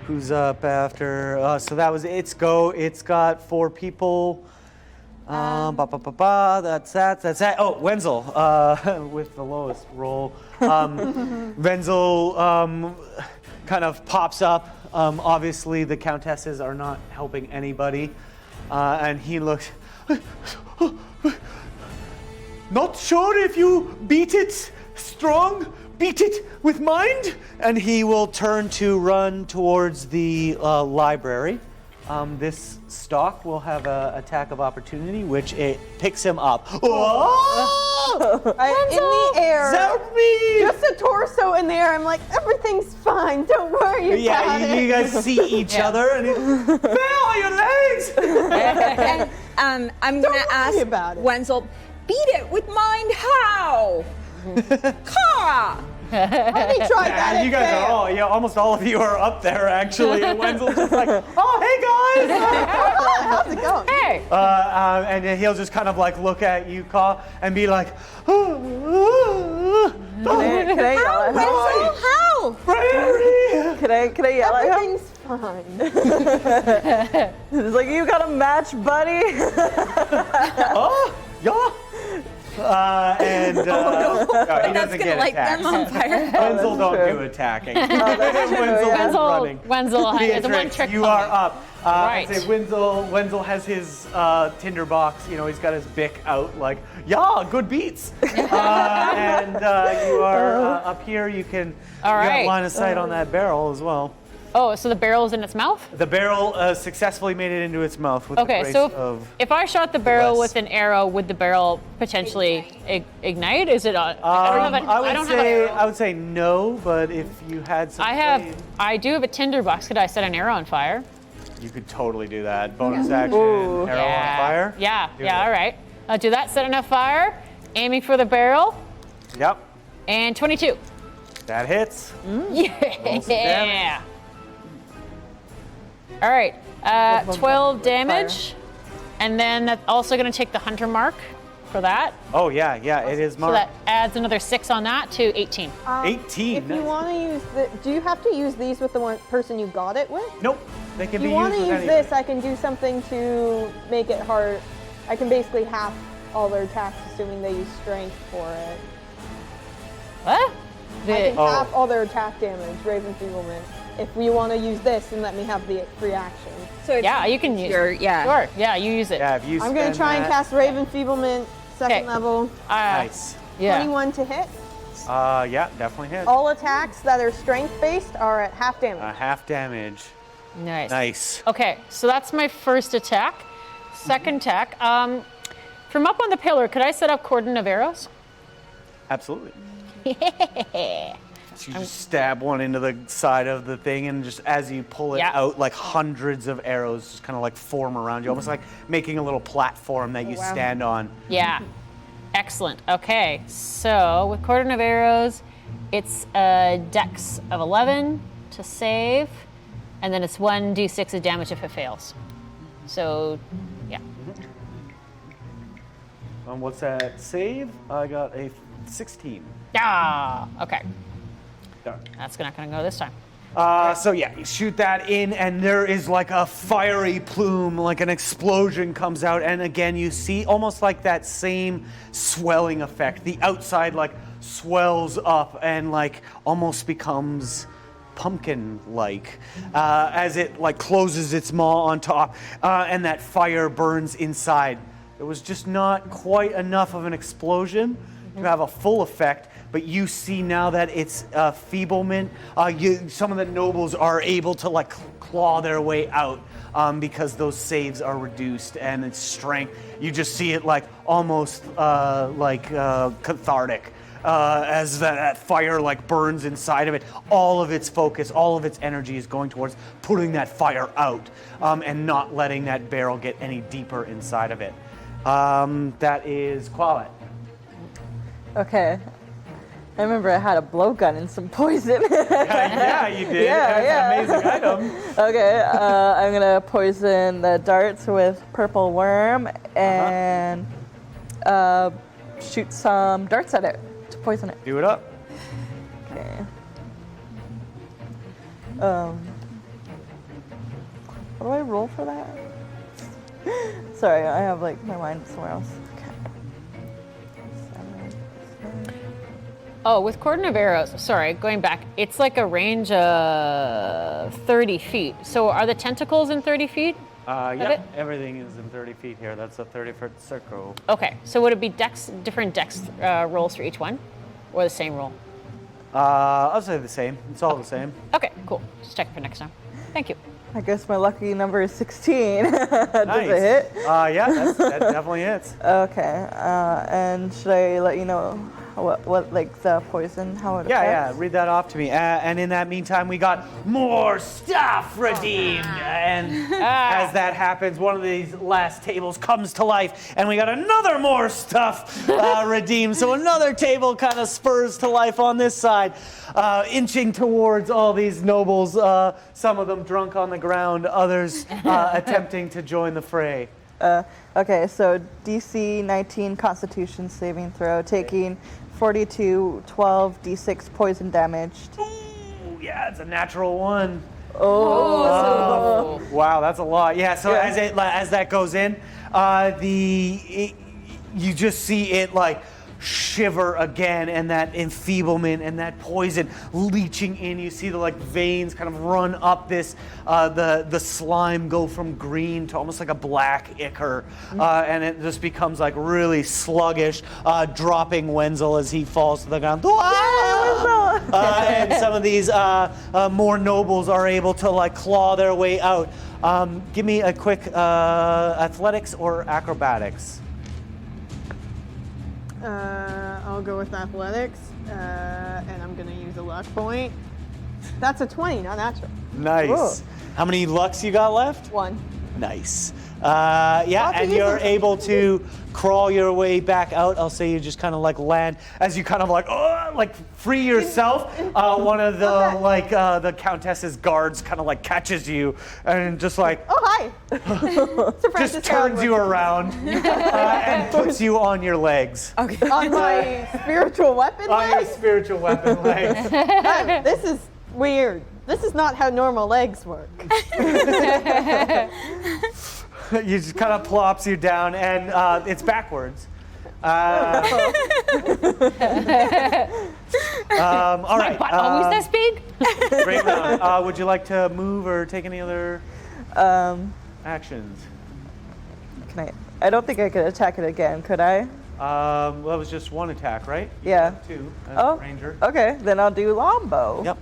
Who's up after? So that was its go. It's got 4 people. That's that. Oh, Wenzel with the lowest roll. Wenzel kind of pops up. Obviously, the countesses are not helping anybody. And he looks. Not sure if you beat it strong. Beat it with mind, and he will turn to run towards the library. This stalk will have an attack of opportunity, which it picks him up. Oh!
In the air.
Help me!
Just a torso in the air. I'm like, everything's fine. Don't worry about
Yeah,
it.
you guys see each other, and fail your legs.
And I'm going to ask
about it.
Wenzel, beat it with mind how? Caw!
Let me try that.
And you guys are almost all of you are up there actually, and Wenzel's just like, oh, hey guys!
How's it going?
Hey.
And then he'll just kind of like look at you, Caw, and be like,
Can I yell at him?
Wenzel, how?
Brady!
Can I yell at him?
Everything's fine.
It's like, you got a match, buddy?
Oh, yeah. He
That's
doesn't
going to
get
light
attacked.
them on fire.
Wenzel don't
true.
do attacking.
That's true,
Wenzel's
yeah.
running.
Wenzel has a
Beatrix,
one-trick
you
pony.
are up.
Right.
I'd say Wenzel has his tinder box. You know, he's got his bic out, like, yeah, good beats. And you are up here. You can
All
you have
right.
line of sight on that barrel as well.
Oh, so the barrel's in its mouth?
The barrel successfully made it into its mouth with the
Okay,
grace
so
of.
if I shot the barrel
Bless.
with an arrow, would the barrel potentially ignite? Is it? I don't have
I
an arrow.
would say no, but if you had some.
I do have a tinder box. Could I set an arrow on fire?
You could totally do that. Bonus action,
Ooh.
arrow on fire.
Yeah,
Do
yeah,
it.
all right. I'll do that, set enough fire, aiming for the barrel,
Yep,
and 22.
that hits. Roll some damage.
Yeah. All right, 12 damage, and then that's also going to take the hunter mark for that.
Oh yeah, it is
So
marked.
that adds another 6 on that to 18.
18.
If you want to use do you have to use these with the one person you got it with?
Nope, they can
If
be
you want
used
to
with
use
anything.
this, I can do something to make it hard. I can basically half all their attacks, assuming they use strength for it.
What?
I can
Oh.
half all their attack damage, Raven Feeblement. If you want to use this, and let me have the free action.
So it's
Yeah, you can use
your,
it.
yeah.
Sure, yeah, you use it.
Yeah, if you
I'm going to
spend
try and
that-
cast Raven Feeblement, second
Okay.
level.
Nice.
Yeah.
21 to hit.
Yeah, definitely hit.
All attacks that are strength-based are at half damage.
Half damage.
Nice.
Nice.
Okay, so that's my first attack. Second attack. From up on the pillar, could I set up cordon of arrows?
Absolutely. So you just stab one into the side of the thing, and just as you pull it
Yeah.
out, like hundreds of arrows just kind of like form around you, almost like making a little platform that you stand on.
Yeah. Excellent. Okay, so with cordon of arrows, it's a dex of 11 to save, and then it's 1d6 of damage if it fails. So, yeah.
What's that save? I got a 16.
Ah, okay.
Darn.
That's not going to go this time.
So yeah, you shoot that in, and there is like a fiery plume, like an explosion comes out, and again you see almost like that same swelling effect. The outside like swells up and like almost becomes pumpkin-like as it like closes its maw on top, and that fire burns inside. It was just not quite enough of an explosion to have a full effect, but you see now that it's feeblement. Some of the nobles are able to like claw their way out because those saves are reduced, and its strength. You just see it like almost cathartic as that fire like burns inside of it. All of its focus, all of its energy is going towards putting that fire out and not letting that barrel get any deeper inside of it. That is Qualet.
Okay. I remember I had a blowgun and some poison.
Yeah, you did.
Yeah,
That's an amazing item.
Okay, I'm gonna poison the darts with purple worm and shoot some darts at it to poison it.
Do it up.
Okay. What do I roll for that? Sorry, I have like my mind somewhere else. Okay. 7.
Oh, with cordon of arrows, sorry, going back, it's like a range of 30 feet. So are the tentacles in 30 feet?
Yeah,
it?
everything is in 30 feet here. That's a 30-foot circle.
Okay, so would it be different dex rolls for each one? Or the same roll?
I'll say the same. It's all the same.
Okay, cool. Just checking for next time. Thank you.
I guess my lucky number is 16. Does
Nice.
it hit?
Yeah, that definitely hits.
Okay. And should I let you know what like the poison, how it
Yeah,
affects?
read that off to me. And in that meantime, we got more stuff redeemed. And as that happens, one of these last tables comes to life, and we got another more stuff redeemed. So another table kind of spurs to life on this side, inching towards all these nobles, some of them drunk on the ground, others attempting to join the fray.
Okay, so DC 19 Constitution saving throw, taking 42, 12 D6 poison damage.
Ooh, yeah, it's a natural one.
Oh.
Wow, that's a lot. Yeah, so as that goes in, you just see it like shiver again, and that enfeeblement and that poison leaching in. You see the like veins kind of run up this, the slime go from green to almost like a black ichor, and it just becomes like really sluggish, dropping Wenzel as he falls to the ground. And some of these more nobles are able to like claw their way out. Give me a quick athletics or acrobatics.
I'll go with athletics, and I'm gonna use a luck point. That's a 20, not natural.
Nice. How many lucks you got left?
1.
Nice. And you're able to crawl your way back out. I'll say you just kind of like land as you kind of like free yourself. One of the the Countess's guards kind of like catches you and just like
Oh, hi! Sir Francis
just turns you
Howard.
around and puts you on your legs.
On my spiritual weapon
On your
legs?
spiritual weapon legs.
This is weird. This is not how normal legs work.
You just kind of plops you down, and it's backwards. All right.
Butt always this big?
Great round. Would you like to move or take any other actions?
Can I don't think I could attack it again, could I?
Well, that was just one attack, right? You
Yeah.
have 2 as
Oh,
a ranger.
okay, then I'll do Lombo.
Yep.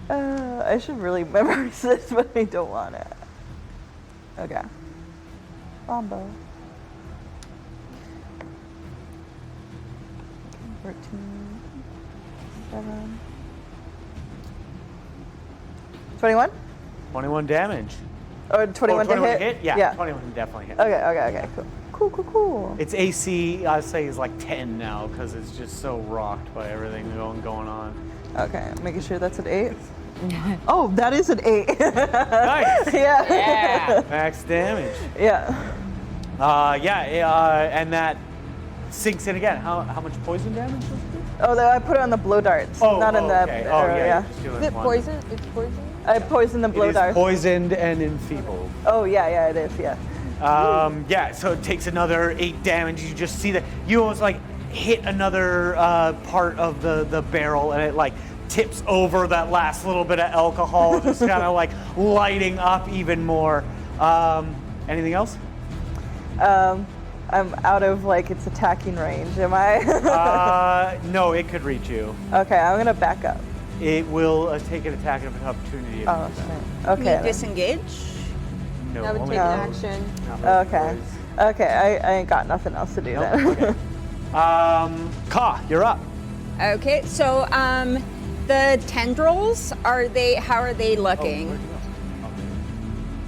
I should really memorize this, but I don't want it. Okay. Lombo. 13. 7. 21?
21 damage.
Or 21,
21
to hit?
Yeah, 21 definitely hit.
Okay, cool.
Its AC, I'd say, is like 10 now because it's just so rocked by everything going on.
Okay, making sure that's an 8. Oh, that is an 8.
Nice.
Yeah.
Max damage.
Yeah.
And that sinks in again. How much poison damage was it?
Oh, I put it on the blow darts, not in the
okay.
arrow,
You're just doing
Is it
one.
poison? It's poison?
I poisoned the blow
It is
darts.
poisoned and enfeebled.
Oh, yeah, it is, yeah.
So it takes another 8 damage. You just see that you almost like hit another part of the barrel, and it like tips over that last little bit of alcohol, just kind of like lighting up even more. Anything else?
I'm out of like its attacking range, am I?
No, it could reach you.
Okay, I'm gonna back up.
It will take an attack of opportunity.
Oh, shit.
Can
Okay.
you
then.
disengage?
No,
That would
only
take
No.
those.
action.
Not really
Okay.
those.
Okay, I ain't got nothing else to do
Nope,
then.
okay. Ka, you're up.
Okay, so the tendrils, how are they looking?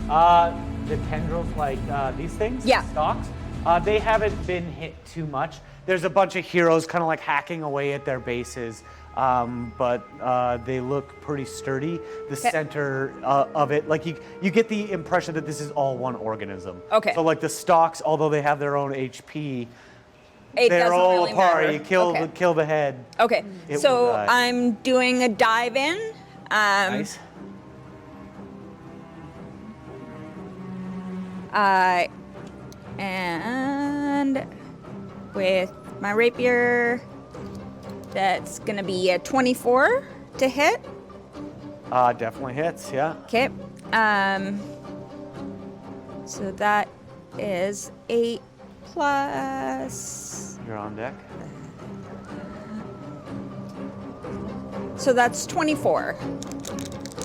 The tendrils, like these things?
Yeah.
Stalks? They haven't been hit too much. There's a bunch of heroes kind of like hacking away at their bases, but they look pretty sturdy. The center of it, like you get the impression that this is all one organism.
Okay.
So like the stalks, although they have their own HP,
It
they're
doesn't
all
really
a party.
matter.
You kill,
Okay.
kill the head.
Okay,
It
so
will die.
I'm doing a dive in.
Nice.
And with my rapier, that's gonna be a 24 to hit.
Definitely hits, yeah.
Okay. So that is 8 plus.
You're on deck.
So that's 24.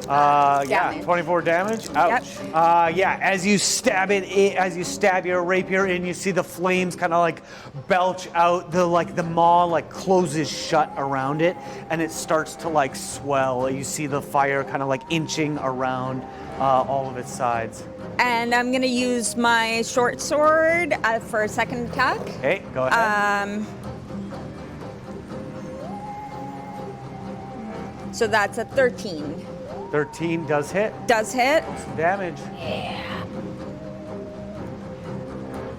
Yeah,
Damage.
24 damage. Ouch. As you stab as you stab your rapier in, you see the flames kind of like belch out. The maw like closes shut around it, and it starts to like swell. You see the fire kind of like inching around all of its sides.
And I'm gonna use my short sword for a second attack.
Okay, go ahead.
So that's a 13.
13 does hit.
Does hit.
Some damage.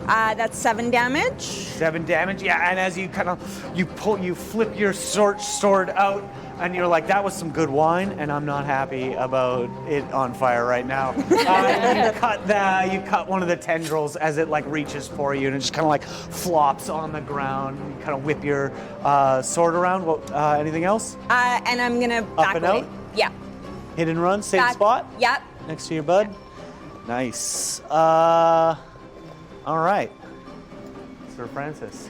That's 7 damage.
7 damage. Yeah, and as you kind of you flip your sword out, and you're like, that was some good wine, and I'm not happy about it on fire right now. You cut one of the tendrils as it like reaches for you, and it just kind of like flops on the ground. You kind of whip your sword around. What? Anything else?
And I'm gonna back
and
away.
out?
Yeah.
Hit and run, same
Back.
spot
Yep.
next to your bud. Nice. All right, Sir Francis.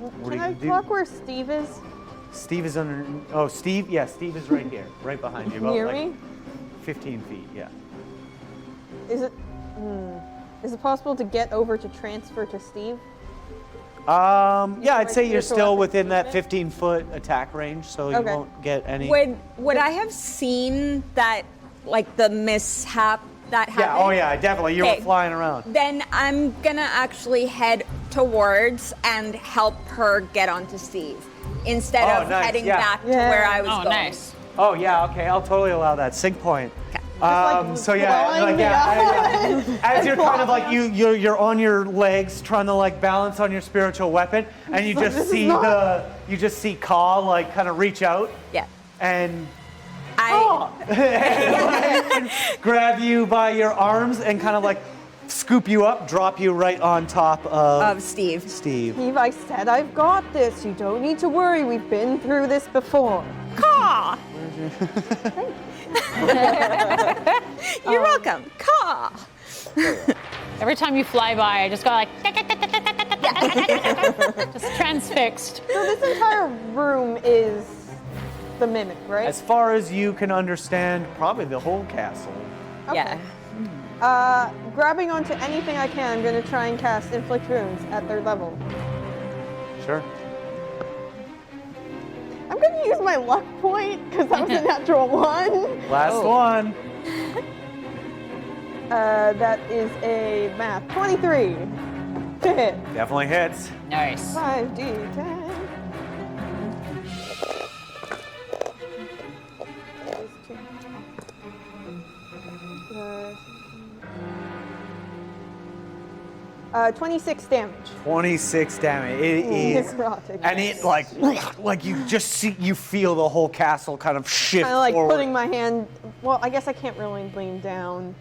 What are
Can
you
I
gonna do?
talk where Steve is?
Steve is under. Oh, Steve. Yeah, Steve is right here, right behind you. About
Near
like
me?
15 feet. Yeah.
Is it possible to get over to transfer to Steve?
Yeah, I'd say you're
spiritual
still
weapon
within that
movement?
15-foot attack range, so you
Okay.
won't get any.
Would I have seen that, like the mishap that happened?
Yeah. Oh, yeah. Definitely. You were
Okay.
flying around.
Then I'm gonna actually head towards and help her get onto Steve instead
Oh,
of
nice,
heading
yeah.
back to
Yeah.
where I was
Oh,
going.
nice.
Oh, yeah. Okay. I'll totally allow that. Sync point.
like
So yeah,
blowing
like
me
yeah, as you're kind of
blowing
like you're on your legs trying to like balance on your spiritual weapon, and you just
this is
see
not-
you just see Ka like kind of reach out
Yeah.
and
I
grab you by your arms and kind of like scoop you up, drop you right on top of
of Steve.
Steve.
Steve, I said I've got this. You don't need to worry. We've been through this before.
Caw. You're welcome. Caw.
Every time you fly by, I just go like, just transfixed.
So this entire room is the mimic, right?
As far as you can understand, probably the whole castle.
Yeah.
Grabbing onto anything I can, I'm going to try and cast Inflict Wounds at 3rd level.
Sure.
I'm going to use use my luck point because that was a natural 1.
Last one.
That is a math 23 to hit.
Definitely hits.
Nice.
5d10. Uh, 26 damage.
26 damage. It is,
Necrotic.
and it like you just see, you feel the whole castle kind of shift
Kind of like
forward.
putting my hand. Well, I guess I can't really lean down.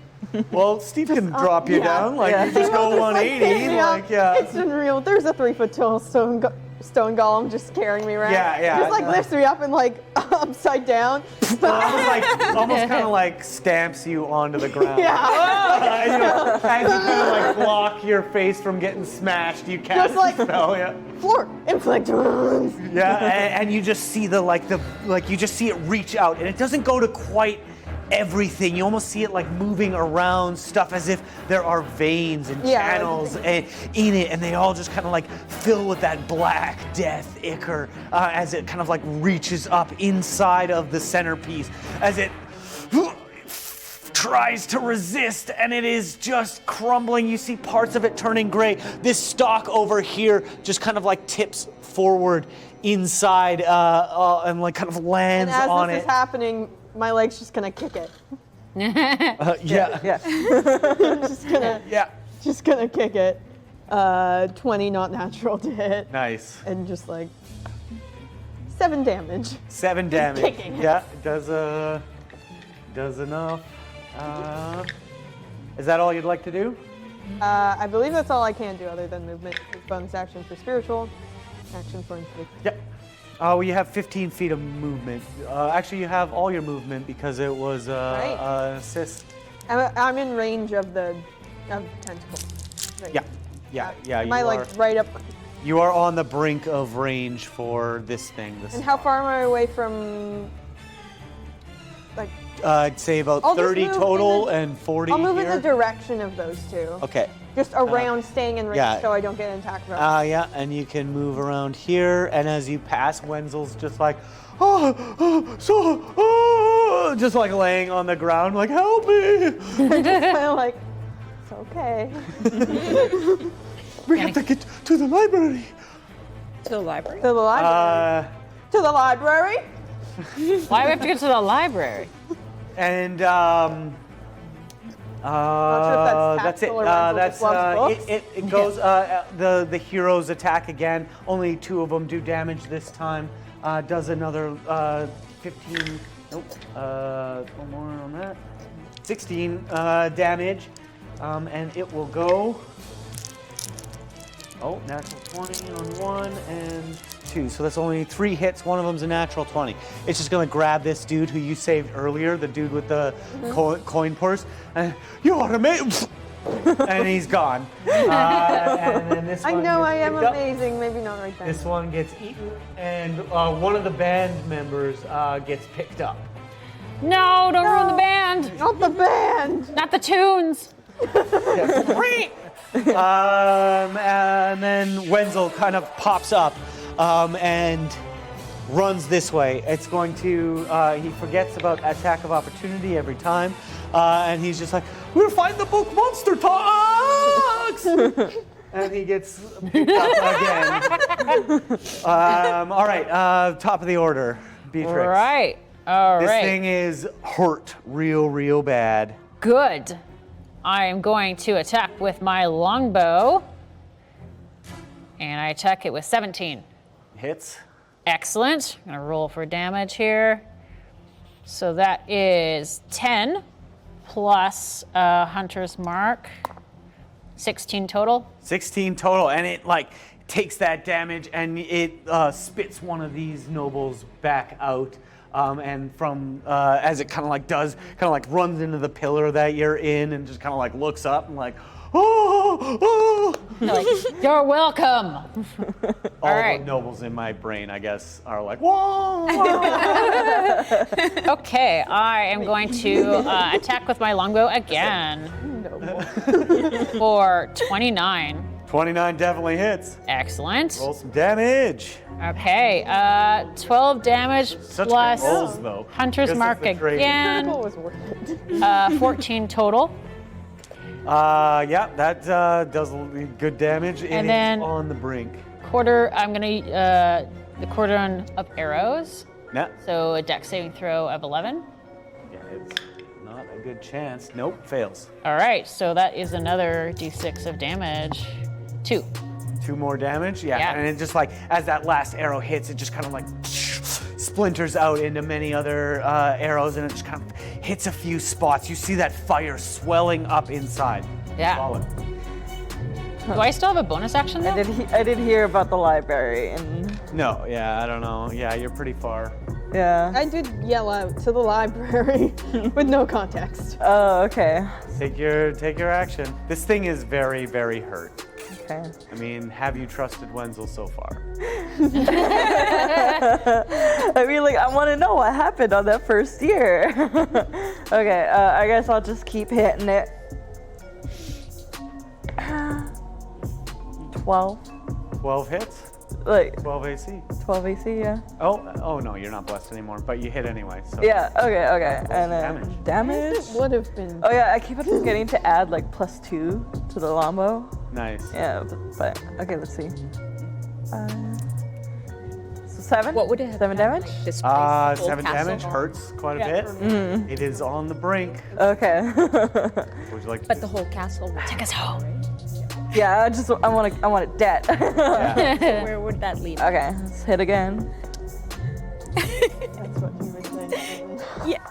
Well, Steve can drop you
yeah.
down, like you just go 180, like yeah.
It's unreal. There's a 3-foot tall stone golem just carrying me around.
Yeah.
Just like lifts me up and like upside down.
almost kind of like stamps you onto the ground.
Yeah.
And, as you kind of like block your face from getting smashed, you cast
Just like-
the spell. Yeah.
Floor, inflict wounds.
Yeah, and you just see you just see it reach out, and it doesn't go to quite everything. You almost see it like moving around stuff as if there are veins and
Yeah.
channels in it, and they all just kind of like fill with that black death ichor as it kind of like reaches up inside of the centerpiece, as it tries to resist, and it is just crumbling. You see parts of it turning gray. This stalk over here just kind of like tips forward inside and like kind of lands
And as
on
this
it.
is happening, my leg's just gonna kick it.
Yeah.
Just gonna kick it. 20 not natural to hit.
Nice.
And just like 7 damage.
7 damage.
kicking it.
Yeah, does enough. Is that all you'd like to do?
I believe that's all I can do other than movement. Bonus action for spiritual, action for inflict.
Yep. Well, you have 15 feet of movement. Actually, you have all your movement because it was
Right.
an assist.
I'm in range of the tentacle. Right.
Yeah.
Am
You
I
are.
like right up?
You are on the brink of range for this thing.
And how far am I away from? Like,
I'd say about
I'll just
30
move in
total
the-
and 40
I'll move
here.
in the direction of those two.
Okay.
Just around, staying in range,
yeah.
so I don't get an attack from.
Yeah, and you can move around here, and as you pass, Wenzel's just like, just like laying on the ground, like, help me!
Kind of like, it's okay.
We have to get to the library.
To the library?
To the library. To the library.
Why do we have to get to the library?
And
Not sure if that's
that's it.
tactful or Wenzel
That's
just loves books.
it goes. The heroes attack again. Only 2 of them do damage this time. Does another 15. Nope. One more on that. 16 damage, and it will go. Oh, natural 20 on 1 and 2. So that's only 3 hits. One of them's a natural 20. It's just gonna grab this dude who you saved earlier, the dude with the coin purse. And you ought to make. And he's gone. And then this
I
one
know
gets
I am
picked up.
amazing. Maybe not right then.
This one gets eaten, and one of the band members gets picked up.
No, don't ruin the band.
Not the band.
Not the tunes.
And then Wenzel kind of pops up and runs this way. It's going to, he forgets about attack of opportunity every time. And he's just like, we'll find the book Monster Talks! And he gets picked up again. All right, top of the order, Beatrix.
All
This
right.
thing is hurt real bad.
Good. I am going to attack with my longbow. And I attack it with 17.
Hits.
Excellent. I'm going to roll for damage here. So that is 10 plus Hunter's Mark. 16 total.
16 total, and it like takes that damage and it spits one of these nobles back out. And from as it kind of like does, kind of like runs into the pillar that you're in, and just kind of like looks up and like, oh.
Like, you're welcome.
All
right.
the nobles in my brain, I guess, are like, whoa.
Okay, I am going to attack with my longbow again for 29.
29 definitely hits.
Excellent.
Roll some damage.
Okay, 12 damage
Such
plus
good rolls, though.
Hunter's
This is
Mark
the trade.
again.
Critical was worth it.
14 total.
Yeah, that does good damage. It
And
is
then-
on the brink.
Quarter, I'm going to the quarter of arrows.
Yeah,
So a dex saving throw of 11.
yeah, it's not a good chance. Nope, fails.
All right, so that is another d6 of damage. 2.
2 more damage. Yeah,
Yeah.
and it just like as that last arrow hits, it just kind of like splinters out into many other arrows, and it just kind of hits a few spots. You see that fire swelling up inside.
Yeah.
Solid.
Do I still have a bonus action though?
I did hear about the library, and
No, yeah, I don't know. Yeah, you're pretty far.
yeah.
I did yell out to the library with no context.
Oh, okay.
Take your action. This thing is very, very hurt.
Okay.
I mean, have you trusted Wenzel so far?
I mean, like, I want to know what happened on that first year. Okay, I guess I'll just keep hitting it. 12.
12 hits?
Like,
12 AC.
12 AC, yeah.
Oh no, you're not blessed anymore, but you hit anyway. So
Yeah, okay. And then
damage?
damage?
Would have been.
Oh yeah, I keep on forgetting to add like +2 to the longbow.
Nice.
Yeah, but okay, let's see. So 7?
What would it have
7
done,
damage?
like, displace the whole
7
castle?
damage hurts quite a bit. It is on the brink.
Okay.
Would you like to?
But the whole castle would
Take us home.
Yeah, I want it dead.
Yeah.
Where would that lead?
Okay, let's hit again.
That's what he was saying.
Yeah.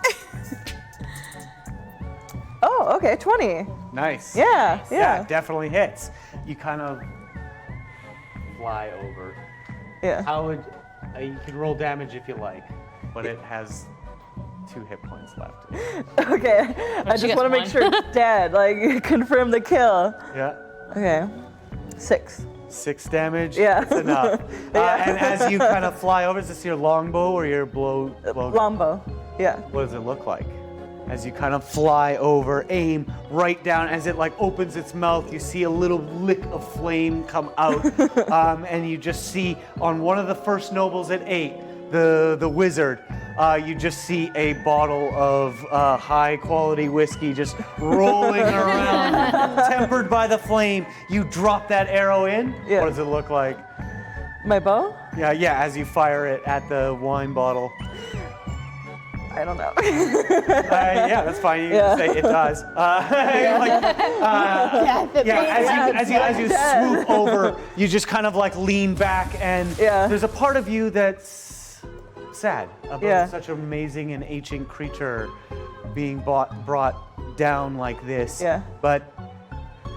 Oh, okay, 20.
Nice.
Yeah,
Yeah,
yeah.
definitely hits. You kind of fly over.
Yeah.
How would you can roll damage if you like, but it has 2 hit points left.
Okay, I
she
just
gets
want to make
one.
sure it's dead, like confirm the kill.
Yeah.
Okay, 6.
6 damage.
Yeah.
That's enough. And as you kind of fly over, is this your longbow or your blow?
Lombo. Yeah.
What does it look like? As you kind of fly over, aim right down. As it like opens its mouth, you see a little lick of flame come out, and you just see on one of the first nobles at 8, the wizard. You just see a bottle of high quality whiskey just rolling around, tempered by the flame. You drop that arrow in.
Yeah.
What does it look like?
My bow?
Yeah, as you fire it at the wine bottle.
I don't know.
Yeah, that's fine. You
Yeah.
can say it does. As you swoop over, you just kind of like lean back, and
Yeah.
there's a part of you that's sad about
Yeah.
such an amazing and ancient creature being brought down like this.
Yeah.
But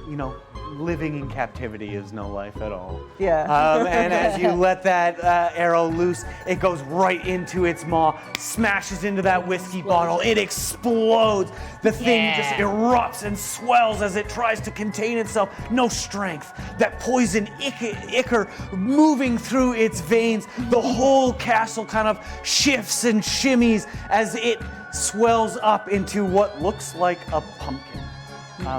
you know, living in captivity is no life at all.
Yeah.
And as you let that arrow loose, it goes right into its maw, smashes into that whiskey bottle. It explodes. The thing just erupts and swells as it tries to contain itself. No strength. That poison ichor moving through its veins. The whole castle kind of shifts and shimmies as it swells up into what looks like a pumpkin.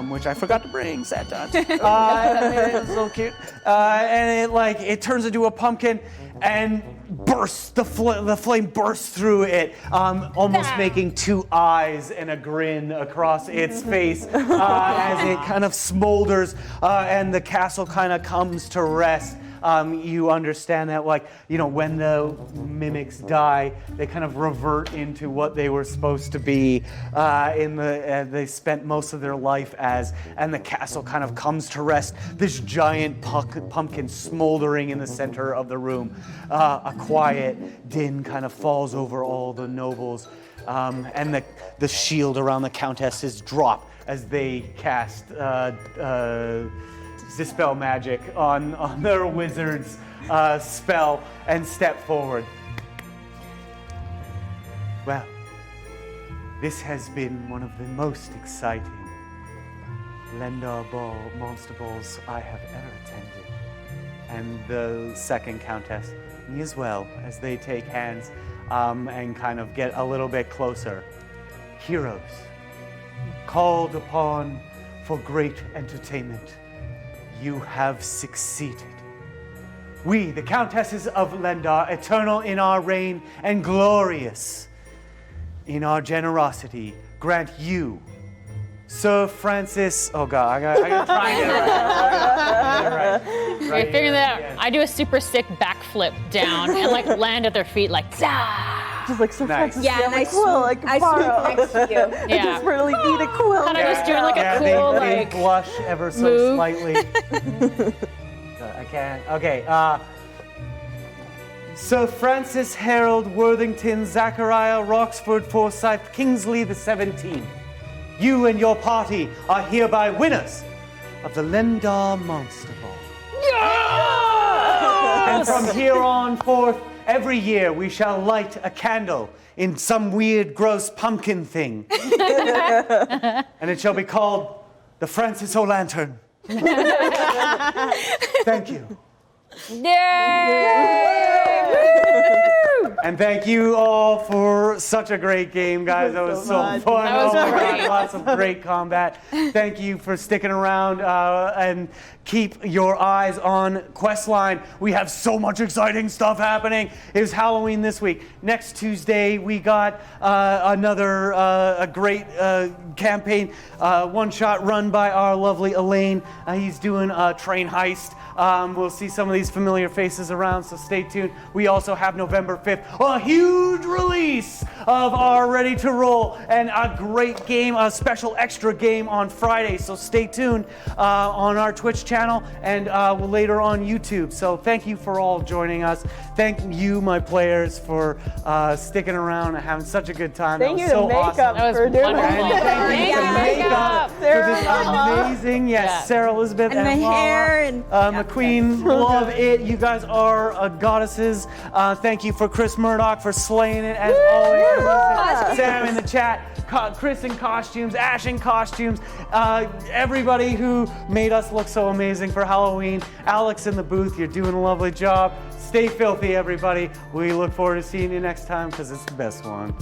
Which I forgot to bring, sad times. It's so cute. And it turns into a pumpkin and bursts, the flame bursts through it, almost making 2 eyes and a grin across its face as it kind of smolders and the castle kind of comes to rest. You understand that, when the mimics die, they kind of revert into what they were supposed to be. They spent most of their life as, and the castle kind of comes to rest. This giant pumpkin smoldering in the center of the room. A quiet din kind of falls over all the nobles, and the shield around the countesses drop as they cast. Dispel magic on their wizard's spell and step forward. Well, this has been one of the most exciting Lendar Monster Balls I have ever attended. And the second countess, me as well, as they take hands and kind of get a little bit closer. Heroes, called upon for great entertainment. You have succeeded. We, the Countesses of Lendar, eternal in our reign and glorious in our generosity, grant you, Sir Francis. Oh God, I gotta try and get it right.
You're figuring that out. I do a super sick backflip down and like land at their feet like, zah!
Just like Sir
Nice.
Francis,
Yeah,
you
and
have a quill I can borrow.
swoop next to you.
I
Yeah.
just really need a quill.
Kind of just doing like a
they,
cool
they
like.
blush ever so
move.
slightly. I can't. Okay. Sir Francis Harold Worthington Zacharias Roxford Forsyth Kingsley the 17th. You and your party are hereby winners of the Lendar Monster Ball. And from here on forth, every year we shall light a candle in some weird, gross pumpkin thing. And it shall be called the Francis O'Lantern. Thank you. And thank you all for such a great game, guys. That was so fun.
That was
Oh my
great.
God, lots of great combat. Thank you for sticking around and keep your eyes on Questline. We have so much exciting stuff happening. It was Halloween this week. Next Tuesday, we got another a great campaign, one-shot run by our lovely Elaine. He's doing a train heist. We'll see some of these familiar faces around, so stay tuned. We also have November 5th, a huge release of our Ready to Roll and a great game, a special extra game on Friday. So stay tuned on our Twitch channel and later on YouTube. So thank you for all joining us. Thank you, my players, for sticking around and having such a good time.
Thank
that
you
was
to
so
Makeup
awesome.
That was
for doing
wonderful.
And thank you to Makeup for this
Sarah.
amazing,
Yeah.
Sarah Elizabeth
And my
Lala,
hair and-
McQueen, love it. You guys are goddesses. Thank you for Chris Murdoch for slaying it as always. Sam in the chat, Chris in costumes, Ash in costumes, everybody who made us look so amazing for Halloween. Alex in the booth, you're doing a lovely job. Stay filthy, everybody. We look forward to seeing you next time because it's the best one.